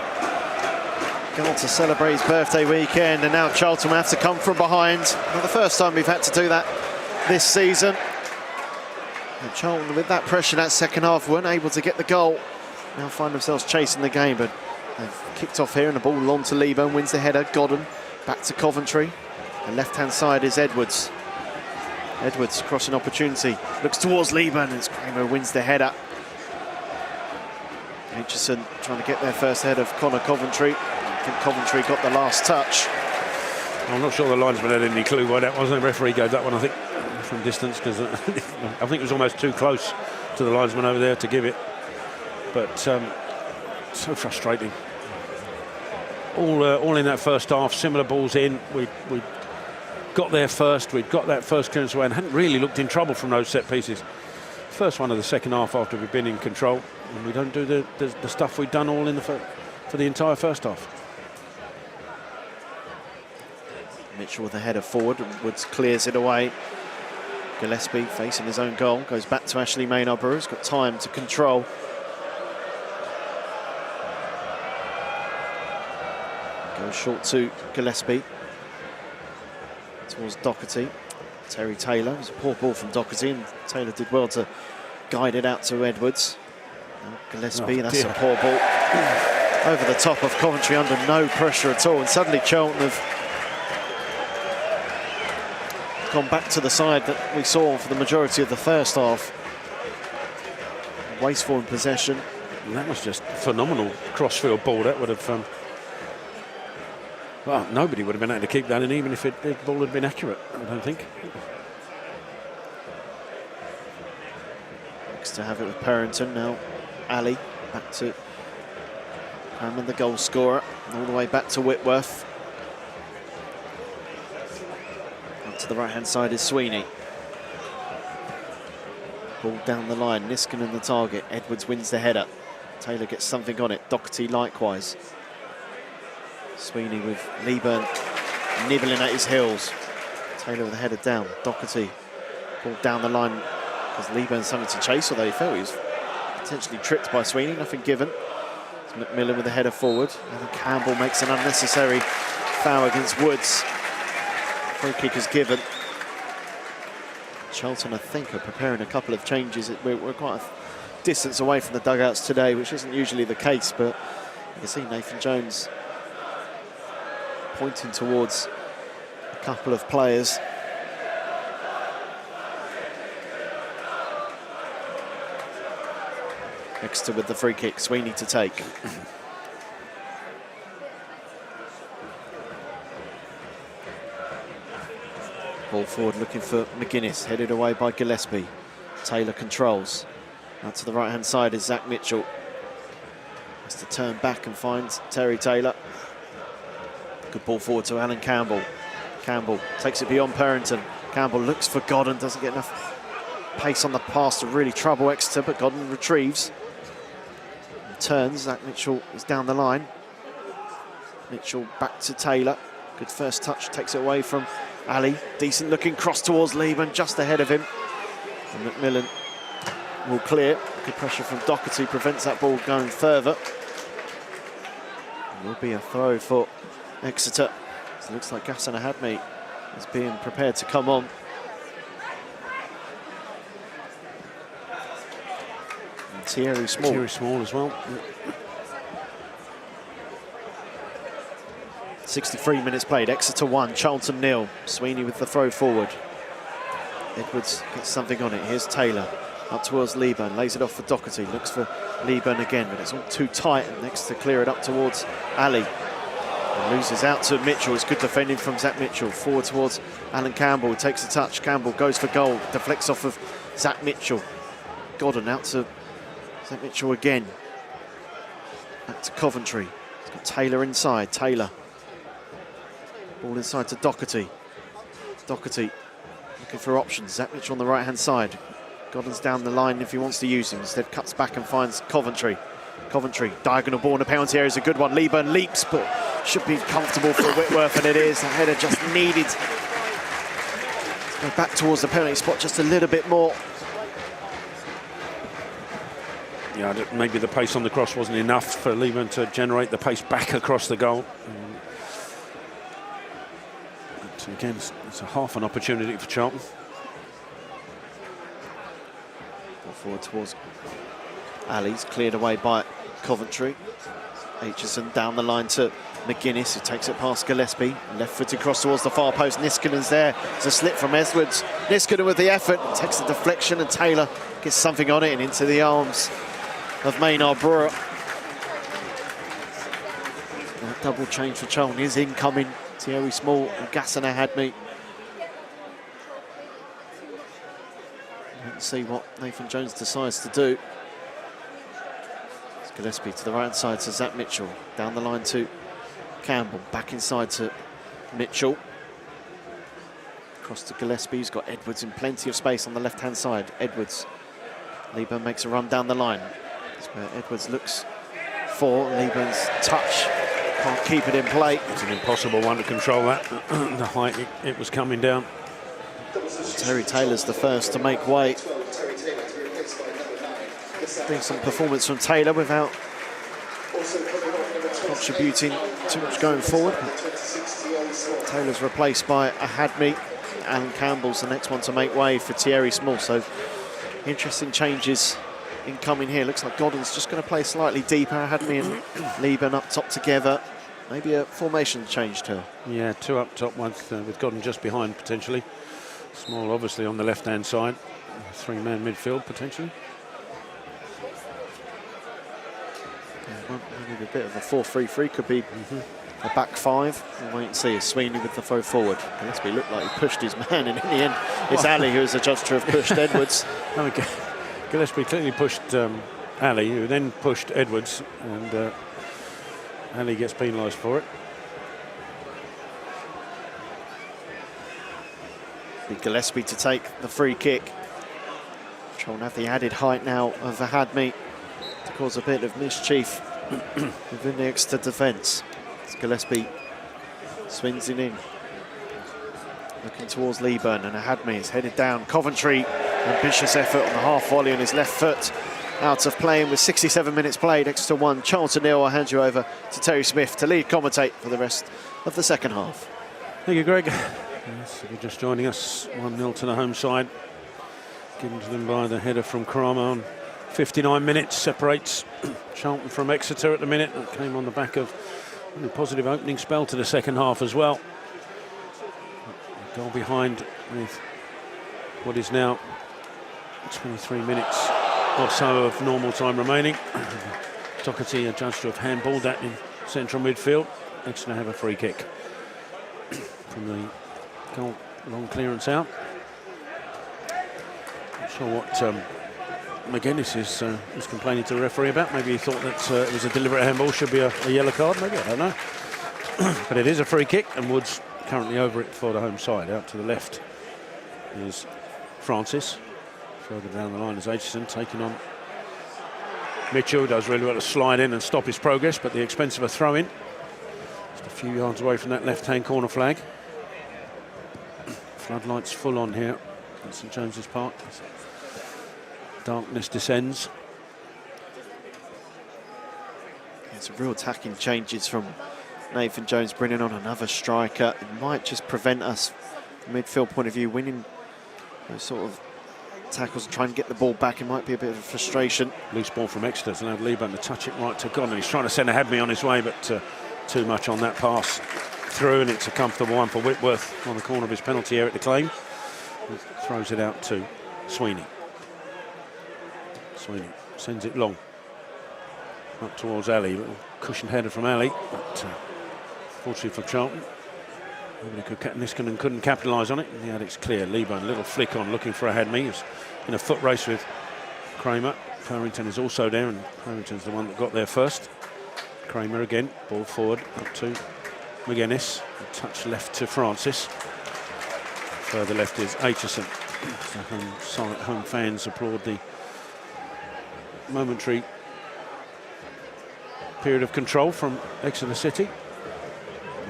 gone to celebrate his birthday weekend, and now Charlton will have to come from behind. Not the first time we've had to do that this season. And Charlton, with that pressure in that second half, weren't able to get the goal. Now find themselves chasing the game, but they've kicked off here and the ball on to Lieber, wins the header. Godden back to Coventry. The left-hand side is Edwards. Edwards crossing opportunity, looks towards Lieber, and as Kramer wins the header. Aitchison trying to get their first head of Connor Coventry. I think Coventry got the last touch. I'm not sure the linesman had any clue why that wasn't. The referee gave that one, I think, from distance, because I think it was almost too close to the linesman over there to give it. But so frustrating. All in that first half, similar balls in. We got there first, we'd got that first clearance away and hadn't really looked in trouble from those set pieces. First one of the second half after we've been in control, and we don't do the stuff we've done all in for the entire first half. Mitchell with a header forward, and Woods clears it away. Gillespie facing his own goal, goes back to Ashley Maynard-Brewer, has got time to control. Goes short to Gillespie. Towards Doherty. Terry Taylor. It was a poor ball from Doherty, and Taylor did well to guide it out to Edwards. Now Gillespie, that's a poor ball. Over the top of Coventry under no pressure at all, and suddenly Charlton have gone back to the side that we saw for the majority of the first half. Wasteful in possession. And that was just phenomenal crossfield ball. That would have... well, nobody would have been able to keep that in, even if the ball had been accurate, I don't think. Next to have it with Perrington, now Ali back to Hammond, the goal scorer, all the way back to Whitworth. Up to the right-hand side is Sweeney. Ball down the line, Niskanen the target, Edwards wins the header. Taylor gets something on it, Doherty likewise. Sweeney with Lieber nibbling at his heels. Taylor with the header down. Doherty ball down the line because Lieber had something to chase, although he felt he was potentially tripped by Sweeney. Nothing given. It's McMillan with the header forward. And Campbell makes an unnecessary foul against Woods. Free kick is given. Charlton, I think, are preparing a couple of changes. We're quite a distance away from the dugouts today, which isn't usually the case, but you can see Nathan Jones pointing towards a couple of players. Exeter with the free kick, Sweeney to take. Ball forward looking for McGuinness, headed away by Gillespie. Taylor controls. Out to the right-hand side is Zach Mitchell. Has to turn back and finds Terry Taylor. Good ball forward to Alan Campbell. Campbell takes it beyond Perrington. Campbell looks for Godden, doesn't get enough pace on the pass to really trouble Exeter, but Godden retrieves. And turns, Zach Mitchell is down the line. Mitchell back to Taylor. Good first touch, takes it away from Ali. Decent looking cross towards Lieben, just ahead of him. And McMillan will clear. Good pressure from Doherty prevents that ball going further. It will be a throw for Exeter. So it looks like Ghassan Ahadmi is being prepared to come on. And Thierry Small. Thierry Small as well. 63 minutes played, Exeter 1, Charlton 0. Sweeney with the throw forward. Edwards gets something on it. Here's Taylor up towards Lieben, lays it off for Doherty, looks for Lieben again, but it's all too tight, and Exeter clear it up towards Ali. And loses out to Mitchell. It's good defending from Zach Mitchell. Forward towards Alan Campbell, who takes a touch. Campbell goes for goal, deflects off of Zach Mitchell. Godden out to Zach Mitchell again. Back to Coventry. He's got Taylor inside. Taylor. Ball inside to Doherty. Doherty looking for options. Zach Mitchell on the right-hand side. Godden's down the line if he wants to use him. Instead cuts back and finds Coventry. Coventry, diagonal ball in the penalty area is a good one. Lieben leaps, but should be comfortable for Whitworth, and it is. The header just needed to go back towards the penalty spot just a little bit more. Yeah, maybe the pace on the cross wasn't enough for Lieben to generate the pace back across the goal. But again, it's a half an opportunity for Charlton. Ball forward towards Ali's, cleared away by Coventry. Aitchison down the line to McGuinness, who takes it past Gillespie. Left-footed cross towards the far post. Niskanen's there. It's a slip from Edwards. Niskanen with the effort, takes the deflection, and Taylor gets something on it and into the arms of Maynard Brewer. That double change for Charlton is incoming. Thierry Small and Ghassan Ahadmi. Let's see what Nathan Jones decides to do. It's Gillespie to the right side to Zach Mitchell. Down the line to Campbell. Back inside to Mitchell. Across to Gillespie, who's got Edwards in plenty of space on the left-hand side. Edwards. Lieben makes a run down the line. That's where Edwards looks for. Lieben's touch. Can't keep it in play. It's an impossible one to control that. The height it was coming down. Terry Taylor's the first to make way. Decent performance from Taylor without contributing too much going forward. Taylor's replaced by Ahadmi. Alan Campbell's the next one to make way for Thierry Small. So interesting changes incoming here. Looks like Godden's just going to play slightly deeper. Ahadmi and Lieben up top together. Maybe a formation change too. Yeah, two up top, one with Godden just behind potentially. Small obviously on the left-hand side. Three-man midfield potentially. Yeah, maybe a bit of a 4-3-3 could be a back five. We'll wait and see. Sweeney with the throw forward. Gillespie looked like he pushed his man, and in the end it's Ali who is adjudged to have pushed Edwards. No, Gillespie clearly pushed Ali, who then pushed Edwards, and Ali gets penalised for it. Gillespie to take the free kick. Trying to have the added height now of Ahadmi to cause a bit of mischief within the Exeter defence. Gillespie swings it in, looking towards Lieben, and Ahadmi is headed down. Coventry, ambitious effort on the half volley on his left foot. out of play, and with 67 minutes played, Exeter 1, Charlton 0. I'll hand you over to Terry Smith to lead commentate for the rest of the second half. Thank you, Greg. Yes, if you're just joining us, 1-0 to the home side. Given to them by the header from Kramer on 59 minutes. Separates Charlton from Exeter at the minute. That came on the back of a positive opening spell to the second half as well. A goal behind with what is now 23 minutes or so of normal time remaining. Doherty adjudged to have handballed that in central midfield. Exeter have a free kick from the goal, long clearance out. Not sure what McGuinness is complaining to the referee about. Maybe he thought that it was a deliberate handball, should be a yellow card, maybe, I don't know. But it is a free kick, and Woods currently over it for the home side. Out to the left is Francis. Further down the line is Aitchison taking on Mitchell. Does really well to slide in and stop his progress, but the expense of a throw-in. Just a few yards away from that left-hand corner flag. Floodlights full on here at St James's Park. Darkness descends. It's a real attacking changes from Nathan Jones, bringing on another striker. It might just prevent us, from a midfield point of view, winning those sort of tackles and trying to get the ball back. It might be a bit of a frustration. Loose ball from Exeter. It's allowed Liban to touch it right to Godden. He's trying to send a Hadme on his way, but too much on that pass through, and it's a comfortable one for Whitworth on the corner of his penalty area at the claim. He throws it out to Sweeney. Sweeney sends it long up towards Ali. Little cushioned header from Ali, but fortunately for Charlton, Niskanen couldn't capitalise on it. The Addicts clear. Liban, little flick on, looking for a Hadme. He's in a foot race with Kramer. Purrington is also there, and Purrington's the one that got there first. Kramer again, ball forward up to McGuinness. A touch left to Francis. Further left is Aitchison. Home fans applaud the momentary period of control from Exeter City.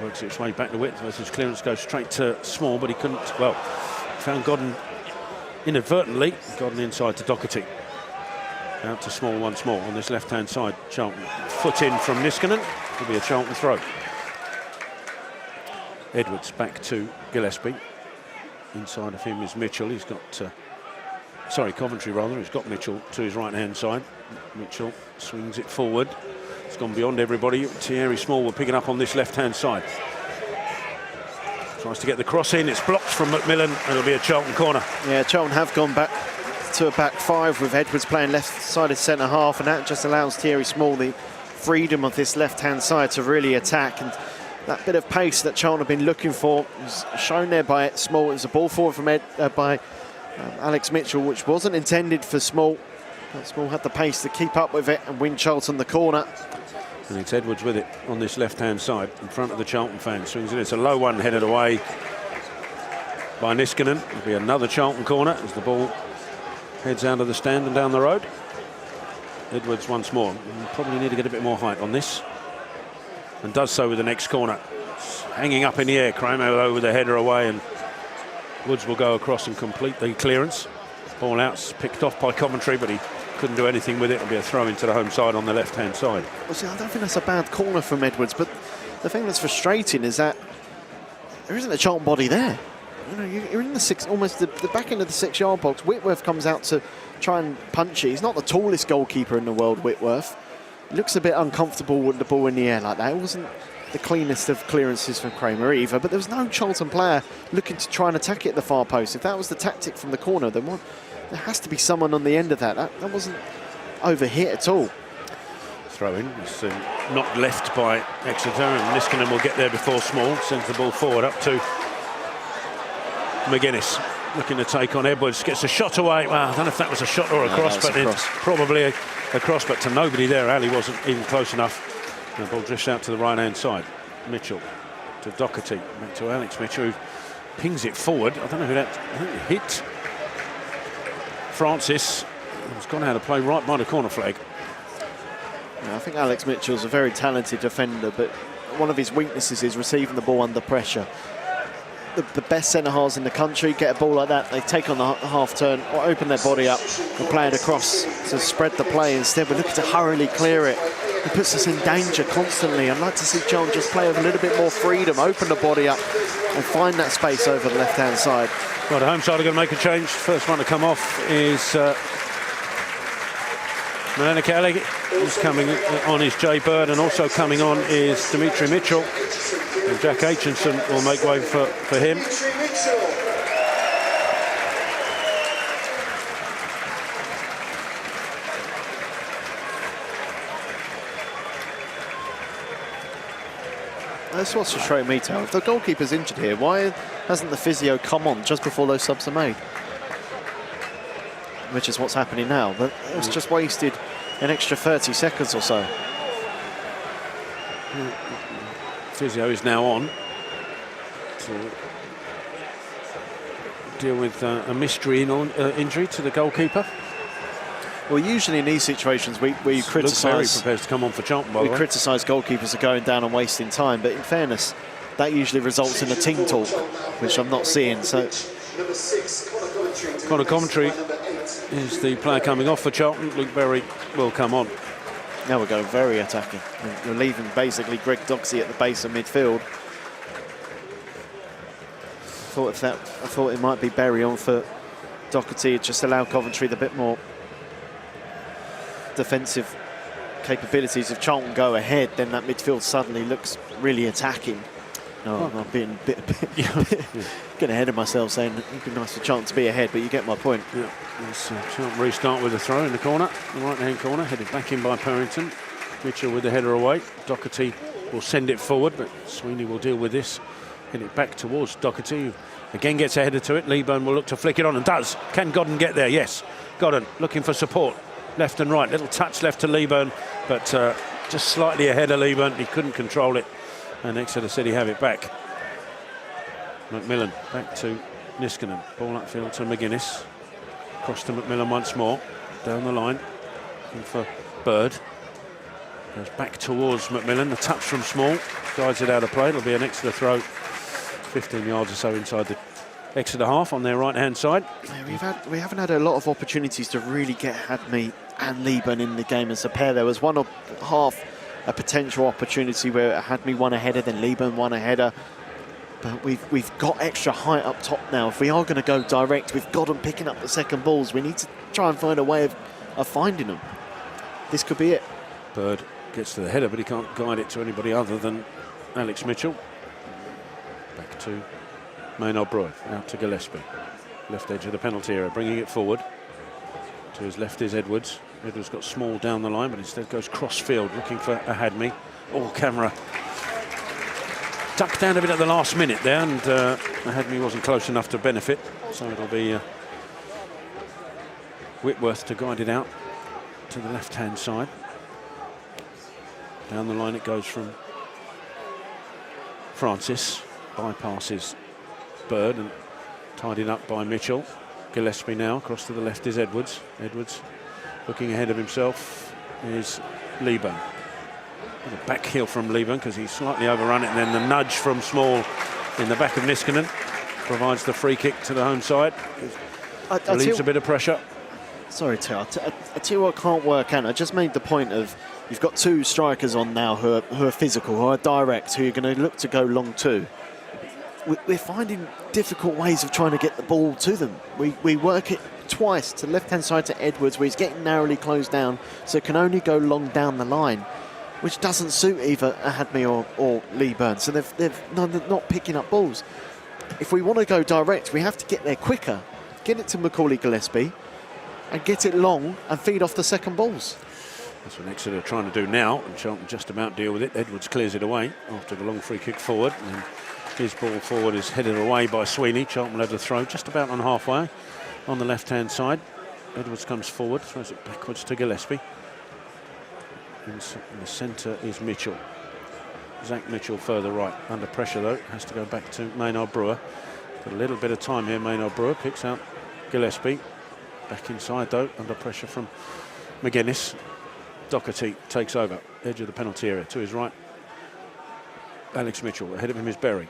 Works its way back to Whitworth. His clearance goes straight to Small, but he couldn't. Well, found Godden inadvertently. Godden inside to Doherty. Out to Small once more on this left-hand side. Charlton foot in from Niskanen. It'll be a Charlton throw. Edwards back to Gillespie. Inside of him is Mitchell. He's got Coventry rather. He's got Mitchell to his right-hand side. Mitchell swings it forward. It's gone beyond everybody. Thierry Small will pick it up on this left-hand side. Tries to get the cross in. It's blocked from Macmillan, and it'll be a Charlton corner. Yeah, Charlton have gone back to a back five with Edwards playing left-sided centre-half, and that just allows Thierry Small the freedom of this left-hand side to really attack. And that bit of pace that Charlton have been looking for was shown there by Small. It was a ball forward from by Alex Mitchell, which wasn't intended for Small. But Small had the pace to keep up with it and win Charlton the corner. And it's Edwards with it on this left-hand side in front of the Charlton fans. Swings it. It's a low one headed away by Niskanen. It'll be another Charlton corner as the ball heads out of the stand and down the road. Edwards once more. Probably need to get a bit more height on this. And does so with the next corner. It's hanging up in the air. Kramer over the header away, and Woods will go across and complete the clearance. Ball out, picked off by Coventry, but he couldn't do anything with it. It'll be a throw into the home side on the left-hand side. Well, see, I don't think that's a bad corner from Edwards, but the thing that's frustrating is that there isn't a Charlton body there. You know, you're in the six, almost the back end of the 6-yard box. Whitworth comes out to try and punch it. He's not the tallest goalkeeper in the world, Whitworth. He looks a bit uncomfortable with the ball in the air like that. It wasn't the cleanest of clearances from Kramer either, but there was no Charlton player looking to try and attack it at the far post. If that was the tactic from the corner, then there has to be someone on the end of that. That wasn't over hit at all. Throw in. It's not left by Exeter, and Niskanen will get there before Small. Sends the ball forward up to McGuinness. Looking to take on Edwards. Gets a shot away. Well, I don't know if that was a shot or a cross, but it's probably a cross, but to nobody there. Ali wasn't even close enough. The ball drifts out to the right-hand side. Mitchell to Doherty. Back to Alex Mitchell, who pings it forward. I don't know who that... I think it hit Francis. He's gone out of play right by the corner flag. Yeah, I think Alex Mitchell's a very talented defender, but one of his weaknesses is receiving the ball under pressure. the best centre-halves in the country get a ball like that, they take on the half turn or open their body up and play it across to spread the play. Instead, we're looking to hurriedly clear it. It puts us in danger constantly. I'd like to see Charlton just play with a little bit more freedom, open the body up and find that space over the left-hand side. Well, the home side are going to make a change. First one to come off is Melena Kelly. Who's coming on is Jay Bird, and also coming on is Dimitri Mitchell. And Jack Aitchison will make way for him. That's what's frustrating me, Tal. If the goalkeeper's injured here, why hasn't the physio come on just before those subs are made? Which is what's happening now, but it's just wasted an extra 30 seconds or so. Physio is now on to deal with a mystery injury to the goalkeeper. Well, usually in these situations we criticise. Very prepared to come on for Charlton, by the way. We criticise goalkeepers for going down and wasting time, but in fairness, that usually results in a team talk, which I'm not seeing. So, Connor Coventry is the player coming off for Charlton. Luke Berry will come on. Now we're going very attacking. We're leaving basically Greg Doxey at the base of midfield. I thought it might be Berry on for Doherty, just allow Coventry the bit more defensive capabilities. If Charlton go ahead, then that midfield suddenly looks really attacking. No, I'm being getting ahead of myself, saying it'd be nice for Charlton to be ahead, but you get my point. Yeah, Charlton restart with a throw in the corner, the right-hand corner, headed back in by Perrington. Mitchell with the header away. Doherty will send it forward, but Sweeney will deal with this. Head it back towards Doherty, who again gets a header to it. Leeburn will look to flick it on and does. Can Godden get there? Yes. Godden looking for support. Left and right, little touch left to Leeburn, but just slightly ahead of Leeburn. He couldn't control it, and Exeter City have it back. McMillan back to Niskanen. Ball upfield to McGuinness. Cross to McMillan once more. Down the line, looking for Bird. Goes back towards McMillan. The touch from Small guides it out of play. It'll be an Exeter throw, 15 yards or so inside the Exeter half on their right-hand side. Yeah, we haven't had a lot of opportunities to really get Hadme and Leeburn in the game as a pair. There was one half a potential opportunity where Hadme won a header, then Leeburn won a header. But we've got extra height up top now. If we are going to go direct, we've got them picking up the second balls. We need to try and find a way of finding them. This could be it. Bird gets to the header, but he can't guide it to anybody other than Alex Mitchell. Back to Maynard Brewer, out to Gillespie. Left edge of the penalty area, bringing it forward. To his left is Edwards. Edwards got Small down the line, but instead goes cross-field, looking for Ahadmi. Oh, camera ducked down a bit at the last minute there, and Ahadmi wasn't close enough to benefit. So it'll be Whitworth to guide it out to the left-hand side. Down the line it goes from Francis, bypasses Bird and tidied up by Mitchell. Gillespie now, across to the left is Edwards. Edwards looking ahead of himself is Leeburn. A back heel from Leeburn because he's slightly overrun it, and then the nudge from Small in the back of Niskanen provides the free kick to the home side. Relieves a bit of pressure. Sorry, Till. I tell you what can't work out. I just made the point of you've got two strikers on now who are physical, who are direct, who are going to look to go long too. We're finding difficult ways of trying to get the ball to them. We work it twice to the left-hand side to Edwards, where he's getting narrowly closed down, so it can only go long down the line, which doesn't suit either Ahadmi or Leeburn. So they're not picking up balls. If we want to go direct, we have to get there quicker, get it to Macaulay Gillespie, and get it long and feed off the second balls. That's what Exeter are trying to do now, and Charlton just about deal with it. Edwards clears it away after the long free kick forward. And his ball forward is headed away by Sweeney. Charlton led the throw just about on halfway on the left-hand side. Edwards comes forward, throws it backwards to Gillespie. In the centre is Mitchell. Zach Mitchell further right. Under pressure though, has to go back to Maynard Brewer. Got a little bit of time here. Maynard Brewer picks out Gillespie. Back inside though, under pressure from McGuinness. Doherty takes over, edge of the penalty area to his right. Alex Mitchell, ahead of him is Berry.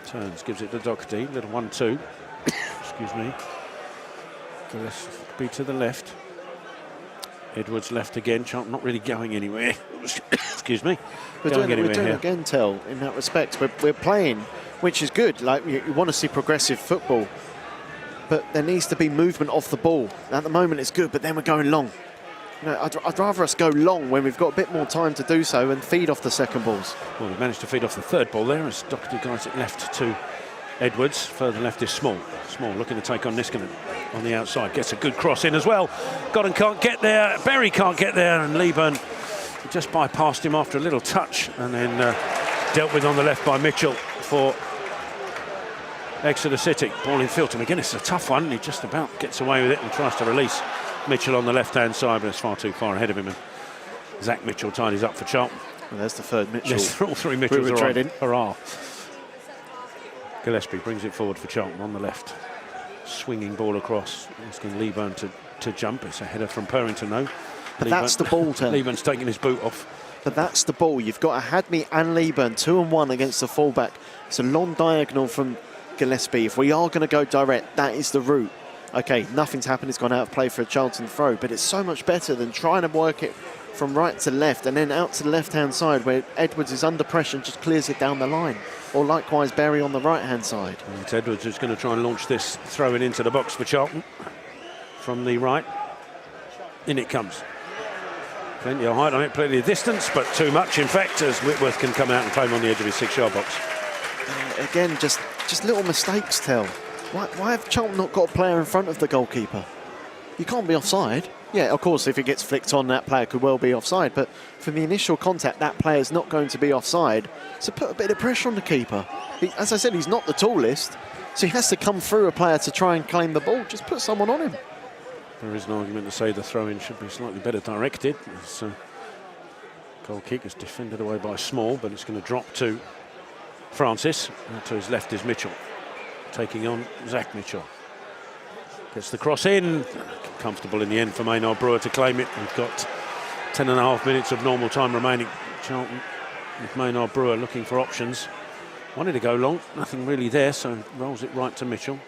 Turns, gives it to Doherty, little 1-2. Excuse me. Gillespie to the left. Edwards left again. Charlton not really going anywhere. Excuse me. We're doing again, Tel, in that respect. We're playing, which is good. Like you want to see progressive football, but there needs to be movement off the ball. At the moment, it's good, but then we're going long. You know, I'd rather us go long when we've got a bit more time to do so and feed off the second balls. Well, we managed to feed off the third ball there as Doherty guides it left to Edwards. Further left is Small. Small looking to take on Niskanen on the outside. Gets a good cross in as well. Godden can't get there. Berry can't get there. And Leeburn just bypassed him after a little touch and then dealt with on the left by Mitchell for Exeter City. Ball in field. And again, it's a tough one. He just about gets away with it and tries to release Mitchell on the left-hand side, but it's far too far ahead of him. And Zach Mitchell tidies up for Charlton. Well, there's the third Mitchell. Yes, all three Mitchells are trading. Hurrah. Gillespie brings it forward for Charlton on the left. Swinging ball across, asking Leeburn to jump. It's a header from Purrington, though. But that's the ball, Tel. Leeburn's taking his boot off. But that's the ball. You've got a Hadmi and Leeburn, 2-1 against the fullback. It's a long diagonal from Gillespie. If we are going to go direct, that is the route. Okay, nothing's happened. It's gone out of play for a Charlton throw, but it's so much better than trying to work it from right to left and then out to the left-hand side where Edwards is under pressure and just clears it down the line. Or likewise, Berry on the right-hand side. And it's Edwards who's going to try and launch this throw-in into the box for Charlton. From the right, in it comes. Plenty of height on it, plenty of distance, but too much, in fact, as Whitworth can come out and claim on the edge of his 6-yard box. Again, just little mistakes, Tel. Why have Charlton not got a player in front of the goalkeeper? You can't be offside. Yeah, of course, if it gets flicked on, that player could well be offside. But for the initial contact, that player's not going to be offside. So put a bit of pressure on the keeper. As I said, he's not the tallest, so he has to come through a player to try and claim the ball. Just put someone on him. There is an argument to say the throw-in should be slightly better directed. It's goal kick is defended away by Small, but it's going to drop to Francis. And to his left is Mitchell, taking on Zach Mitchell. Gets the cross in. Comfortable in the end for Maynard Brewer to claim it. We've got 10.5 minutes of normal time remaining. Charlton with Maynard Brewer looking for options. Wanted to go long, nothing really there, so rolls it right to Mitchell.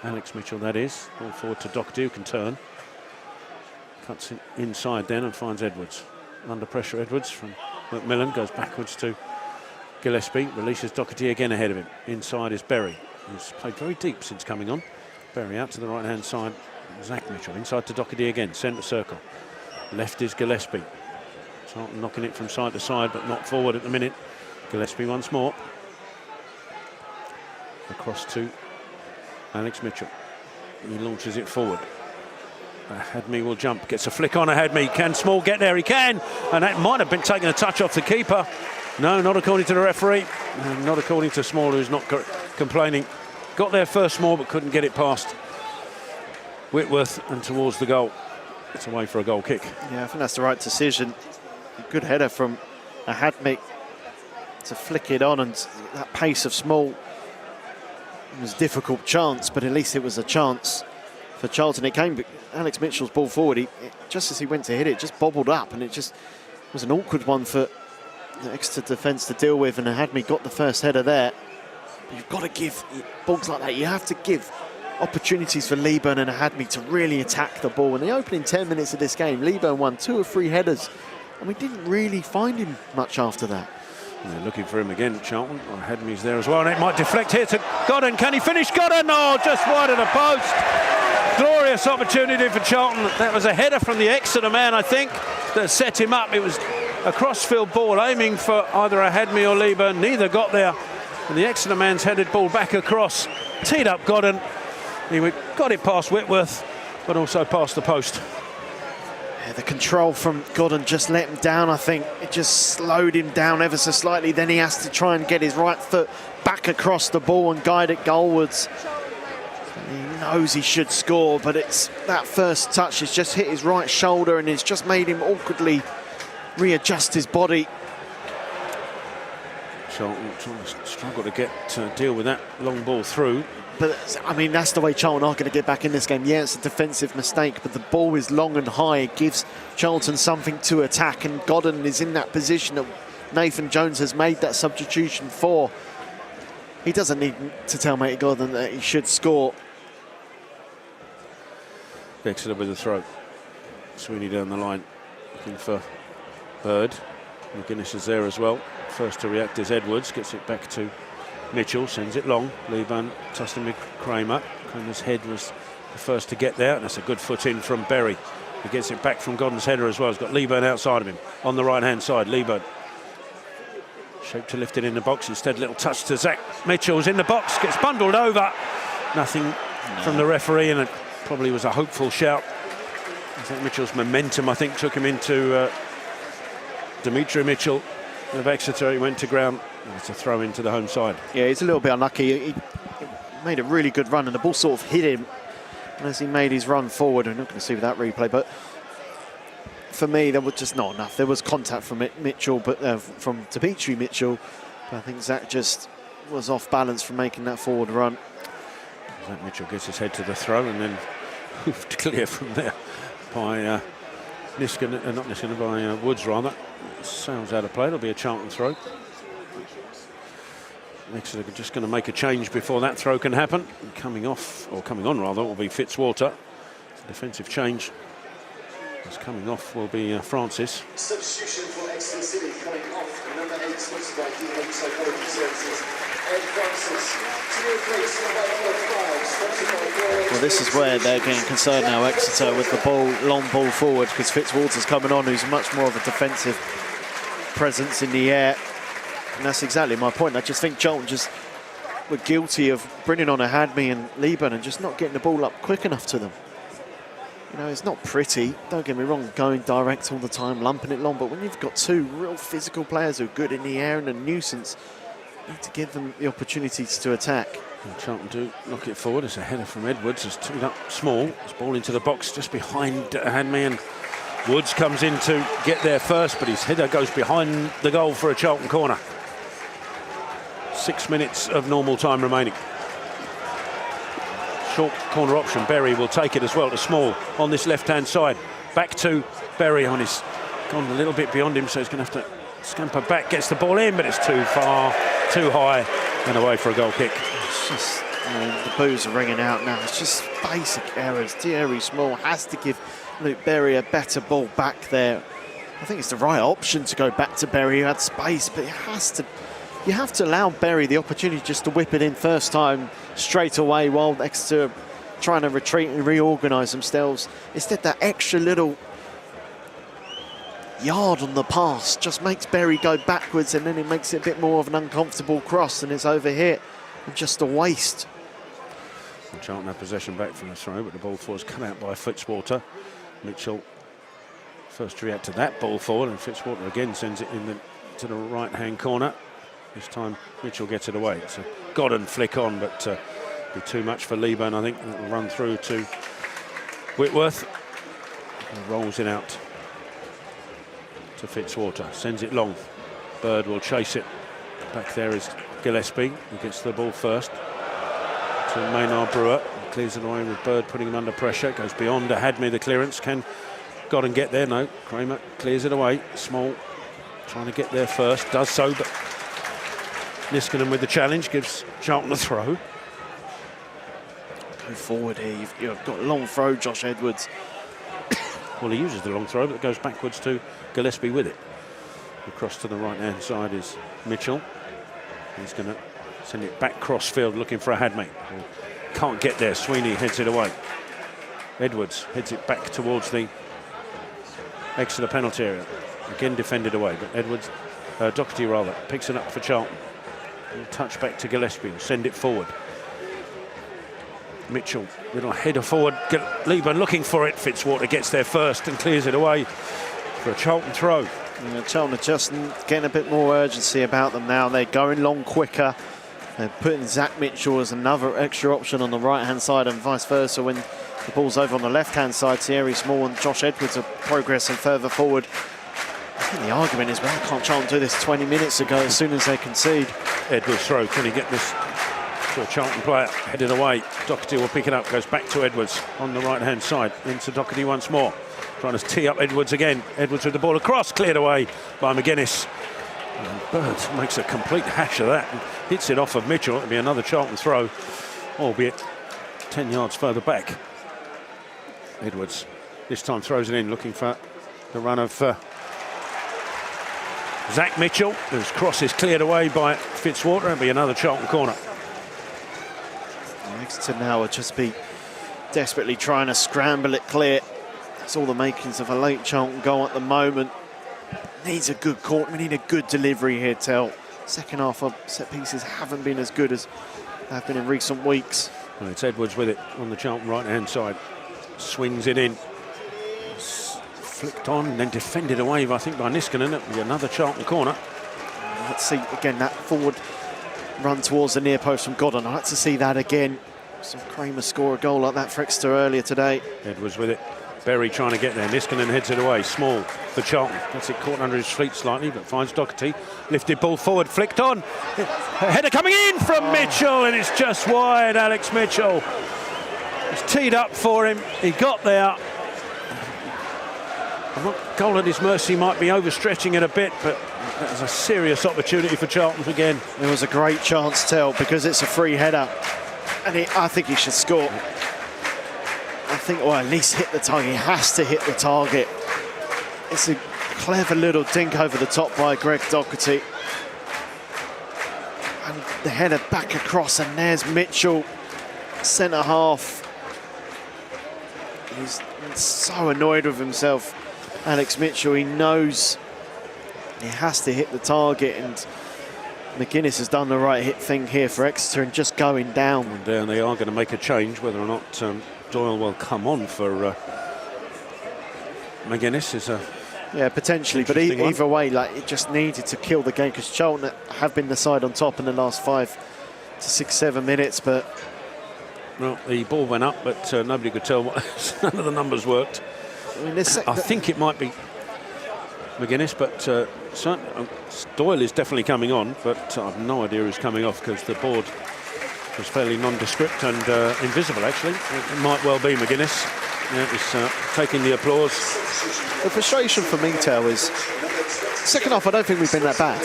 Alex Mitchell, that is. Ball forward to Doherty, who can turn. Cuts it inside then and finds Edwards. Under pressure, Edwards from McMillan goes backwards to Gillespie. Releases Doherty again ahead of him. Inside is Berry, who's played very deep since coming on. Berry out to the right-hand side. Zach Mitchell inside to Doherty again, centre circle. Left is Gillespie. Charlton knocking it from side to side, but not forward at the minute. Gillespie once more. Across to Alex Mitchell. He launches it forward. Hadmi will jump, gets a flick on Hadmi. Can Small get there? He can! And that might have been taking a touch off the keeper. No, not according to the referee. Not according to Small, who's not complaining. Got there first, Small, but couldn't get it past Whitworth and towards the goal. It's away for a goal kick. Yeah, I think that's the right decision. A good header from Hadmi to flick it on, and that pace of Small. It was a difficult chance, but at least it was a chance for Charlton. It came, Alex Mitchell's ball forward, just as he went to hit it, just bobbled up, and it just was an awkward one for the Exeter defence to deal with, and Hadmi got the first header there. But you've got to give balls like that, you have to give opportunities for Leeburn and Hadmi to really attack the ball. In the opening 10 minutes of this game, Leeburn won 2 or 3 headers, and we didn't really find him much after that. They're looking for him again, Charlton. Hadmi's there as well, and it might deflect here to Godden. Can he finish? Godden! Oh, just wide of the post. Glorious opportunity for Charlton. That was a header from the Exeter man, I think, that set him up. It was a cross-field ball aiming for either a Hadmi or Leeburn. Neither got there. And the Exeter man's headed ball back across. Teed up Godden. He got it past Whitworth, but also past the post. The control from Godden just let him down, I think. It just slowed him down ever so slightly. Then he has to try and get his right foot back across the ball and guide it goalwards. He knows he should score, but it's that first touch has just hit his right shoulder and it's just made him awkwardly readjust his body. Charlton trying to struggle to get to deal with that long ball through. But, I mean, that's the way Charlton are going to get back in this game. Yeah, it's a defensive mistake, but the ball is long and high. It gives Charlton something to attack, and Godden is in that position that Nathan Jones has made that substitution for. he doesn't need to tell Matey Gordon that he should score. Exeter with the throw. Sweeney down the line, looking for Bird. McGuinness is there as well. First to react is Edwards, gets it back to Mitchell, sends it long. Leeburn tussling with Kramer. Kramer's head was the first to get there, and that's a good foot in from Berry. He gets it back from Godden's header as well. He's got Leeburn outside of him on the right-hand side. Leeburn shaped to lift it in the box. Instead, little touch to Zach Mitchell's in the box, gets bundled over. Nothing from the referee, and it probably was a hopeful shout. Zach Mitchell's momentum, I think, took him into Dimitri Mitchell of Exeter. He went to ground. It's a throw into the home side. Yeah, he's a little bit unlucky. He made a really good run, and the ball sort of hit him. And as he made his run forward, we're not going to see that replay, but for me, there was just not enough. There was contact from Mitchell, but from Dimitri Mitchell. But I think Zach just was off balance from making that forward run. Zach Mitchell gets his head to the throw and then moved clear from there by by Woods rather. Sounds out of play. It'll be a Charlton throw. Exeter just going to make a change before that throw can happen. Coming off, or coming on rather, will be Fitzwater. Defensive change. What's coming off will be Francis. Substitution for Exeter City coming off, number 8, sponsored by DH Psychology Services. Ed Francis, to replace number 5, sponsored by Well, this is where they're getting concerned now, Exeter, with the ball, long ball forward, because Fitzwater's coming on, who's much more of a defensive presence in the air. And that's exactly my point. I just think Charlton just were guilty of bringing on a Hadmi and Leeburn and just not getting the ball up quick enough to them. You know, it's not pretty, don't get me wrong, going direct all the time, lumping it long, but when you've got two real physical players who are good in the air and a nuisance, you need to give them the opportunities to attack. And Charlton do knock it forward. It's a header from Edwards. It's teed up small. It's ball into the box just behind Hadmi, and Woods comes in to get there first, but his header goes behind the goal for a Charlton corner. 6 minutes of normal time remaining. Short corner option. Berry will take it as well to Small on this left-hand side. Back to Berry on his... Gone a little bit beyond him, so he's going to have to scamper back. Gets the ball in, but it's too far, too high, and away for a goal kick. It's just, you know, the boos are ringing out now. It's just basic errors. Thierry Small has to give Luke Berry a better ball back there. I think it's the right option to go back to Berry, who had space, but it has to... You have to allow Berry the opportunity just to whip it in first time straight away while Exeter trying to retreat and reorganise themselves. Instead, that extra little yard on the pass just makes Berry go backwards, and then it makes it a bit more of an uncomfortable cross, and it's over here. Just a waste. And Charlton have possession back from the throw, but the ball forward is cut out by Fitzwater. Mitchell first to react to that ball forward, and Fitzwater again sends it in to the right-hand corner. This time Mitchell gets it away. It's a Godden flick on, but be too much for Leeburn, I think. It'll run through to Whitworth. He rolls it out to Fitzwater. Sends it long. Bird will chase it. Back there is Gillespie, who gets the ball first. To Maynard Brewer. Clears it away with Bird putting him under pressure. Goes beyond Hadmi, the clearance. Can Godden get there? No. Kramer clears it away. Small trying to get there first. Does so, but Niskanen with the challenge, gives Charlton a throw. Go forward here, you've got a long throw, Josh Edwards. Well, he uses the long throw, but it goes backwards to Gillespie with it. Across to the right-hand side is Mitchell. He's going to send it back cross-field, looking for a Hadmi. Can't get there, Sweeney heads it away. Edwards heads it back towards the Exeter penalty area. Again defended away, but Edwards, Doherty rather, picks it up for Charlton. Touch back to Gillespie, send it forward. Mitchell, little header forward. Leeburn looking for it. Fitzwater gets there first and clears it away for a Charlton throw. And Charlton are just getting a bit more urgency about them now. They're going long quicker. They're putting Zach Mitchell as another extra option on the right-hand side, and vice versa when the ball's over on the left-hand side. Thierry Small and Josh Edwards are progressing further forward. I think the argument is, well, can't Charlton do this 20 minutes ago as soon as they concede? Edwards throw, can he get this to a Charlton player? Headed away, Doherty will pick it up, goes back to Edwards on the right-hand side, into Doherty once more. Trying to tee up Edwards again. Edwards with the ball across, cleared away by McGuinness. And Bird makes a complete hash of that and hits it off of Mitchell. It'll be another Charlton throw, albeit 10 yards further back. Edwards this time throws it in, looking for the run of Zach Mitchell, whose cross is cleared away by Fitzwater. It'll be another Charlton corner. Exeter now will just be desperately trying to scramble it clear. That's all the makings of a late Charlton goal at the moment. Needs a good corner, we need a good delivery here, Tel. Second half of set pieces haven't been as good as they have been in recent weeks. Well, it's Edwards with it on the Charlton right-hand side. Swings it in. Flicked on and then defended away, I think, by Niskanen. It'll be another Charlton corner. Let's see, again, that forward run towards the near post from Godden. I'd like to see that again. Saw Kramer score a goal like that for Exeter earlier today. Edwards with it. Berry trying to get there. Niskanen heads it away. Small for Charlton. Gets it caught under his feet slightly, but finds Doherty. Lifted ball forward, flicked on. A header coming in from Mitchell, and it's just wide. Alex Mitchell. It's teed up for him. He got there. Goal at his mercy might be overstretching it a bit, but that was a serious opportunity for Charlton again. It was a great chance, Tel, because it's a free header, and I think he should score. I think, or at least hit the target. He has to hit the target. It's a clever little dink over the top by Greg Doherty. And the header back across, and there's Mitchell, centre half. He's so annoyed with himself, Alex Mitchell. He knows he has to hit the target, and McGuinness has done the right thing here for Exeter and just going down. And down they are going to make a change, whether or not Doyle will come on for McGuinness is a... Yeah, potentially, but either way, like, it just needed to kill the game, because Charlton have been the side on top in the last 5 to 6, 7 minutes, but... Well, the ball went up, but nobody could tell what none of the numbers worked. I mean, I think it might be McGuinness, but certainly, Doyle is definitely coming on, but I've no idea who's coming off, because the board was fairly nondescript and invisible, actually. It might well be McGuinness. Yeah, he's taking the applause. The frustration for me, Tel, is second half, I don't think we've been that bad.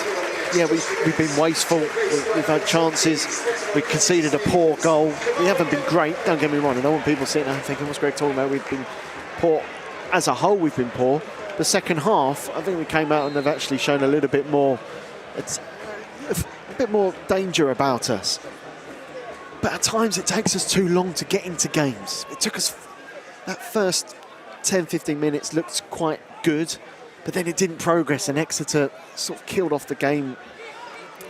Yeah, we've been wasteful, we've had chances, we conceded a poor goal. We haven't been great, don't get me wrong. I don't want people sitting there thinking, what's Greg talking about? We've been poor. As a whole, we've been poor. The second half, I think we came out and they've actually shown a little bit more, it's a bit more danger about us. But at times it takes us too long to get into games. It took us, that first 10, 15 minutes looked quite good, but then it didn't progress, and Exeter sort of killed off the game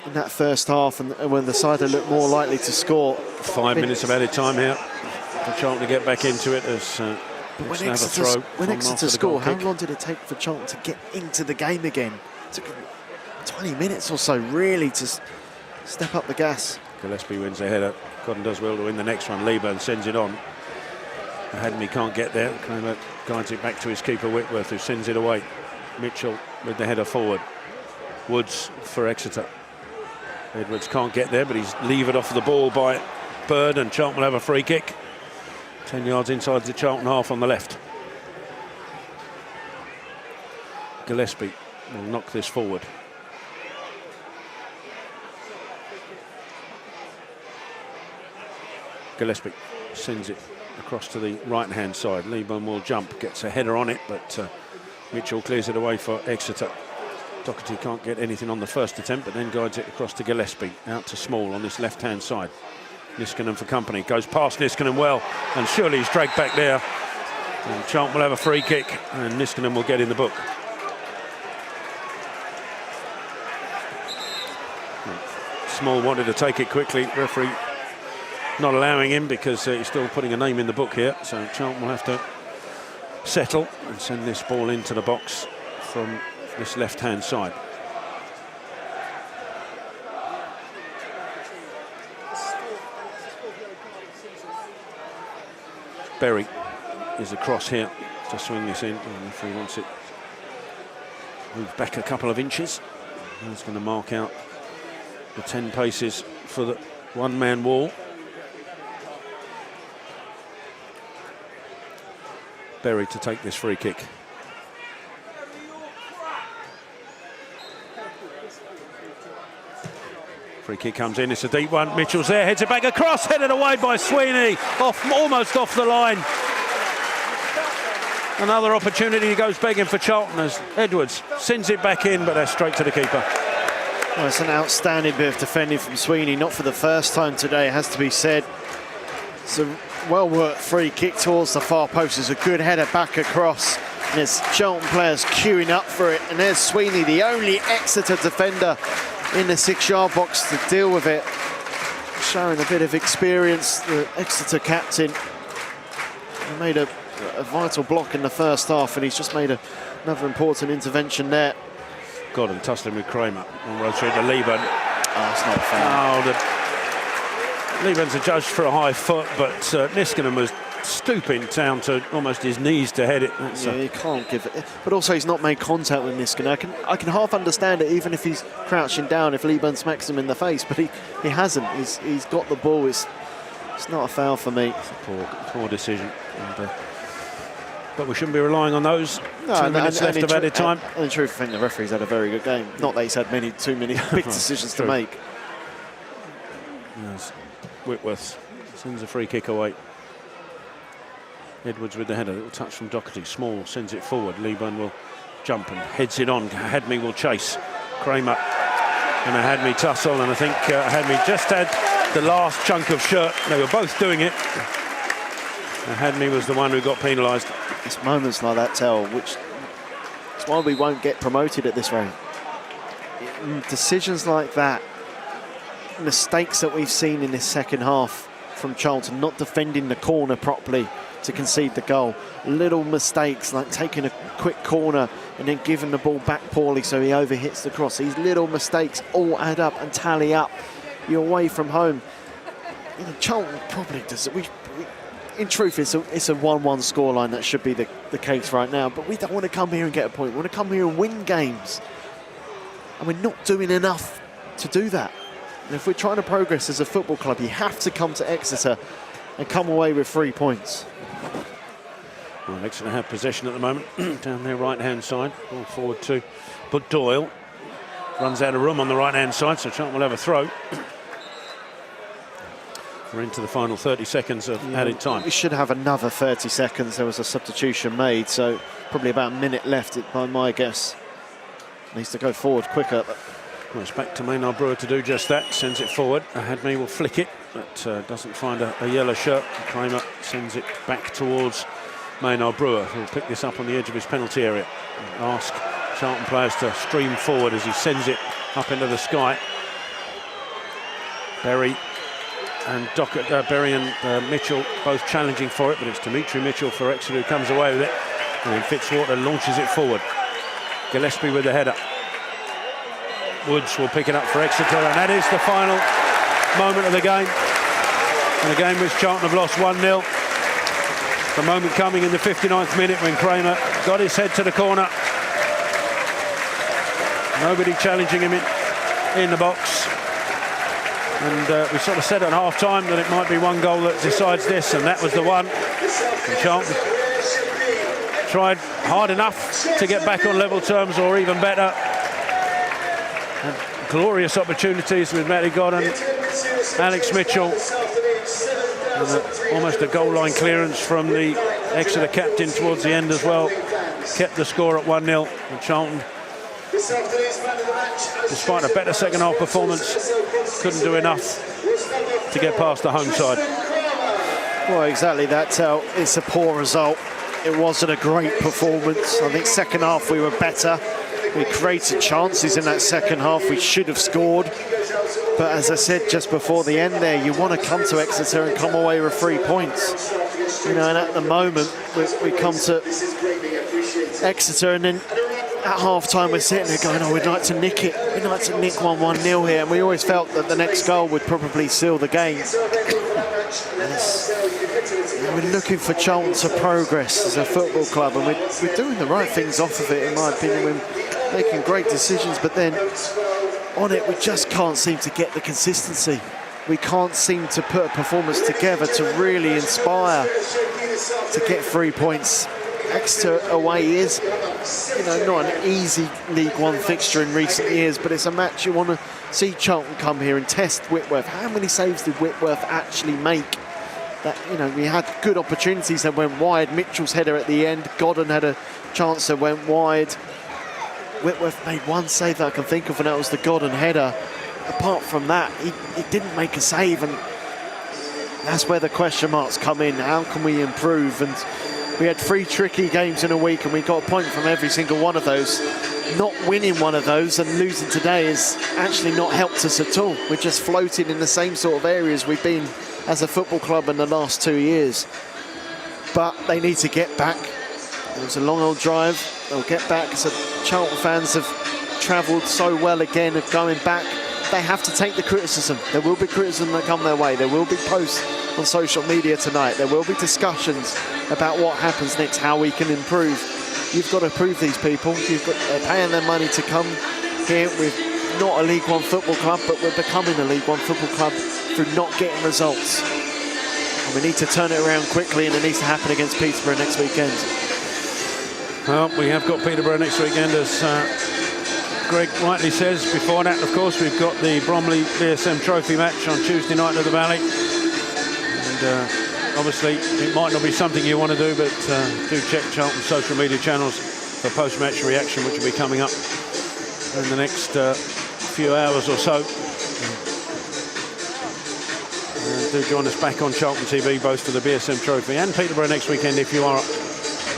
in that first half, and when the side had looked more likely to score. 5 minutes of added time here for Charlton to get back into it as but when Exeter scored, how long did it take for Charlton to get into the game again? It took 20 minutes or so, really, to step up the gas. Gillespie wins the header. Godden does well to win the next one. Leeburn sends it on. Hadney can't get there. Kramer guides it back to his keeper Whitworth, who sends it away. Mitchell with the header forward. Woods for Exeter. Edwards can't get there, but he's levered off the ball by Bird, and Charlton will have a free kick. 10 yards inside the Charlton half on the left. Gillespie will knock this forward. Gillespie sends it across to the right-hand side. Leeburn will jump, gets a header on it, but Mitchell clears it away for Exeter. Doherty can't get anything on the first attempt, but then guides it across to Gillespie, out to Small on this left-hand side. Niskanen for company, goes past Niskanen well, and surely he's dragged back there. And Charlton will have a free kick, and Niskanen will get in the book. Small wanted to take it quickly, referee not allowing him, because he's still putting a name in the book here, so Charlton will have to settle and send this ball into the box from this left-hand side. Berry is across here to swing this in, and if he wants it moved back a couple of inches, he's going to mark out the 10 paces for the one-man wall. Berry to take this free kick. Free kick comes in, it's a deep one. Mitchell's there, heads it back across, headed away by Sweeney, almost off the line. Another opportunity, he goes begging for Charlton as Edwards sends it back in, but that's straight to the keeper. Well, it's an outstanding bit of defending from Sweeney, not for the first time today, it has to be said. It's a well-worked free kick towards the far post. It's a good header back across. And there's Charlton players queuing up for it. And there's Sweeney, the only Exeter defender in the 6-yard box to deal with it. Showing a bit of experience, the Exeter captain. He made a vital block in the first half, and he's just made another important intervention there. Got him tussling with Kramer on road through to Lieben. Oh, it's not fair. Lieben's adjudged for a high foot, but Niskanen was stooping down to almost his knees to head it. Yeah, you can't give it. But also, he's not made contact with Niskanen. I can half understand it, even if he's crouching down, if Lieben smacks him in the face, but he hasn't. He's got the ball. It's not a foul for me. It's a poor decision. But we shouldn't be relying on those. No, 2 minutes left of added time. And in truth, I think the referee's had a very good game. Not that he's had too many big decisions to make. Yes. Whitworth sends a free kick away. Edwards with the header, little touch from Doherty. Small sends it forward. Lieben will jump and heads it on. Hadmi will chase. Kramer and a Hadmi tussle, and I think Hadmi just had the last chunk of shirt. They were both doing it. Hadmi was the one who got penalised. It's moments like that tell, which is why we won't get promoted at this rate. Decisions like that, mistakes that we've seen in this second half from Charlton, not defending the corner properly to concede the goal. Little mistakes like taking a quick corner and then giving the ball back poorly so he overhits the cross. These little mistakes all add up and tally up. You're away from home. You know, Charlton probably does it. In truth, it's a 1-1 scoreline that should be the case right now, but we don't want to come here and get a point. We want to come here and win games. And we're not doing enough to do that. And if we're trying to progress as a football club, you have to come to Exeter and come away with 3 points. Well, Exeter have possession at the moment, down their right-hand side. Ball forward to But Doyle. Runs out of room on the right-hand side, so Charlton will have a throw. We're into the final 30 seconds of added time. We should have another 30 seconds. There was a substitution made, so probably about a minute left by my guess. Needs to go forward quicker. Well, it's back to Maynard Brewer to do just that. Sends it forward. Hadmi will flick it, but doesn't find a yellow shirt. Kramer sends it back towards Maynard Brewer, who will pick this up on the edge of his penalty area. And ask Charlton players to stream forward as he sends it up into the sky. Berry and Mitchell both challenging for it, but it's Dimitri Mitchell for Exeter who comes away with it. And then Fitzwater launches it forward. Gillespie with the header. Woods will pick it up for Exeter, and that is the final moment of the game. And the game which Charlton have lost 1-0. The moment coming in the 59th minute when Kramer got his head to the corner. Nobody challenging him in the box. And we sort of said at half-time that it might be one goal that decides this, and that was the one. And Charlton tried hard enough to get back on level terms, or even better. And glorious opportunities with Matty Godden, Alex Mitchell, and almost a goal line clearance from the Exeter captain towards the end as well. Kept the score at 1-0, and Charlton, despite a better second half performance, couldn't do enough to get past the home side. Well, exactly that, Tel. It's a poor result. It wasn't a great performance. I think second half we were better. We created chances in that second half. We should have scored. But as I said just before the end there, you want to come to Exeter and come away with 3 points. You know, and at the moment, we come to Exeter, and then at half-time we're sitting there going, oh, we'd like to nick it. We'd like to nick 1-0 here. And we always felt that the next goal would probably seal the game. We're looking for Charlton to progress as a football club, and we're doing the right things off of it, in my opinion. We're making great decisions, but then on it, we just can't seem to get the consistency. We can't seem to put a performance together to really inspire to get 3 points. Exeter away is, not an easy League One fixture in recent years, but it's a match you want to see Charlton come here and test Whitworth. How many saves did Whitworth actually make? That, we had good opportunities that went wide. Mitchell's header at the end. Godden had a chance that went wide. Whitworth made one save that I can think of, and that was the Godden header. Apart from that, he didn't make a save, and that's where the question marks come in. How can we improve? And we had 3 tricky games in a week, and we got a point from every single one of those. Not winning one of those and losing today has actually not helped us at all. We're just floating in the same sort of areas we've been as a football club in the last 2 years. But they need to get back. It was a long old drive. They'll get back. So Charlton fans have travelled so well again of going back. They have to take the criticism. There will be criticism that come their way. There will be posts on social media tonight. There will be discussions about what happens next, how we can improve. You've got to prove these people. They're paying their money to come here. We're not a League One football club, but we're becoming a League One football club through not getting results. And we need to turn it around quickly, and it needs to happen against Peterborough next weekend. Well, we have got Peterborough next weekend, as Greg rightly says. Before that, of course, we've got the Bromley BSM Trophy match on Tuesday night at the Valley. And obviously, it might not be something you want to do, but do check Charlton's social media channels for post-match reaction, which will be coming up in the next few hours or so. Do join us back on Charlton TV, both for the BSM Trophy and Peterborough next weekend, if you are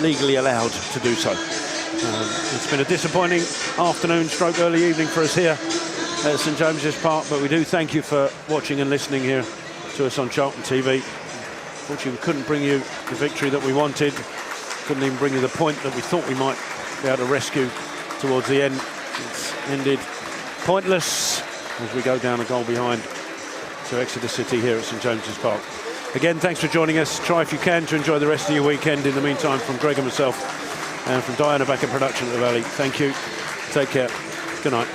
legally allowed to do so. It's been a disappointing afternoon stroke early evening for us here at St James's Park, but we do thank you for watching and listening here to us on Charlton TV. Unfortunately, we couldn't bring you the victory that we wanted, couldn't even bring you the point that we thought we might be able to rescue towards the end. It's ended pointless as we go down a goal behind to Exeter City here at St James's Park. Again, thanks for joining us. Try, if you can, to enjoy the rest of your weekend. In the meantime, from Greg and myself and from Diana back in production at the Valley, thank you. Take care. Good night.